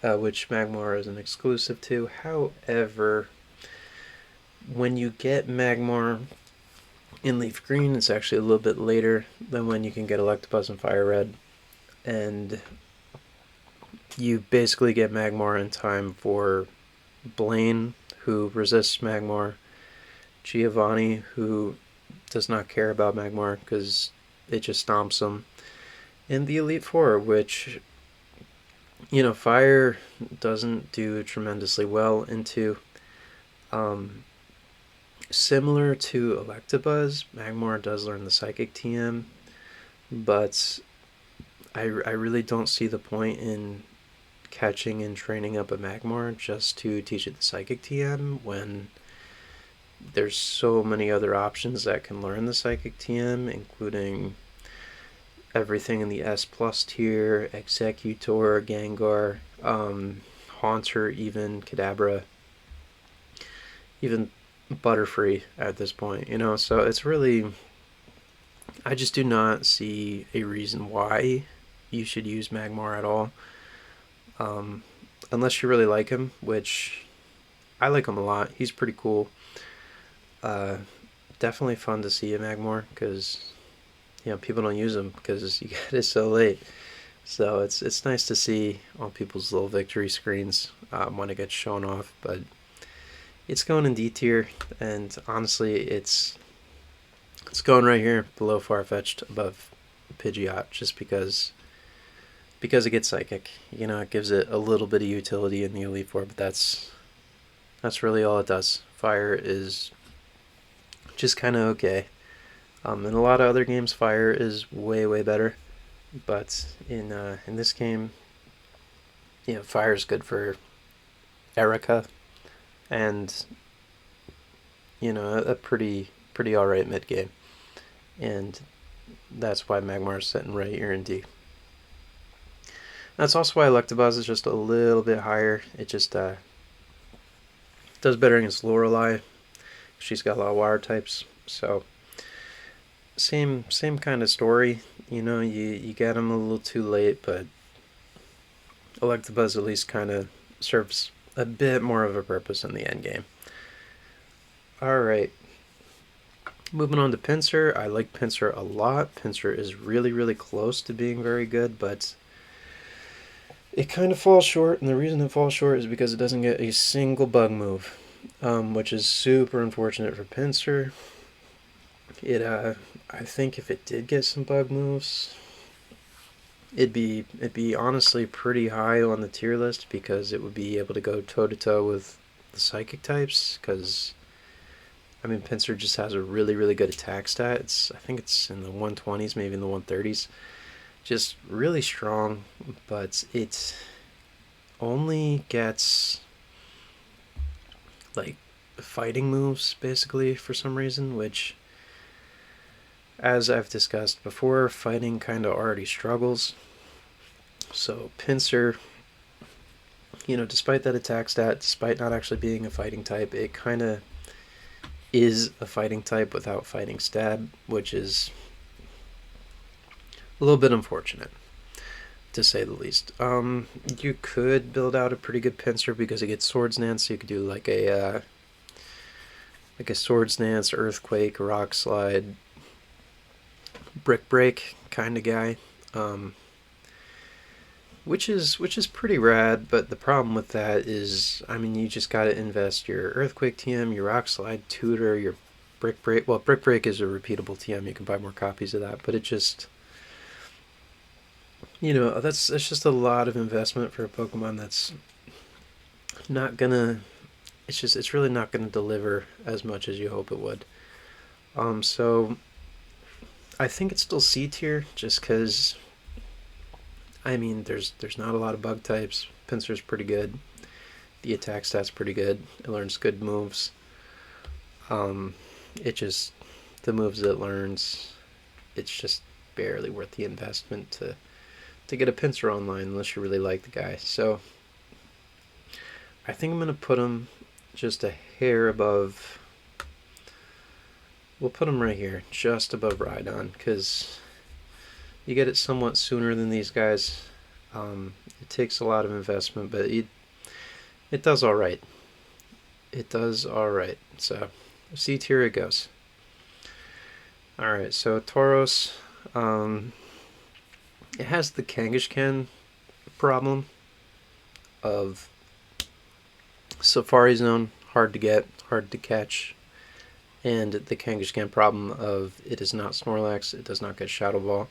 which Magmar is an exclusive to. However, when you get Magmar in Leaf Green, it's actually a little bit later than when you can get Electabuzz in Fire Red, and you basically get Magmar in time for Blaine, who resists Magmar, Giovanni, who does not care about Magmar because it just stomps him, and the Elite Four, which, Fire doesn't do tremendously well into. Similar to Electabuzz, Magmar does learn the Psychic TM, but I really don't see the point in catching and training up a Magmar just to teach it the Psychic TM when there's so many other options that can learn the Psychic TM, including everything in the S plus tier, Executor, Gengar, Haunter, even Kadabra, even Butterfree at this point, so it's really, I just do not see a reason why you should use Magmar at all, unless you really like him, which I like him a lot. He's pretty cool. Definitely fun to see a Magmar because people don't use him because you get it so late. So it's nice to see on people's little victory screens when it gets shown off. But it's going in D tier, and honestly, it's going right here below Farfetch'd, above Pidgeot, just because it gets Psychic. It gives it a little bit of utility in the Elite Four, but that's really all it does. Fire is just kind of okay. In a lot of other games, Fire is way better, but in this game, Fire is good for Erica, and a pretty alright mid game, and that's why Magmar is sitting right here in D. That's also why Electabuzz is just a little bit higher. It just does better against Lorelei. She's got a lot of water types, so same kind of story. You get them a little too late, but Electabuzz at least kind of serves a bit more of a purpose in the end game. Alright, moving on to Pinsir. I like Pinsir a lot. Pinsir is really close to being very good, but it kind of falls short, and the reason it falls short is because it doesn't get a single bug move, which is super unfortunate for Pinsir. I think if it did get some bug moves, it'd be honestly pretty high on the tier list, because it would be able to go toe to toe with the Psychic types. Because Pinsir just has a really good attack stat. I think it's in the 120s, maybe in the 130s. Just really strong, but it only gets like fighting moves basically for some reason, which, as I've discussed before, fighting kind of already struggles. So Pinsir, despite that attack stat, despite not actually being a fighting type, it kind of is a fighting type without fighting stab, which is a little bit unfortunate, to say the least. You could build out a pretty good Pinsir because it gets Swords Dance, so you could do like a Swords Dance, Earthquake, Rock Slide, Brick Break kind of guy. which is pretty rad. But the problem with that is, I mean, you just got to invest your Earthquake TM, your Rock Slide Tutor, your Brick Break. Well, Brick Break is a repeatable TM. You can buy more copies of that, but it just, that's just a lot of investment for a Pokemon that's not gonna. It's really not gonna deliver as much as you hope it would. So I think it's still C tier, just because, I mean, there's not a lot of bug types. Pinsir's pretty good. The attack stat's pretty good. It learns good moves. Um, it just the moves it learns, it's just barely worth the investment to get a Pinsir online unless you really like the guy. So I think I'm gonna put him just a hair above. We'll put him right here, just above Rhydon, because you get it somewhat sooner than these guys. It takes a lot of investment, but it does all right. It does all right. So C tier it goes. All right, so Tauros, it has the Kangaskhan problem of Safari Zone, hard to get, hard to catch, and the Kangaskhan problem of it is not Snorlax, it does not get Shadow Ball.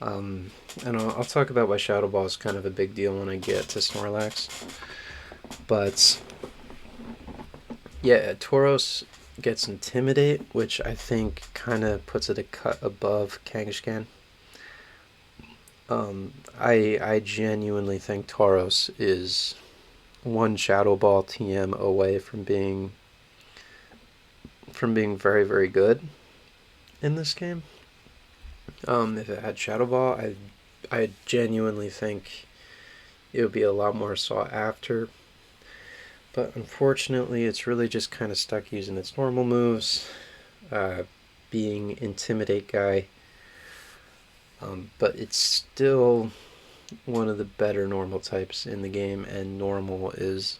And I'll talk about why Shadow Ball is kind of a big deal when I get to Snorlax. But yeah, Tauros gets Intimidate, which I think kind of puts it a cut above Kangaskhan. I genuinely think Tauros is one Shadow Ball TM away from being very, very good in this game. If it had Shadow Ball, I genuinely think it would be a lot more sought after. But unfortunately, it's really just kind of stuck using its normal moves, being Intimidate guy. But it's still one of the better normal types in the game, and normal is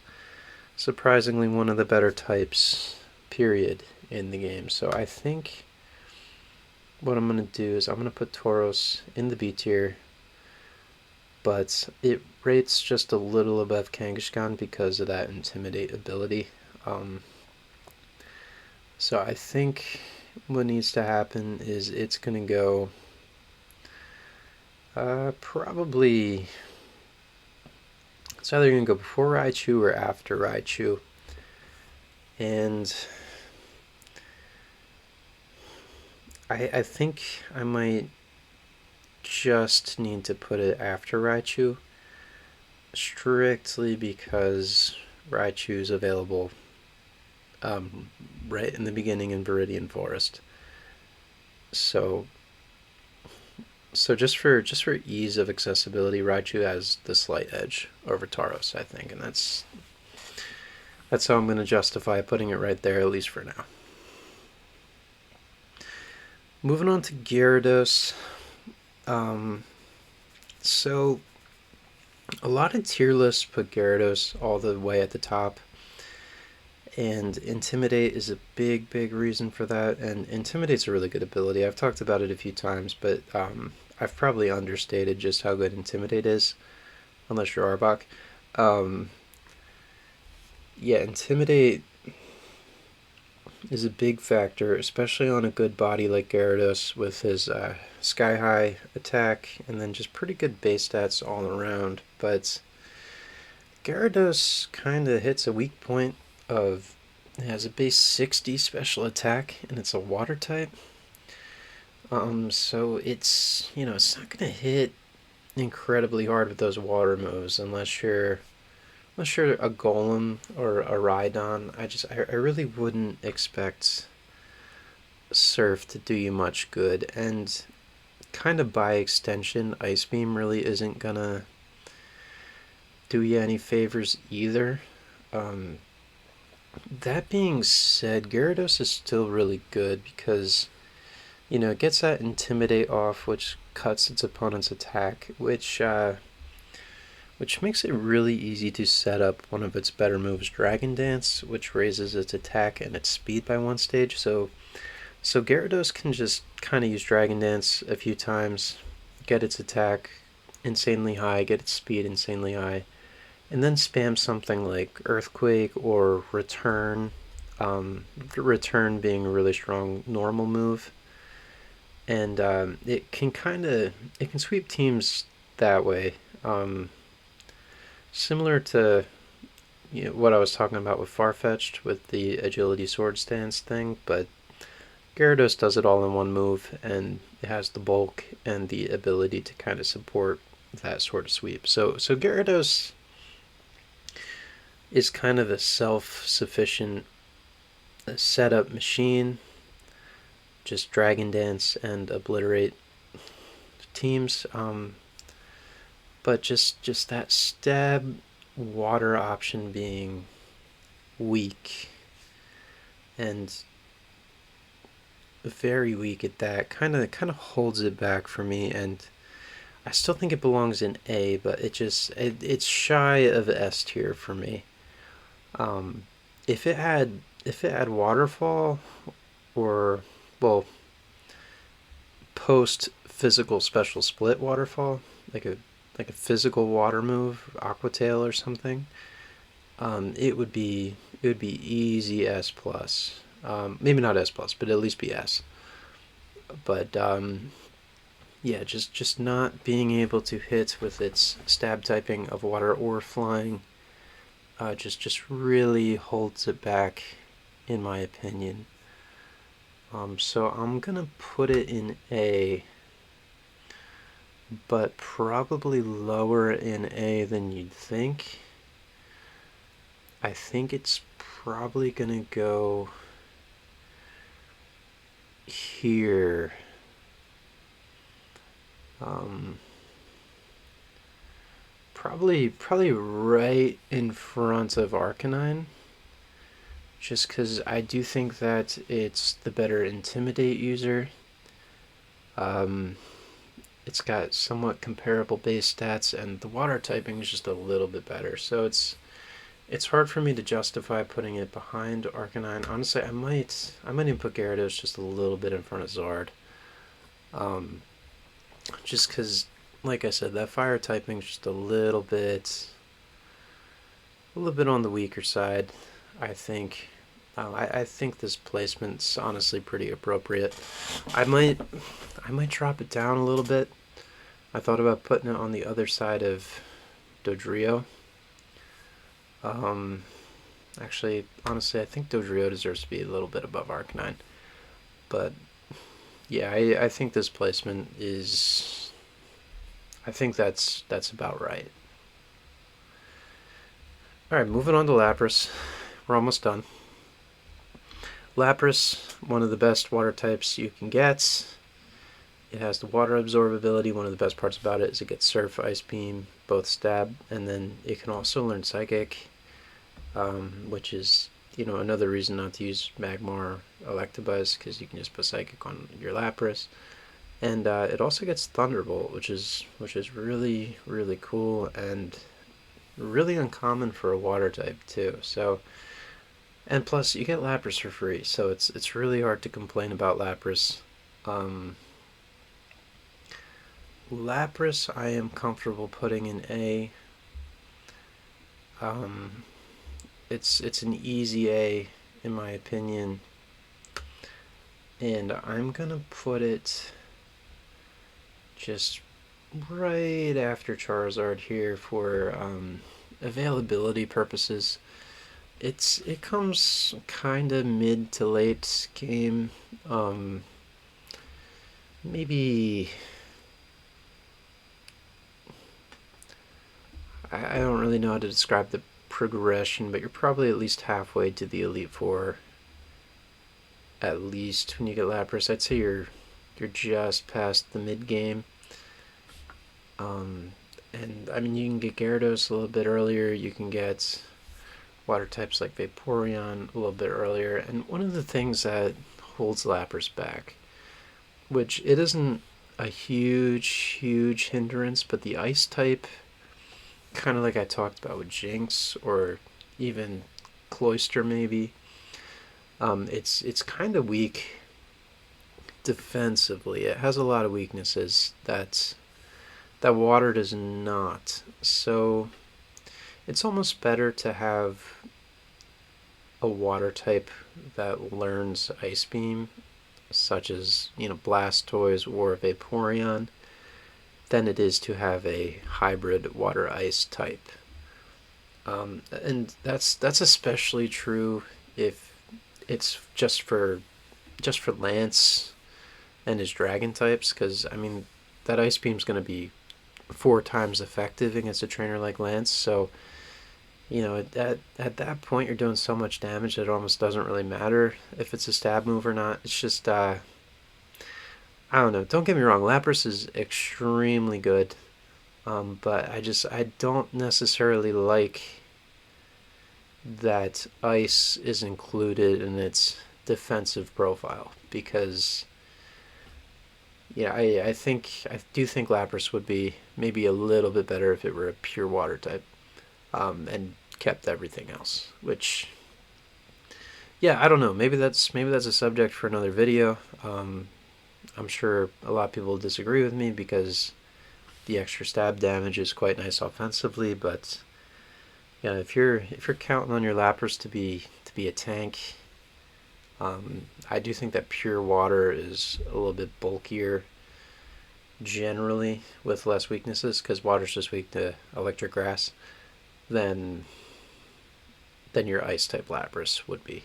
surprisingly one of the better types, period, in the game. So I think what I'm going to do is I'm going to put Tauros in the B tier, but it rates just a little above Kangaskhan because of that Intimidate ability. So I think what needs to happen is it's going to go probably, it's either going to go before Raichu or after Raichu. And I think I might just need to put it after Raichu, strictly because Raichu is available right in the beginning in Viridian Forest. So just for ease of accessibility, Raichu has the slight edge over Tauros, I think, and that's how I'm going to justify putting it right there, at least for now. Moving on to Gyarados. So a lot of tier lists put Gyarados all the way at the top, and Intimidate is a big reason for that. And Intimidate's a really good ability. I've talked about it a few times, but I've probably understated just how good Intimidate is, unless you're Arbok. Yeah, Intimidate is a big factor, especially on a good body like Gyarados with his Sky High attack and then just pretty good base stats all around. But Gyarados kind of hits a weak point of, it has a base 60 special attack and it's a water type. So it's, it's not going to hit incredibly hard with those water moves unless you're a Golem or a Rhydon. I really wouldn't expect Surf to do you much good, and kind of by extension, Ice Beam really isn't gonna do you any favors either. That being said, Gyarados is still really good because, it gets that Intimidate off, which cuts its opponent's attack, which makes it really easy to set up one of its better moves, Dragon Dance, which raises its attack and its speed by one stage. So Gyarados can just kind of use Dragon Dance a few times, get its attack insanely high, get its speed insanely high, and then spam something like Earthquake or Return. Return being a really strong normal move, and it can sweep teams that way. Um, Similar to what I was talking about with Farfetch'd with the agility sword stance thing, but Gyarados does it all in one move, and it has the bulk and the ability to kind of support that sort of sweep. So Gyarados is kind of a self-sufficient setup machine. Just Dragon Dance and obliterate teams. But just that stab water option being weak and very weak at that kind of holds it back for me, and I still think it belongs in A, but it's shy of S tier for me. Um, if it had waterfall or well post physical special split waterfall, like a physical water move, Aqua Tail or something, it would be easy S plus. Maybe not S plus, but at least be S. But yeah, just not being able to hit with its stab typing of water or flying, just really holds it back, in my opinion. So I'm gonna put it in A, but probably lower in A than you'd think. I think it's probably gonna go here. Um, probably right in front of Arcanine, just because I do think that it's the better Intimidate user. Um, it's got somewhat comparable base stats, and the water typing is just a little bit better. So it's hard for me to justify putting it behind Arcanine. Honestly, I might even put Gyarados just a little bit in front of Zard. Um, just because, like I said, that fire typing is just a little bit on the weaker side, I think. I think this placement's honestly pretty appropriate. I might I might drop it down a little bit. I thought about putting it on the other side of Dodrio. Um, Actually, honestly, I think Dodrio deserves to be a little bit above Arcanine. But yeah, I think this placement is. I think that's about right. All right, moving on to Lapras. We're almost done. Lapras, one of the best water types you can get. It has the water absorbability. One of the best parts about it is it gets Surf, Ice Beam, both stab, and then it can also learn Psychic, which is another reason not to use Magmar or Electabuzz, because you can just put Psychic on your Lapras. And it also gets Thunderbolt, which is really really cool and really uncommon for a water type too. So, and plus you get Lapras for free, so it's really hard to complain about Lapras. Um, Lapras, I am comfortable putting in A. Um, it's an easy A in my opinion, and I'm gonna put it just right after Charizard here for availability purposes. It comes kind of mid to late game. Maybe I don't really know how to describe the progression, but you're probably at least halfway to the Elite Four. At least when you get Lapras, I'd say you're just past the mid game. Um, and I mean, you can get Gyarados a little bit earlier. You can get water types like Vaporeon a little bit earlier. And one of the things that holds Lapras back, which it isn't a huge hindrance, but the Ice type, kind of like I talked about with Jinx or even Cloyster maybe, it's kind of weak defensively. It has a lot of weaknesses that That water does not. So it's almost better to have a water type that learns Ice Beam, such as, Blastoise or Vaporeon, than it is to have a hybrid water ice type. And that's especially true if it's just for Lance and his dragon types, because I mean that Ice Beam's going to be 4 times effective against a trainer like Lance. So at that point you're doing so much damage that it almost doesn't really matter if it's a stab move or not. It's just I don't know. Don't get me wrong, Lapras is extremely good, but I don't necessarily like that ice is included in its defensive profile because yeah, I do think Lapras would be maybe a little bit better if it were a pure water type, and kept everything else. Which, yeah, I don't know. Maybe that's a subject for another video. I'm sure a lot of people disagree with me because the extra stab damage is quite nice offensively, but yeah, if you're counting on your Lapras to be a tank, I do think that pure water is a little bit bulkier generally with less weaknesses because water's just weak to electric grass than your ice type Lapras would be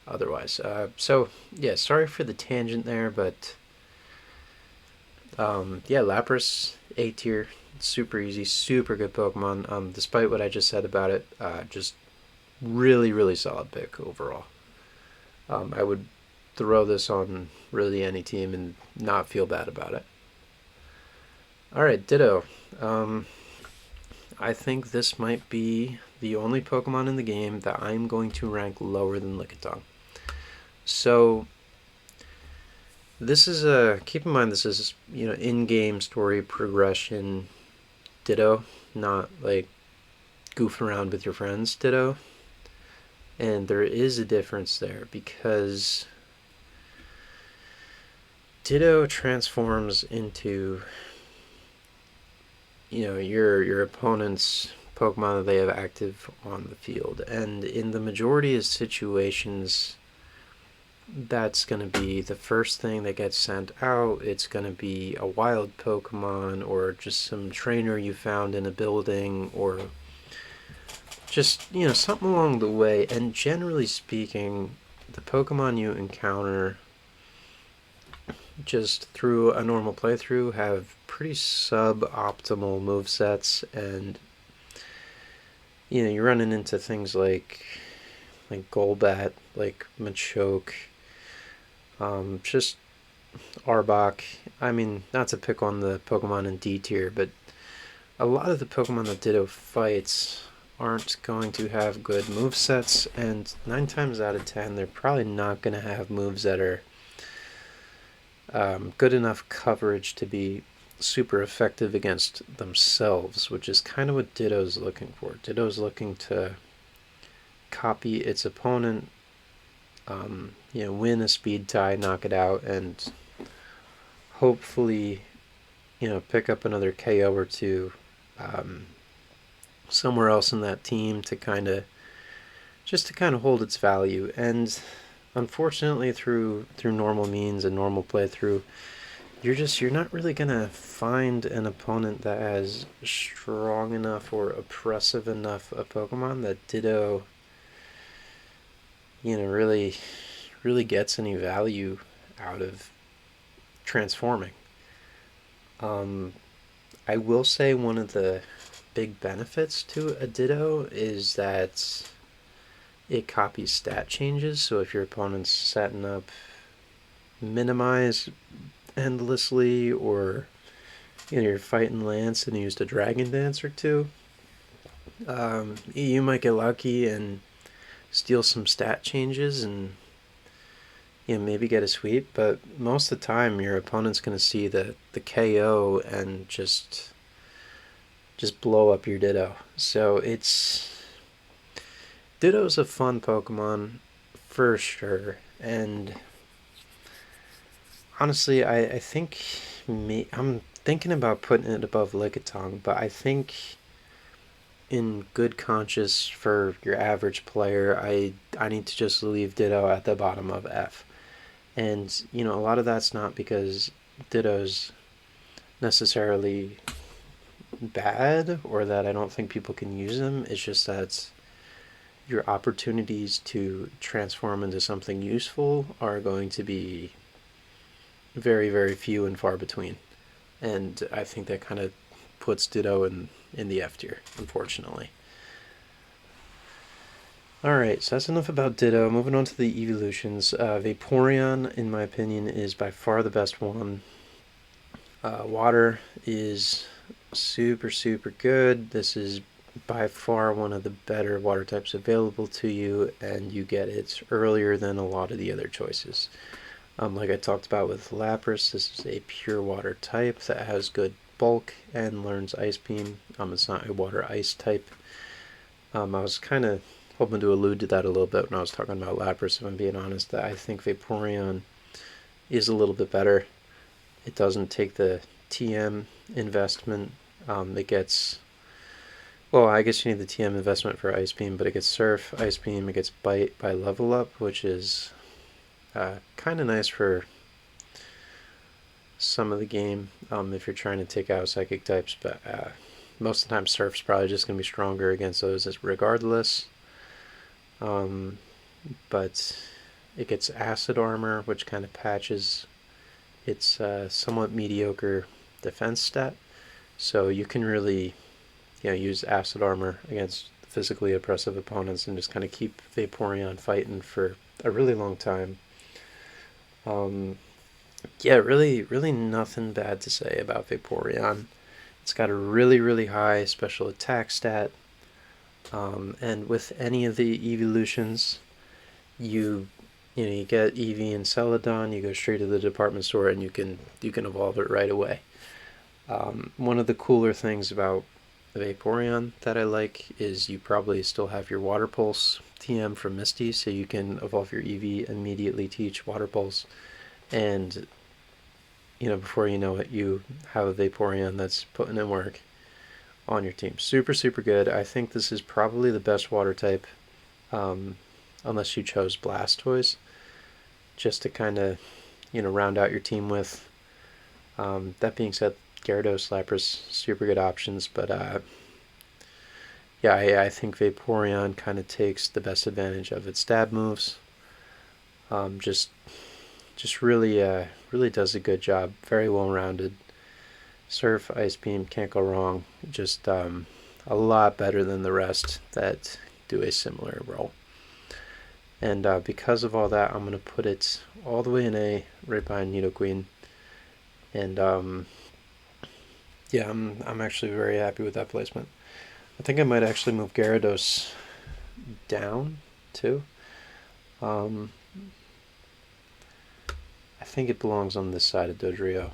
otherwise. So yeah, sorry for the tangent there, but yeah, Lapras A tier, super easy, super good Pokemon. Despite what I just said about it, just really really solid pick overall. I would throw this on really any team and not feel bad about it. All right, Ditto. Um, I think this might be the only Pokemon in the game that I'm going to rank lower than Lickitung. So this is keep in mind this is in-game story progression Ditto, not like goof around with your friends Ditto. And there is a difference there because Ditto transforms into your opponent's Pokemon that they have active on the field, and in the majority of situations, that's going to be the first thing that gets sent out. It's going to be a wild Pokemon or just some trainer you found in a building or just something along the way. And generally speaking, the Pokemon you encounter just through a normal playthrough have pretty suboptimal movesets, and you're running into things like Golbat, like Machoke, just Arbok. I mean, not to pick on the Pokemon in D tier, but a lot of the Pokemon that Ditto fights aren't going to have good movesets, and 9 times out of 10, they're probably not going to have moves that are good enough coverage to be super effective against themselves, which is kind of what Ditto's looking for. Ditto's looking to copy its opponent, win a speed tie, knock it out, and hopefully, pick up another KO or two somewhere else in that team to kind of hold its value. And unfortunately, through normal means and normal playthrough, you're not really gonna find an opponent that has strong enough or oppressive enough a Pokemon that Ditto really really gets any value out of transforming. um I will say one of the big benefits to a Ditto is that it copies stat changes. So if your opponent's setting up minimize endlessly, or you're fighting Lance and used a Dragon Dance or two, you might get lucky and steal some stat changes and maybe get a sweep. But most of the time, your opponent's going to see the KO and just blow up your Ditto. So Ditto's a fun Pokemon for sure, and honestly, I think I'm thinking about putting it above Lickitung, but I think in good conscience for your average player, I need to just leave Ditto at the bottom of F. And a lot of that's not because Ditto's necessarily bad or that I don't think people can use them. It's just that your opportunities to transform into something useful are going to be very, very few and far between. And I think that kind of puts Ditto in the F tier, unfortunately. Alright, so that's enough about Ditto. Moving on to the evolutions. Vaporeon, in my opinion, is by far the best one. Water is super, super good. This is by far one of the better water types available to you, and you get it earlier than a lot of the other choices. Like I talked about with Lapras, this is a pure water type that has good bulk and learns Ice Beam. It's not a water ice type. I was kind of hoping to allude to that a little bit when I was talking about Lapras, if I'm being honest, that I think Vaporeon is a little bit better. It doesn't take the TM investment. It gets, well, I guess you need the TM investment for Ice Beam, but it gets Surf, Ice Beam, it gets Bite by level up, which is kind of nice for some of the game if you're trying to take out Psychic types, but most of the time Surf's probably just going to be stronger against those regardless. But it gets Acid Armor, which kind of patches its somewhat mediocre defense stat. So you can really use Acid Armor against physically oppressive opponents and just kind of keep Vaporeon fighting for a really long time. Yeah, really, really nothing bad to say about Vaporeon. It's got a really, really high special attack stat. And with any of the evolutions, you get Eevee and Celadon, you go straight to the department store and you can evolve it right away. One of the cooler things about Vaporeon that I like is you probably still have your Water Pulse TM from Misty, so you can evolve your Eevee, immediately teach Water Pulse, and before you know it, you have a Vaporeon that's putting in work on your team. Super, super good. I think this is probably the best water type, unless you chose Blastoise, just to kind of, round out your team with. That being said, Gyarados, Lapras, super good options, but yeah, I think Vaporeon kind of takes the best advantage of its stab moves. Just really, really does a good job. Very well rounded. Surf, Ice Beam, can't go wrong. Just a lot better than the rest that do a similar role. And because of all that, I'm going to put it all the way in A, right behind Nidoqueen. And yeah, I'm actually very happy with that placement. I think I might actually move Gyarados down too. I think it belongs on this side of Dodrio.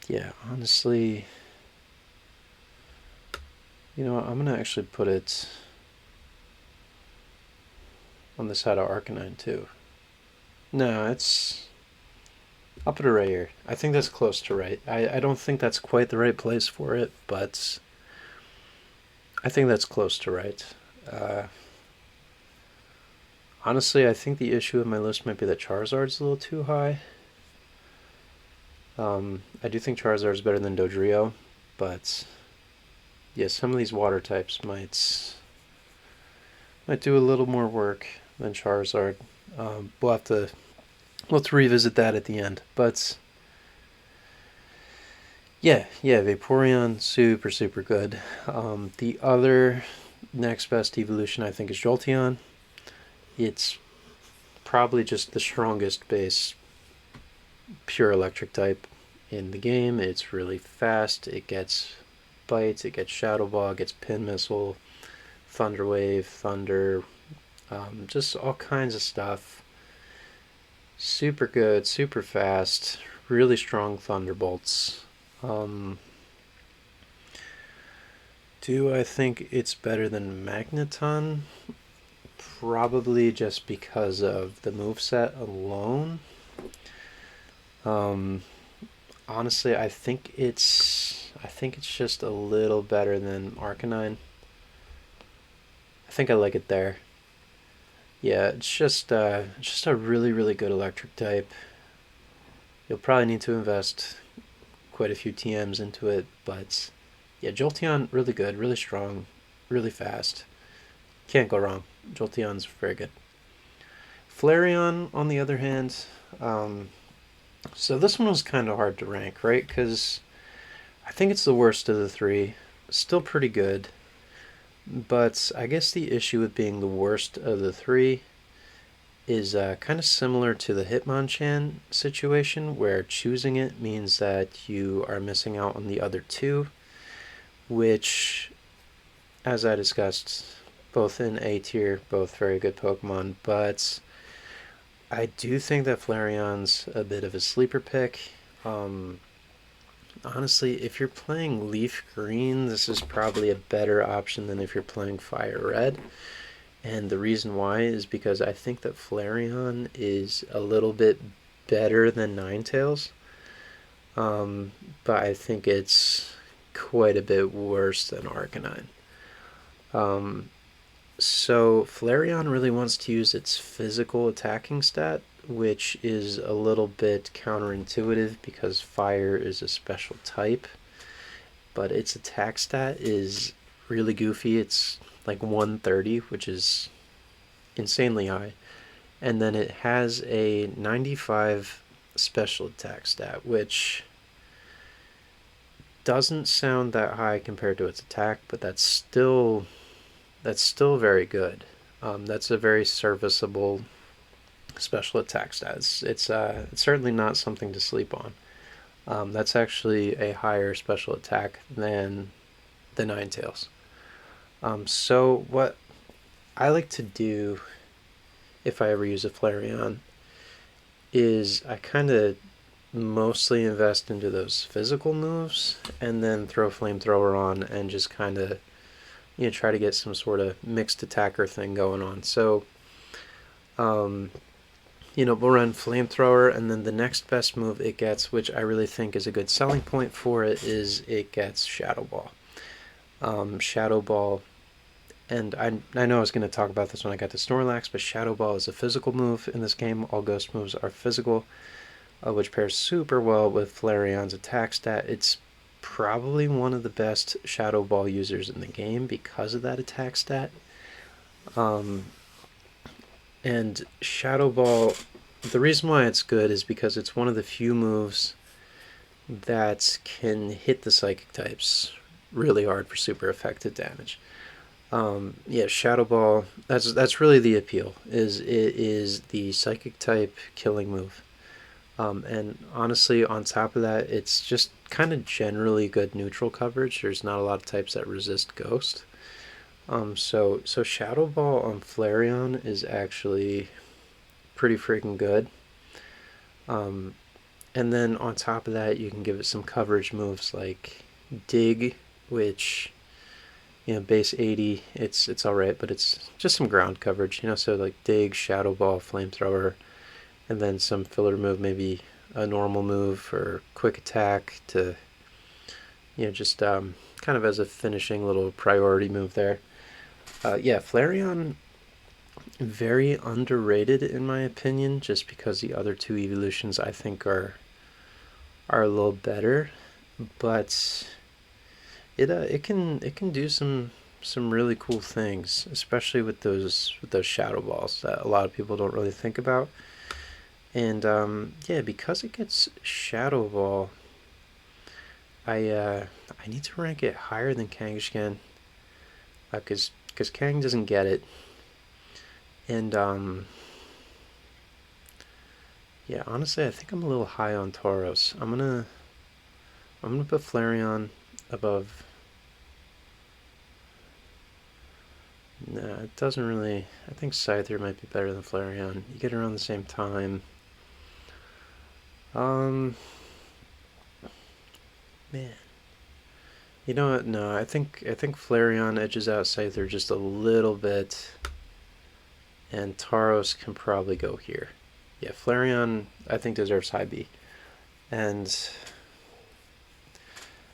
Yeah, honestly, I'm gonna actually put it on the side of Arcanine too. No, I'll put it right here. I think that's close to right. I don't think that's quite the right place for it, but I think that's close to right. Honestly, I think the issue with my list might be that Charizard's a little too high. I do think Charizard's better than Dodrio, but yeah, some of these water types might do a little more work than Charizard. We'll have to revisit that at the end. But yeah, Vaporeon, super, super good. The other next best evolution, I think, is Jolteon. It's probably just the strongest base pure electric type in the game. It's really fast. It gets bites, it gets Shadow Ball, it gets Pin Missile, Thunder Wave, Thunder, just all kinds of stuff. Super good, super fast, really strong Thunderbolts. Do I think it's better than Magneton? probably just because of the moveset alone. Um, Honestly, I think it's just a little better than Arcanine. I think I like it there. Yeah, it's just a really really good electric type. You'll probably need to invest quite a few TMs into it, but yeah, Jolteon really good, really strong, really fast. Can't go wrong. Jolteon's very good. Flareon, on the other hand, um, so this one was kind of hard to rank, right? Because I think it's the worst of the three. Still pretty good, but I guess the issue with being the worst of the three is kind of similar to the Hitmonchan situation, where choosing it means that you are missing out on the other two, which, as I discussed, both in A tier, both very good Pokemon, but I do think that Flareon's a bit of a sleeper pick. Um, Honestly, if you're playing Leaf Green, this is probably a better option than if you're playing Fire Red. And the reason why is because I think that Flareon is a little bit better than Ninetales, um, but I think it's quite a bit worse than Arcanine. Um, so Flareon really wants to use its physical attacking stat, which is a little bit counterintuitive because fire is a special type, but its attack stat is really goofy. It's like 130, which is insanely high. And then it has a 95 special attack stat, which doesn't sound that high compared to its attack, but that's still very good. That's a very serviceable special attack stat. It's certainly not something to sleep on. That's actually a higher special attack than the Ninetales. So what I like to do if I ever use a Flareon is I kind of mostly invest into those physical moves and then throw Flamethrower on and just kind of try to get some sort of mixed attacker thing going on. So um, we'll run Flamethrower, and then the next best move it gets, which I really think is a good selling point for it, is it gets Shadow Ball. Shadow Ball, and I know I was going to talk about this when I got to Snorlax, but Shadow Ball is a physical move in this game. All ghost moves are physical, which pairs super well with Flareon's attack stat. It's probably one of the best Shadow Ball users in the game because of that attack stat. Um, and Shadow Ball, the reason why it's good is because it's one of the few moves that can hit the psychic types really hard for super effective damage. Yeah, Shadow Ball. That's really the appeal. Is it is the psychic type killing move. And honestly, on top of that, it's just kind of generally good neutral coverage. There's not a lot of types that resist Ghost. So Shadow Ball on Flareon is actually pretty freaking good. Um, and then on top of that, you can give it some coverage moves like Dig, which base 80, it's all right, but it's just some ground coverage. So like Dig, Shadow Ball, Flamethrower, and then some filler move, maybe a normal move or quick attack to just kind of as a finishing little priority move there. Yeah, Flareon very underrated in my opinion, just because the other two evolutions I think are a little better, but it can do some really cool things, especially with those shadow balls that a lot of people don't really think about. And yeah, because it gets Shadow Ball, I need to rank it higher than Kangaskhan, because Kang doesn't get it. And yeah, honestly, I think I'm a little high on Tauros. I'm gonna put Flareon above. Nah, it doesn't really. I think Scyther might be better than Flareon. You get around the same time. Um, Man, you know what? No, I think Flareon edges out Scyther just a little bit. and Tauros can probably go here. Yeah, Flareon I think deserves high B. And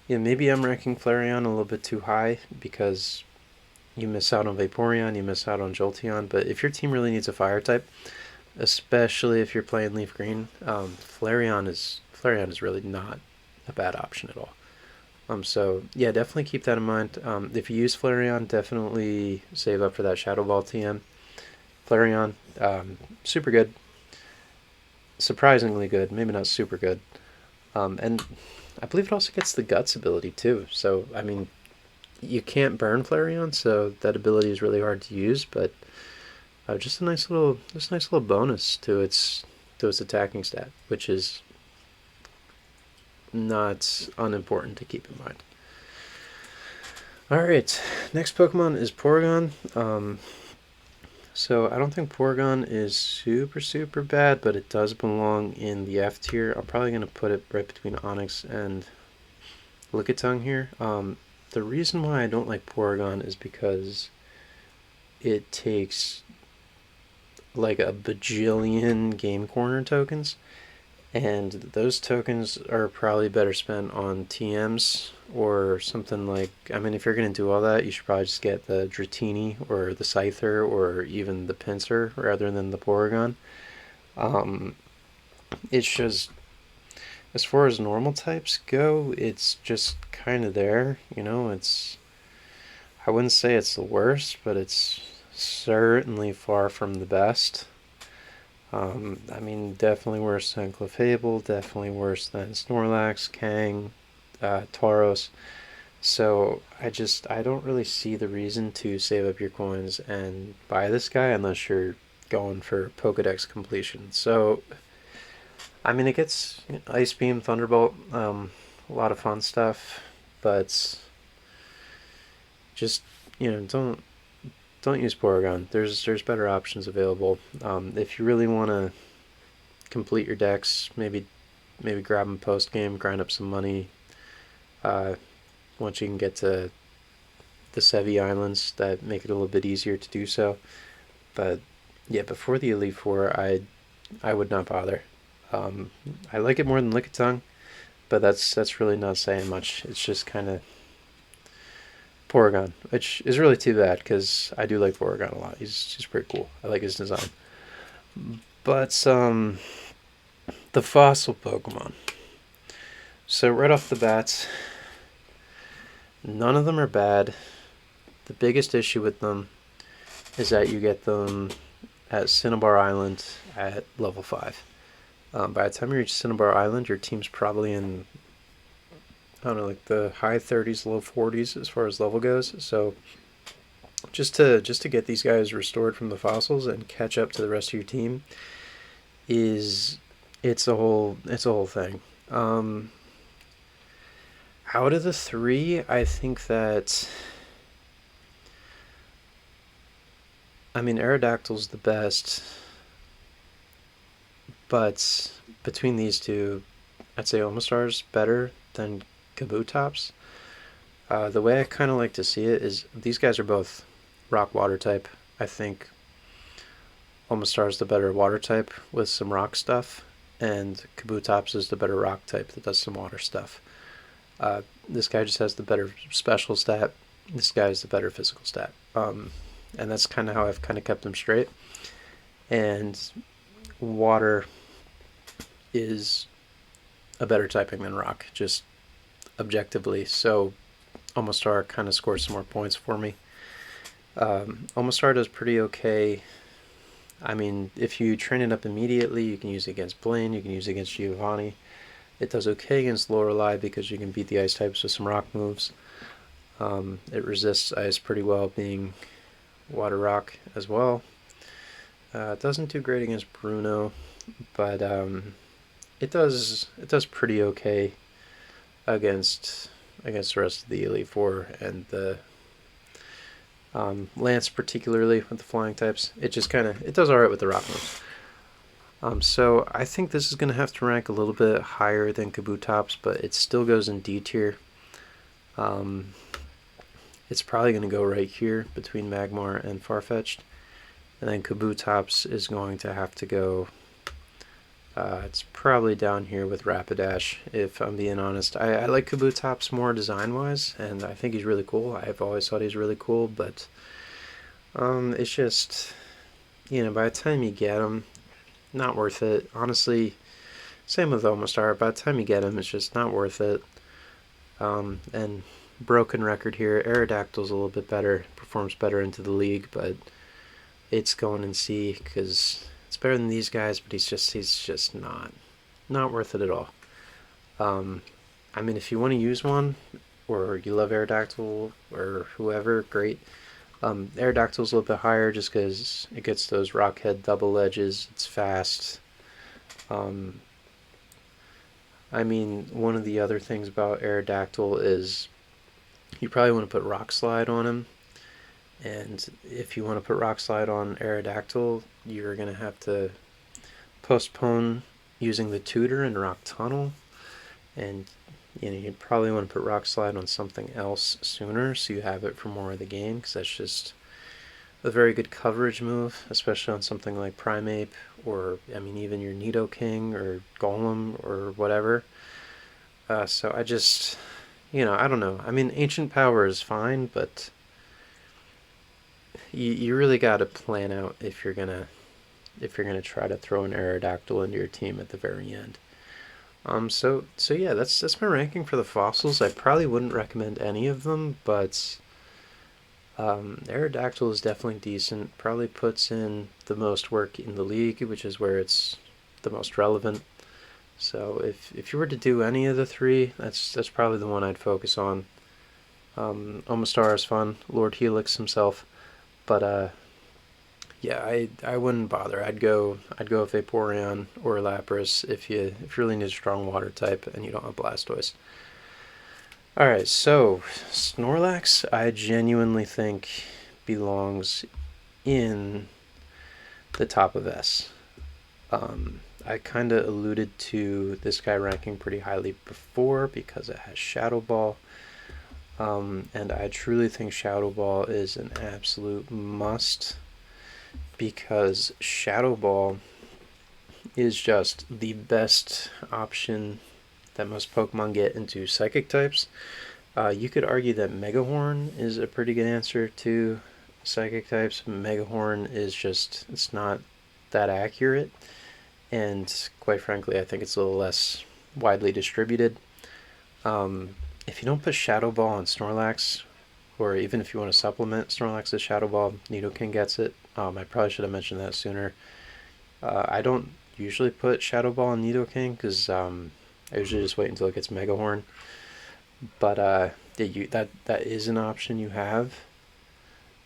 yeah, maybe I'm ranking Flareon a little bit too high because you miss out on Vaporeon, you miss out on Jolteon. But if your team really needs a fire type, especially if you're playing Leaf Green, Flareon is really not a bad option at all. So yeah, definitely keep that in mind. If you use Flareon, definitely save up for that Shadow Ball TM. Flareon, super good, surprisingly good. Maybe not super good. And I believe it also gets the Guts ability too. So I mean, you can't burn Flareon, so that ability is really hard to use. But just a nice little bonus to its attacking stat, which is not unimportant to keep in mind. Alright, next Pokemon is Porygon. So I don't think Porygon is super bad, but it does belong in the F tier. I'm probably going to put it right between Onix and Lickitung here. The reason why I don't like Porygon is because it takes like a bajillion Game Corner tokens, and those tokens are probably better spent on TMs or something like, I mean, if you're going to do all that, you should probably just get the Dratini or the Scyther or even the Pinsir rather than the Porygon. It's just, as far as normal types go, it's just kind of there, you know, I wouldn't say it's the worst, but it's certainly far from the best. I mean, definitely worse than Clefable, definitely worse than Snorlax, Kang, Tauros. So I don't really see the reason to save up your coins and buy this guy unless you're going for Pokedex completion. So, I mean, it gets Ice Beam, Thunderbolt, a lot of fun stuff, but just, don't use Porygon. There's better options available. If you really want to complete your decks, maybe grab them post game, grind up some money. Once you can get to the Sevi Islands, that make it a little bit easier to do so. But yeah, before the Elite Four, I would not bother. I like it more than Lickitung, but that's really not saying much. It's just kind of Porygon, which is really too bad because I do like Porygon a lot. He's pretty cool. I like his design. But the fossil Pokemon. So right off the bat, none of them are bad. The biggest issue with them is that you get them at Cinnabar Island at level 5. By the time you reach Cinnabar Island, your team's probably in, I don't know, like the high 30s, low 40s as far as level goes. So just to get these guys restored from the fossils and catch up to the rest of your team it's a whole thing. Out of the three, I think that, I mean, Aerodactyl's the best, but between these two, I'd say Omastar's better than Kabutops. The way I kind of like to see it is these guys are both rock water type. I think Omastar's the better water type with some rock stuff, and Kabutops is the better rock type that does some water stuff. This guy just has the better special stat. This guy is the better physical stat. And that's kind of how I've kind of kept them straight. And water is a better typing than rock, just objectively. So Omastar kind of scores some more points for me. Omastar does pretty okay. I mean, if you train it up immediately, you can use it against Blaine, you can use it against Giovanni. It does okay against Lorelei because you can beat the ice types with some rock moves. It resists ice pretty well, being water rock as well. It doesn't do great against Bruno, but it does pretty okay against the rest of the Elite Four and the Lance, particularly with the flying types. It does alright with the rock moves. So I think this is going to have to rank a little bit higher than Kabutops, but it still goes in D tier. It's probably going to go right here between Magmar and Farfetch'd. And then Kabutops is going to have to go. It's probably down here with Rapidash, if I'm being honest. I like Kabutops more design-wise, and I think he's really cool. I've always thought he's really cool, but it's just, by the time you get him, not worth it. Honestly, same with Omastar. By the time you get him, it's just not worth it. And broken record here, Aerodactyl's a little bit better, performs better into the league, but it's going in C because it's better than these guys, but he's just not worth it at all. I mean, if you want to use one, or you love Aerodactyl or whoever, great. Aerodactyl's a little bit higher just because it gets those rockhead double edges. It's fast. I mean, one of the other things about Aerodactyl is you probably want to put Rock Slide on him. And if you want to put Rock Slide on Aerodactyl, you're going to have to postpone using the Tutor and Rock Tunnel. And you probably want to put Rock Slide on something else sooner so you have it for more of the game, because that's just a very good coverage move, especially on something like Primeape, or I mean even your Nidoking or Golem or whatever. So I just, I don't know. I mean, Ancient Power is fine, but you really got to plan out if you're gonna try to throw an Aerodactyl into your team at the very end. So yeah, that's my ranking for the fossils. I probably wouldn't recommend any of them, but Aerodactyl is definitely decent. Probably puts in the most work in the league, which is where it's the most relevant. So if you were to do any of the three, that's probably the one I'd focus on. Omastar is fun, Lord Helix himself, but yeah, I wouldn't bother. I'd go Vaporeon or Lapras if you really need a strong water type and you don't have Blastoise. Alright, so Snorlax I genuinely think belongs in the top of S. I kind of alluded to this guy ranking pretty highly before because it has Shadow Ball. And I truly think Shadow Ball is an absolute must, because Shadow Ball is just the best option that most Pokemon get into Psychic types. You could argue that Megahorn is a pretty good answer to Psychic types. Megahorn is just, it's not that accurate, and quite frankly I think it's a little less widely distributed. If you don't put Shadow Ball on Snorlax, or even if you want to supplement Snorlax's Shadow Ball, Nidoking gets it. I probably should have mentioned that sooner. I don't usually put Shadow Ball on Nidoking because I usually just wait until it gets Megahorn. But that is an option you have.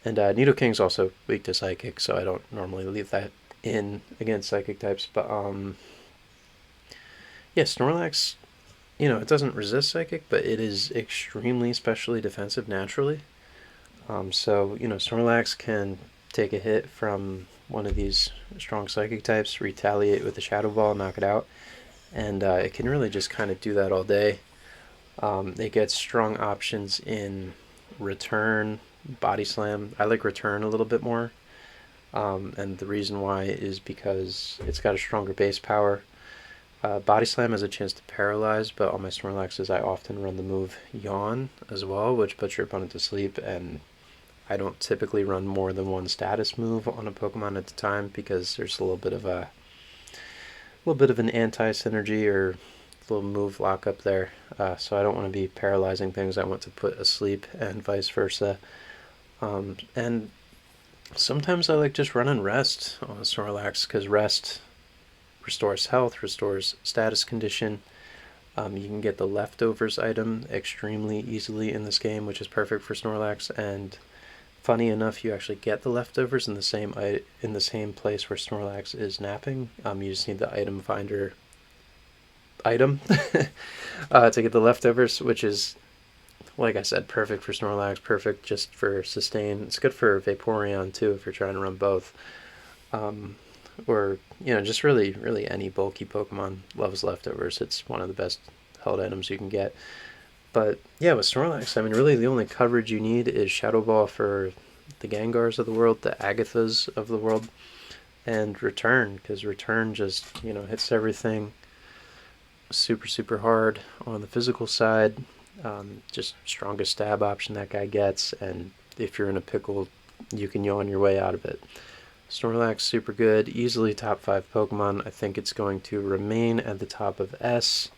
And Nidoking's also weak to Psychic, so I don't normally leave that in against Psychic types. But yeah, Snorlax, it doesn't resist Psychic, but it is extremely specially defensive naturally. So, Snorlax can take a hit from one of these strong Psychic types, retaliate with a Shadow Ball, knock it out, and it can really just kind of do that all day. It gets strong options in Return, Body Slam. I like Return a little bit more, and the reason why is because it's got a stronger base power. Body Slam has a chance to paralyze, but on my Snorlaxes I often run the move Yawn as well, which puts your opponent to sleep, and I don't typically run more than one status move on a Pokemon at a time because there's a little bit of an anti-synergy or little move lock up there. So I don't want to be paralyzing things I want to put asleep, and vice versa. And sometimes I like just running Rest on Snorlax because Rest restores health, restores status condition. You can get the Leftovers item extremely easily in this game, which is perfect for Snorlax, and funny enough, you actually get the Leftovers in the same place where Snorlax is napping. You just need the item finder item to get the Leftovers, which is, like I said, perfect for Snorlax, perfect just for sustain. It's good for Vaporeon too if you're trying to run both. Or just really any bulky Pokemon loves Leftovers. It's one of the best held items you can get. But yeah, with Snorlax, I mean, really the only coverage you need is Shadow Ball for the Gengars of the world, the Agathas of the world, and Return, because Return just, hits everything super, super hard on the physical side. Just strongest stab option that guy gets, and if you're in a pickle, you can yawn your way out of it. Snorlax, super good, easily top 5 Pokemon. I think it's going to remain at the top of S.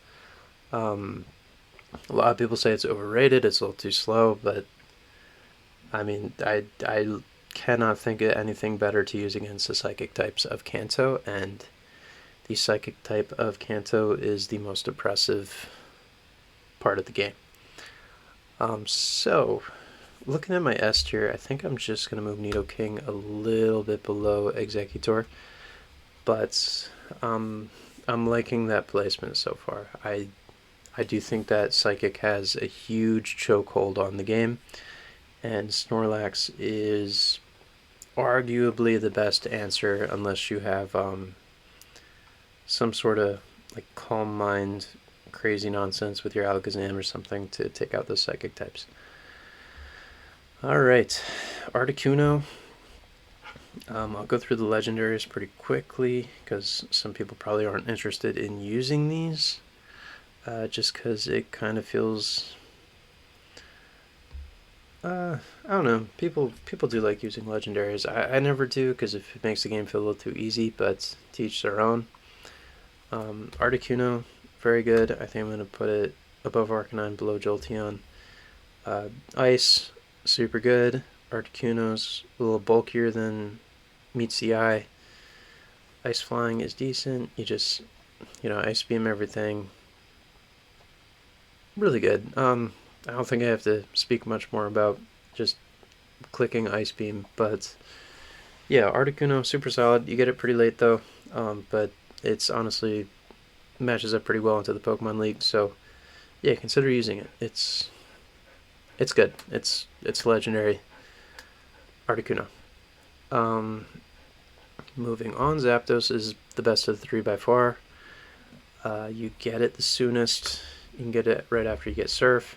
A lot of people say it's overrated, it's a little too slow, but I mean, I cannot think of anything better to use against the psychic types of Kanto, and the psychic type of Kanto is the most oppressive part of the game. So, looking at my S tier, I think I'm just going to move Nidoking a little bit below Executor, but I'm liking that placement so far. I do think that Psychic has a huge chokehold on the game, and Snorlax is arguably the best answer unless you have some sort of like calm mind crazy nonsense with your Alakazam or something to take out those Psychic types. Alright, Articuno. I'll go through the legendaries pretty quickly because some people probably aren't interested in using these. Just because it kind of feels, I don't know, people do like using legendaries. I never do because it makes the game feel a little too easy, but to each their own. Articuno, very good. I think I'm going to put it above Arcanine, below Jolteon. Ice, super good. Articuno's a little bulkier than meets the eye. Ice Flying is decent. You just, Ice Beam everything. Really good. I don't think I have to speak much more about just clicking Ice Beam, but yeah, Articuno, super solid. You get it pretty late though, but it's honestly matches up pretty well into the Pokemon League, so yeah, consider using it. It's good. It's legendary. Articuno. Moving on, Zapdos is the best of the three by far. You get it the soonest. You can get it right after you get Surf.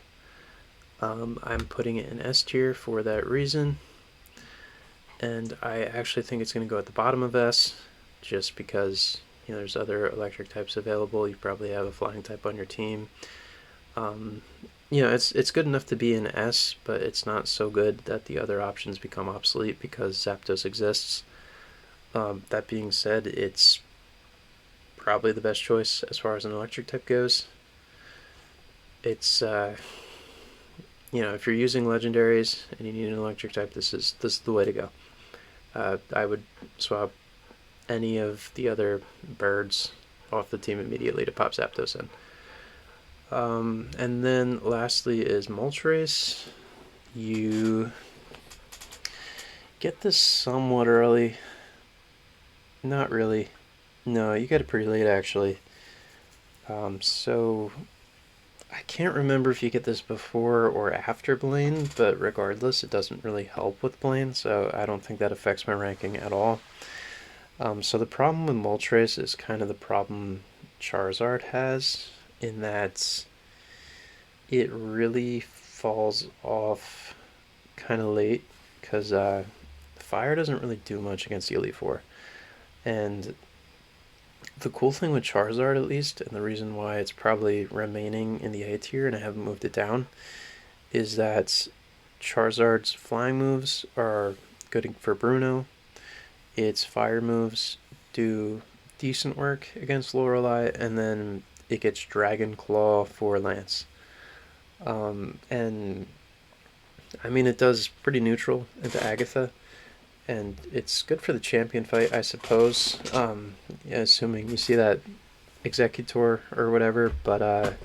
I'm putting it in S tier for that reason. And I actually think it's going to go at the bottom of S, just because there's other electric types available. You probably have a flying type on your team. It's good enough to be in S, but it's not so good that the other options become obsolete because Zapdos exists. That being said, it's probably the best choice as far as an electric type goes. It's if you're using legendaries and you need an electric type, this is the way to go. I would swap any of the other birds off the team immediately to pop Zapdos in. And then lastly is Moltres. You get this somewhat early. Not really. No, you get it pretty late actually. So I can't remember if you get this before or after Blaine, but regardless, it doesn't really help with Blaine, so I don't think that affects my ranking at all. So the problem with Moltres is kind of the problem Charizard has, in that it really falls off kind of late, because Fire doesn't really do much against the Elite Four. And the cool thing with Charizard, at least, and the reason why it's probably remaining in the A tier and I haven't moved it down, is that Charizard's flying moves are good for Bruno. Its fire moves do decent work against Lorelei, and then it gets Dragon Claw for Lance. And I mean, it does pretty neutral into Agatha, and it's good for the champion fight, I suppose. Assuming you see that Executor or whatever, but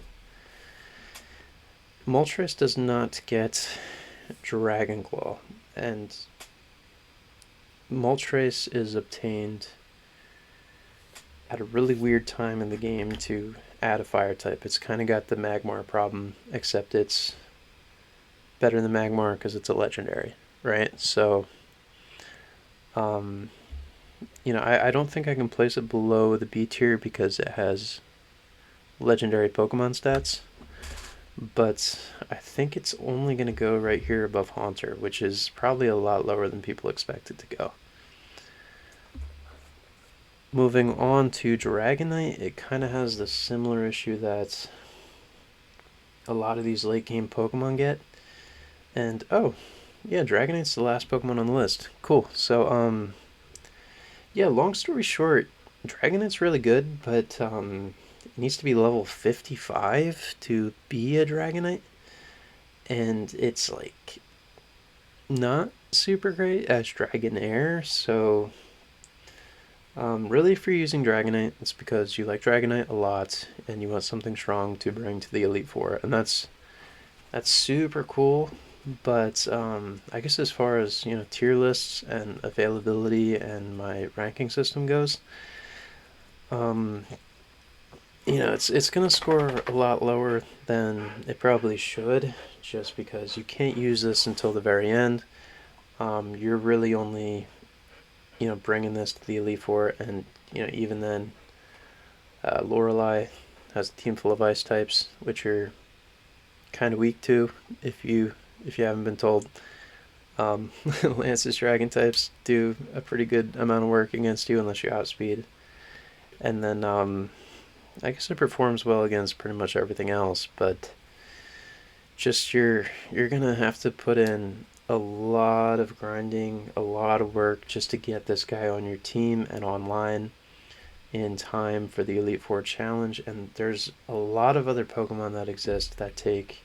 Moltres does not get Dragon Claw, and Moltres is obtained at a really weird time in the game to add a fire type. It's kind of got the Magmar problem, except it's better than Magmar because it's a legendary, right? So, I don't think I can place it below the B tier because it has legendary Pokemon stats. but I think it's only going to go right here above Haunter, which is probably a lot lower than people expect it to go. Moving on to Dragonite, it kind of has the similar issue that a lot of these late game Pokemon get. And oh, yeah, Dragonite's the last Pokemon on the list. Cool. So yeah, long story short, Dragonite's really good, but it needs to be level 55 to be a Dragonite, and it's like not super great as Dragonair. So really, if you're using Dragonite, it's because you like Dragonite a lot and you want something strong to bring to the Elite Four, and that's super cool. But I guess as far as tier lists and availability and my ranking system goes, um, it's gonna score a lot lower than it probably should, just because you can't use this until the very end. You're really only bringing this to the Elite Four, and even then, Lorelei has a team full of ice types, which are kind of weak to if you haven't been told. Lance's dragon types do a pretty good amount of work against you unless you outspeed. And then I guess it performs well against pretty much everything else, but just you're gonna have to put in a lot of grinding, a lot of work just to get this guy on your team and online in time for the Elite Four challenge. And there's a lot of other Pokemon that exist that take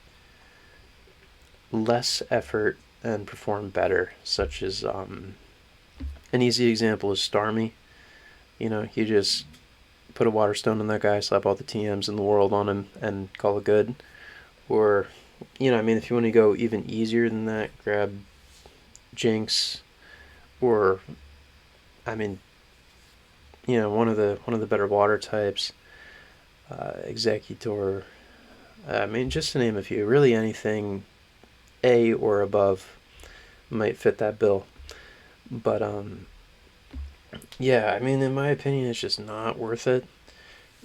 less effort and perform better, such as an easy example is Starmie. You just put a Water Stone on that guy, slap all the TMs in the world on him, and call it good. Or, if you want to go even easier than that, grab Jinx, or, I mean, one of the better water types, Executor. Just to name a few, really anything A or above might fit that bill. But yeah, in my opinion, it's just not worth it.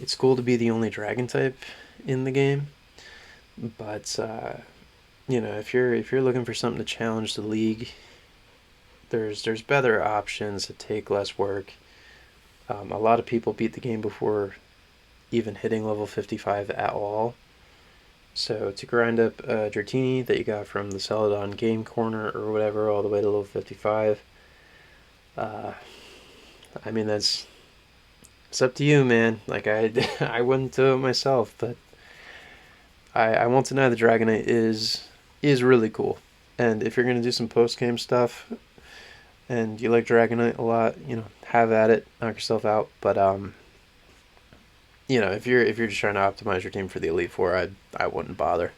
It's cool to be the only dragon type in the game, but if you're looking for something to challenge the league, there's better options that take less work. A lot of people beat the game before even hitting level 55 at all. So to grind up Dratini that you got from the Celadon Game Corner or whatever all the way to level 55, that's it's up to you, man. Like I wouldn't do it myself, but I won't deny the Dragonite is really cool. And if you're gonna do some post game stuff and you like Dragonite a lot, have at it, knock yourself out. But if you're just trying to optimize your team for the Elite Four, I wouldn't bother.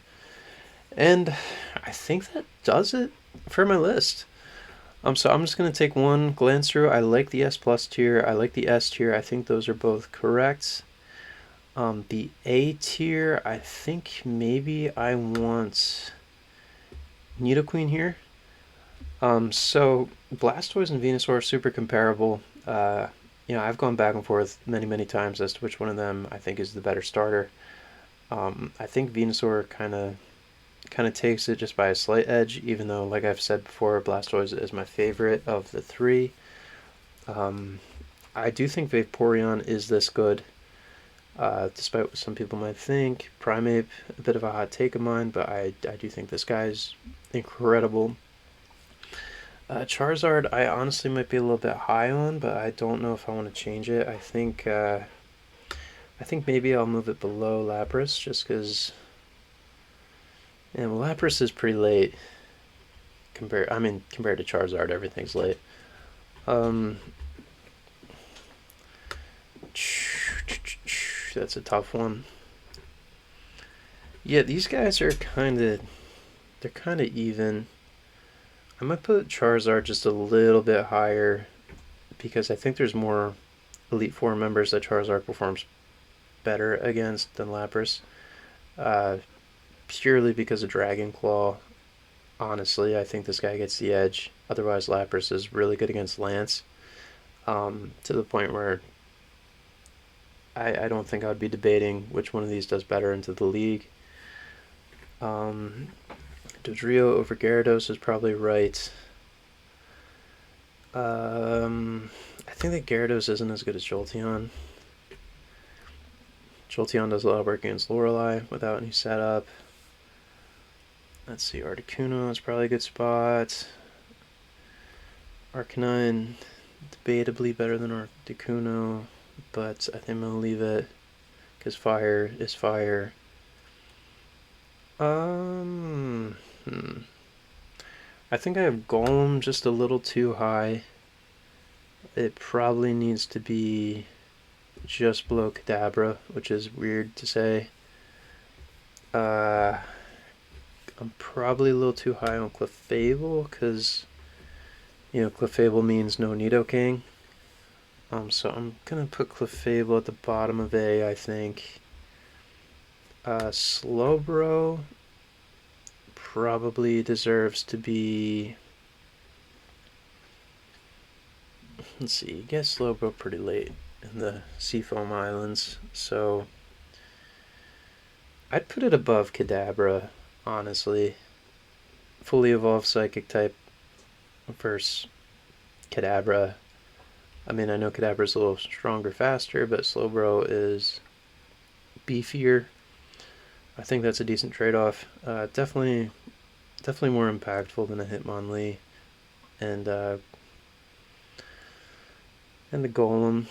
And I think that does it for my list. So I'm just gonna take one glance through. I like the S plus tier. I like the S tier. I think those are both correct. The A tier, I think maybe I want Nidoqueen here. So Blastoise and Venusaur are super comparable. I've gone back and forth many, many times as to which one of them I think is the better starter. I think Venusaur kind of takes it just by a slight edge, even though, like I've said before, Blastoise is my favorite of the three. I do think Vaporeon is this good, despite what some people might think. Primeape, a bit of a hot take of mine, but I do think this guy's incredible. Charizard, I honestly might be a little bit high on, but I don't know if I want to change it. I think maybe I'll move it below Lapras, just because. Yeah, well, Lapras is pretty late. Compared to Charizard, everything's late. That's a tough one. Yeah, these guys are they're kind of even. I might put Charizard just a little bit higher because I think there's more Elite Four members that Charizard performs better against than Lapras. Uh, Purely because of Dragon Claw. Honestly, I think this guy gets the edge. Otherwise, Lapras is really good against Lance. To the point where I don't think I would be debating which one of these does better into the league. Um, Dodrio over Gyarados is probably right. I think that Gyarados isn't as good as Jolteon. Jolteon does a lot of work against Lorelei without any setup. Let's see, Articuno is probably a good spot. Arcanine, debatably better than Articuno, but I think I'm gonna leave it because fire is fire. I think I have Golem just a little too high. It probably needs to be just below Kadabra, which is weird to say. I'm probably a little too high on Clefable because, Clefable means no Nidoking. So I'm gonna put Clefable at the bottom of A, I think. Slowbro probably deserves to be. Let's see, you get Slowbro pretty late in the Seafoam Islands, so I'd put it above Kadabra, honestly. Fully evolved Psychic type versus Kadabra. I mean, I know Kadabra's a little stronger, faster, but Slowbro is beefier. I think that's a decent trade-off. Definitely more impactful than a Hitmonlee, and the Golem.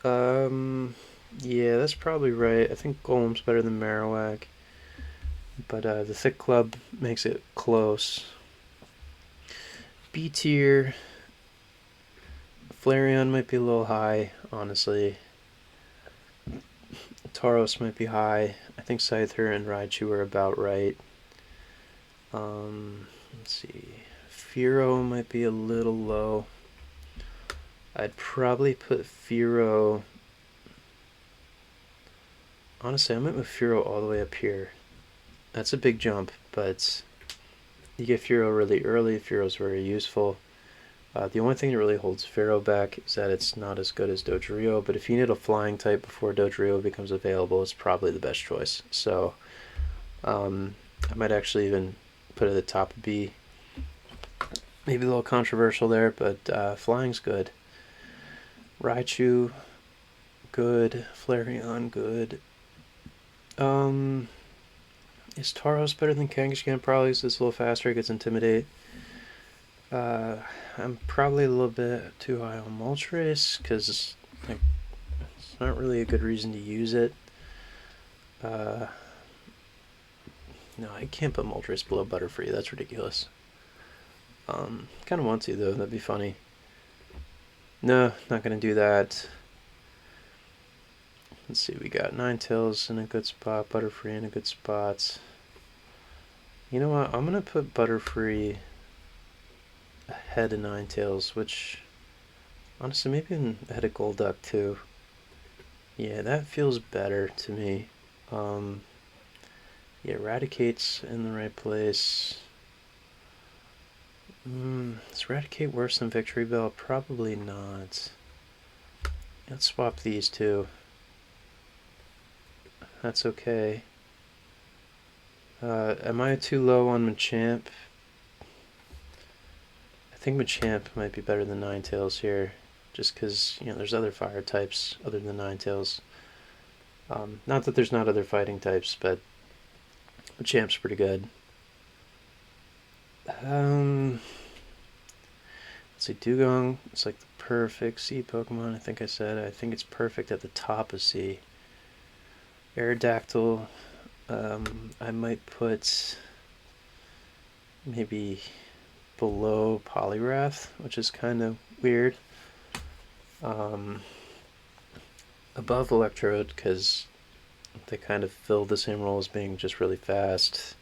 Yeah, that's probably right. I think Golem's better than Marowak, but the Thick Club makes it close. B tier. Flareon might be a little high, honestly. Tauros might be high. I think Scyther and Raichu are about right. Let's see. Fearow might be a little low. I'd probably put Fearow. Honestly, I might move Fearow all the way up here. That's a big jump, but you get Fearow really early. Fearow's very useful. The only thing that really holds Fearow back is that it's not as good as Dodrio, but if you need a flying type before Dodrio becomes available, it's probably the best choice. So I might actually even put it at the top of B. Maybe a little controversial there, but flying's good. Raichu, good. Flareon, good. Is Tauros better than Kangaskhan? Probably because it's a little faster, it gets Intimidate. I'm probably a little bit too high on Moltres because it's not really a good reason to use it. No, I can't put Moltres below Butterfree. That's ridiculous. Kind of want to though. That'd be funny. No, not gonna do that. Let's see. We got Ninetales in a good spot. Butterfree in a good spot. You know what? I'm gonna put Butterfree ahead of Ninetales, which honestly maybe even ahead of Golduck too. Yeah, that feels better to me. Yeah, Eradicate's in the right place. Is Eradicate worse than Victory Bell? Probably not. Let's swap these two. That's okay. Am I too low on Machamp? I think Machamp might be better than Ninetales here, just because there's other fire types other than Ninetales. Not that there's not other fighting types, but Machamp's pretty good. Let's see, Dugong. It's like the perfect C Pokemon. I think it's perfect at the top of C. Aerodactyl. I might put maybe below Poliwrath, which is kind of weird. Above Electrode, because they kind of fill the same role as being just really fast.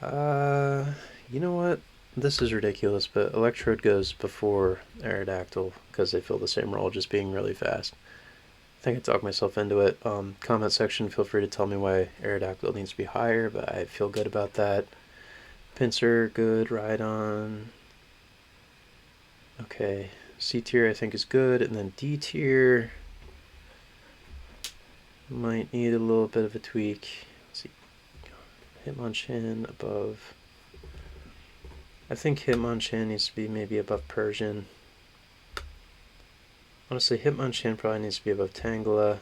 You know what? This is ridiculous, but Electrode goes before Aerodactyl because they fill the same role, just being really fast. I think I talked myself into it. Comment section, feel free to tell me why Aerodactyl needs to be higher, but I feel good about that. Pinsir, good. Rhydon. Okay. C tier I think is good, and then D tier might need a little bit of a tweak. Let's see. Hitmonchan above. I think Hitmonchan needs to be maybe above Persian. Honestly, Hitmonchan probably needs to be above Tangela.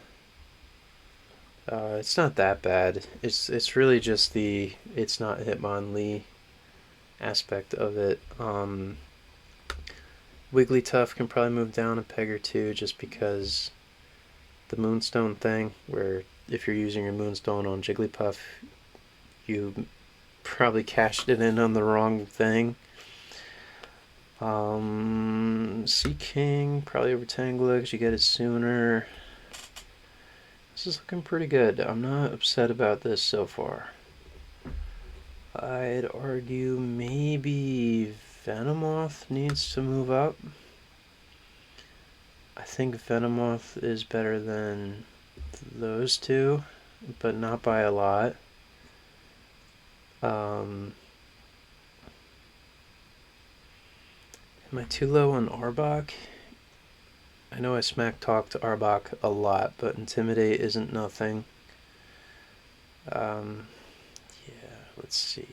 It's not that bad. It's really just the it's not Hitmonlee aspect of it. Wigglytuff can probably move down a peg or two just because the Moonstone thing, where if you're using your Moonstone on Jigglypuff, you probably cashed it in on the wrong thing. Sea King probably over Tangela because you get it sooner. This is looking pretty good. I'm not upset about this so far. I'd argue maybe Venomoth needs to move up. I think Venomoth is better than those two, but not by a lot. Am I too low on Arbok? I know I smack talked Arbok a lot, but Intimidate isn't nothing. Yeah, let's see.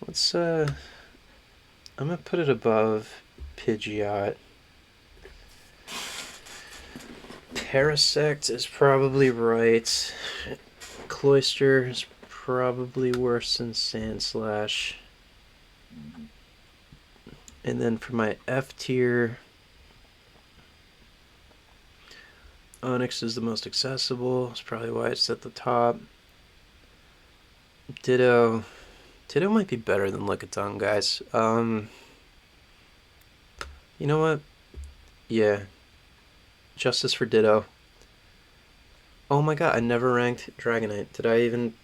I'm gonna put it above Pidgeot. Parasect is probably right. Cloyster is probably worse than Sandslash. And then for my F tier, Onix is the most accessible. It's probably why it's at the top. Ditto might be better than Lickitung, guys. You know what? Yeah. Justice for Ditto. Oh my god, I never ranked Dragonite. Did I even...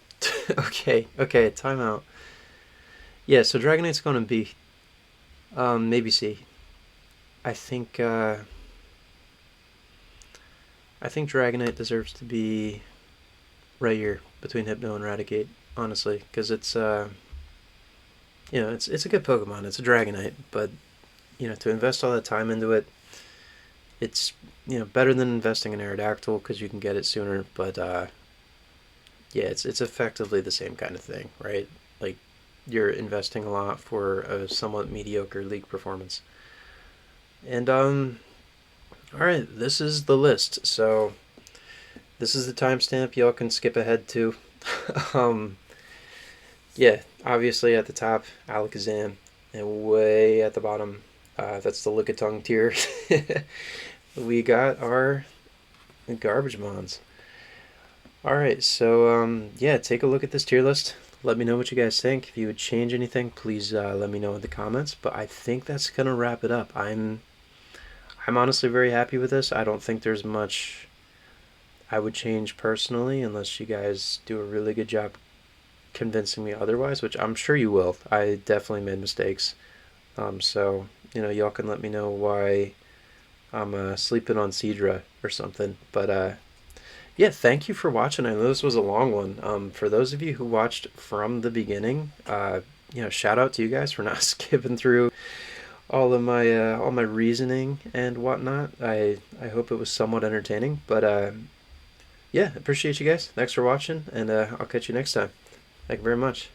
okay, timeout. Yeah, so Dragonite's going to B. Maybe C. I think Dragonite deserves to be right here between Hypno and Raticate, honestly, because it's it's a good Pokemon. It's a Dragonite, but to invest all that time into it, it's better than investing in Aerodactyl because you can get it sooner. But yeah, it's effectively the same kind of thing, right? Like you're investing a lot for a somewhat mediocre league performance. And alright, this is the list. So this is the timestamp. Y'all can skip ahead to. Yeah, obviously at the top, Alakazam, and way at the bottom, that's the Lickitung tier. We got our garbage mons. Alright, so yeah, take a look at this tier list. Let me know what you guys think. If you would change anything, please let me know in the comments. But I think that's gonna wrap it up. I'm honestly very happy with this. I don't think there's much I would change personally unless you guys do a really good job convincing me otherwise, which I'm sure you will. I definitely made mistakes. So, y'all can let me know why I'm sleeping on Seadra or something. But yeah, thank you for watching. I know this was a long one. For those of you who watched from the beginning, shout out to you guys for not skipping through all my reasoning and whatnot. I hope it was somewhat entertaining. But yeah, appreciate you guys. Thanks for watching, and I'll catch you next time. Thank you very much.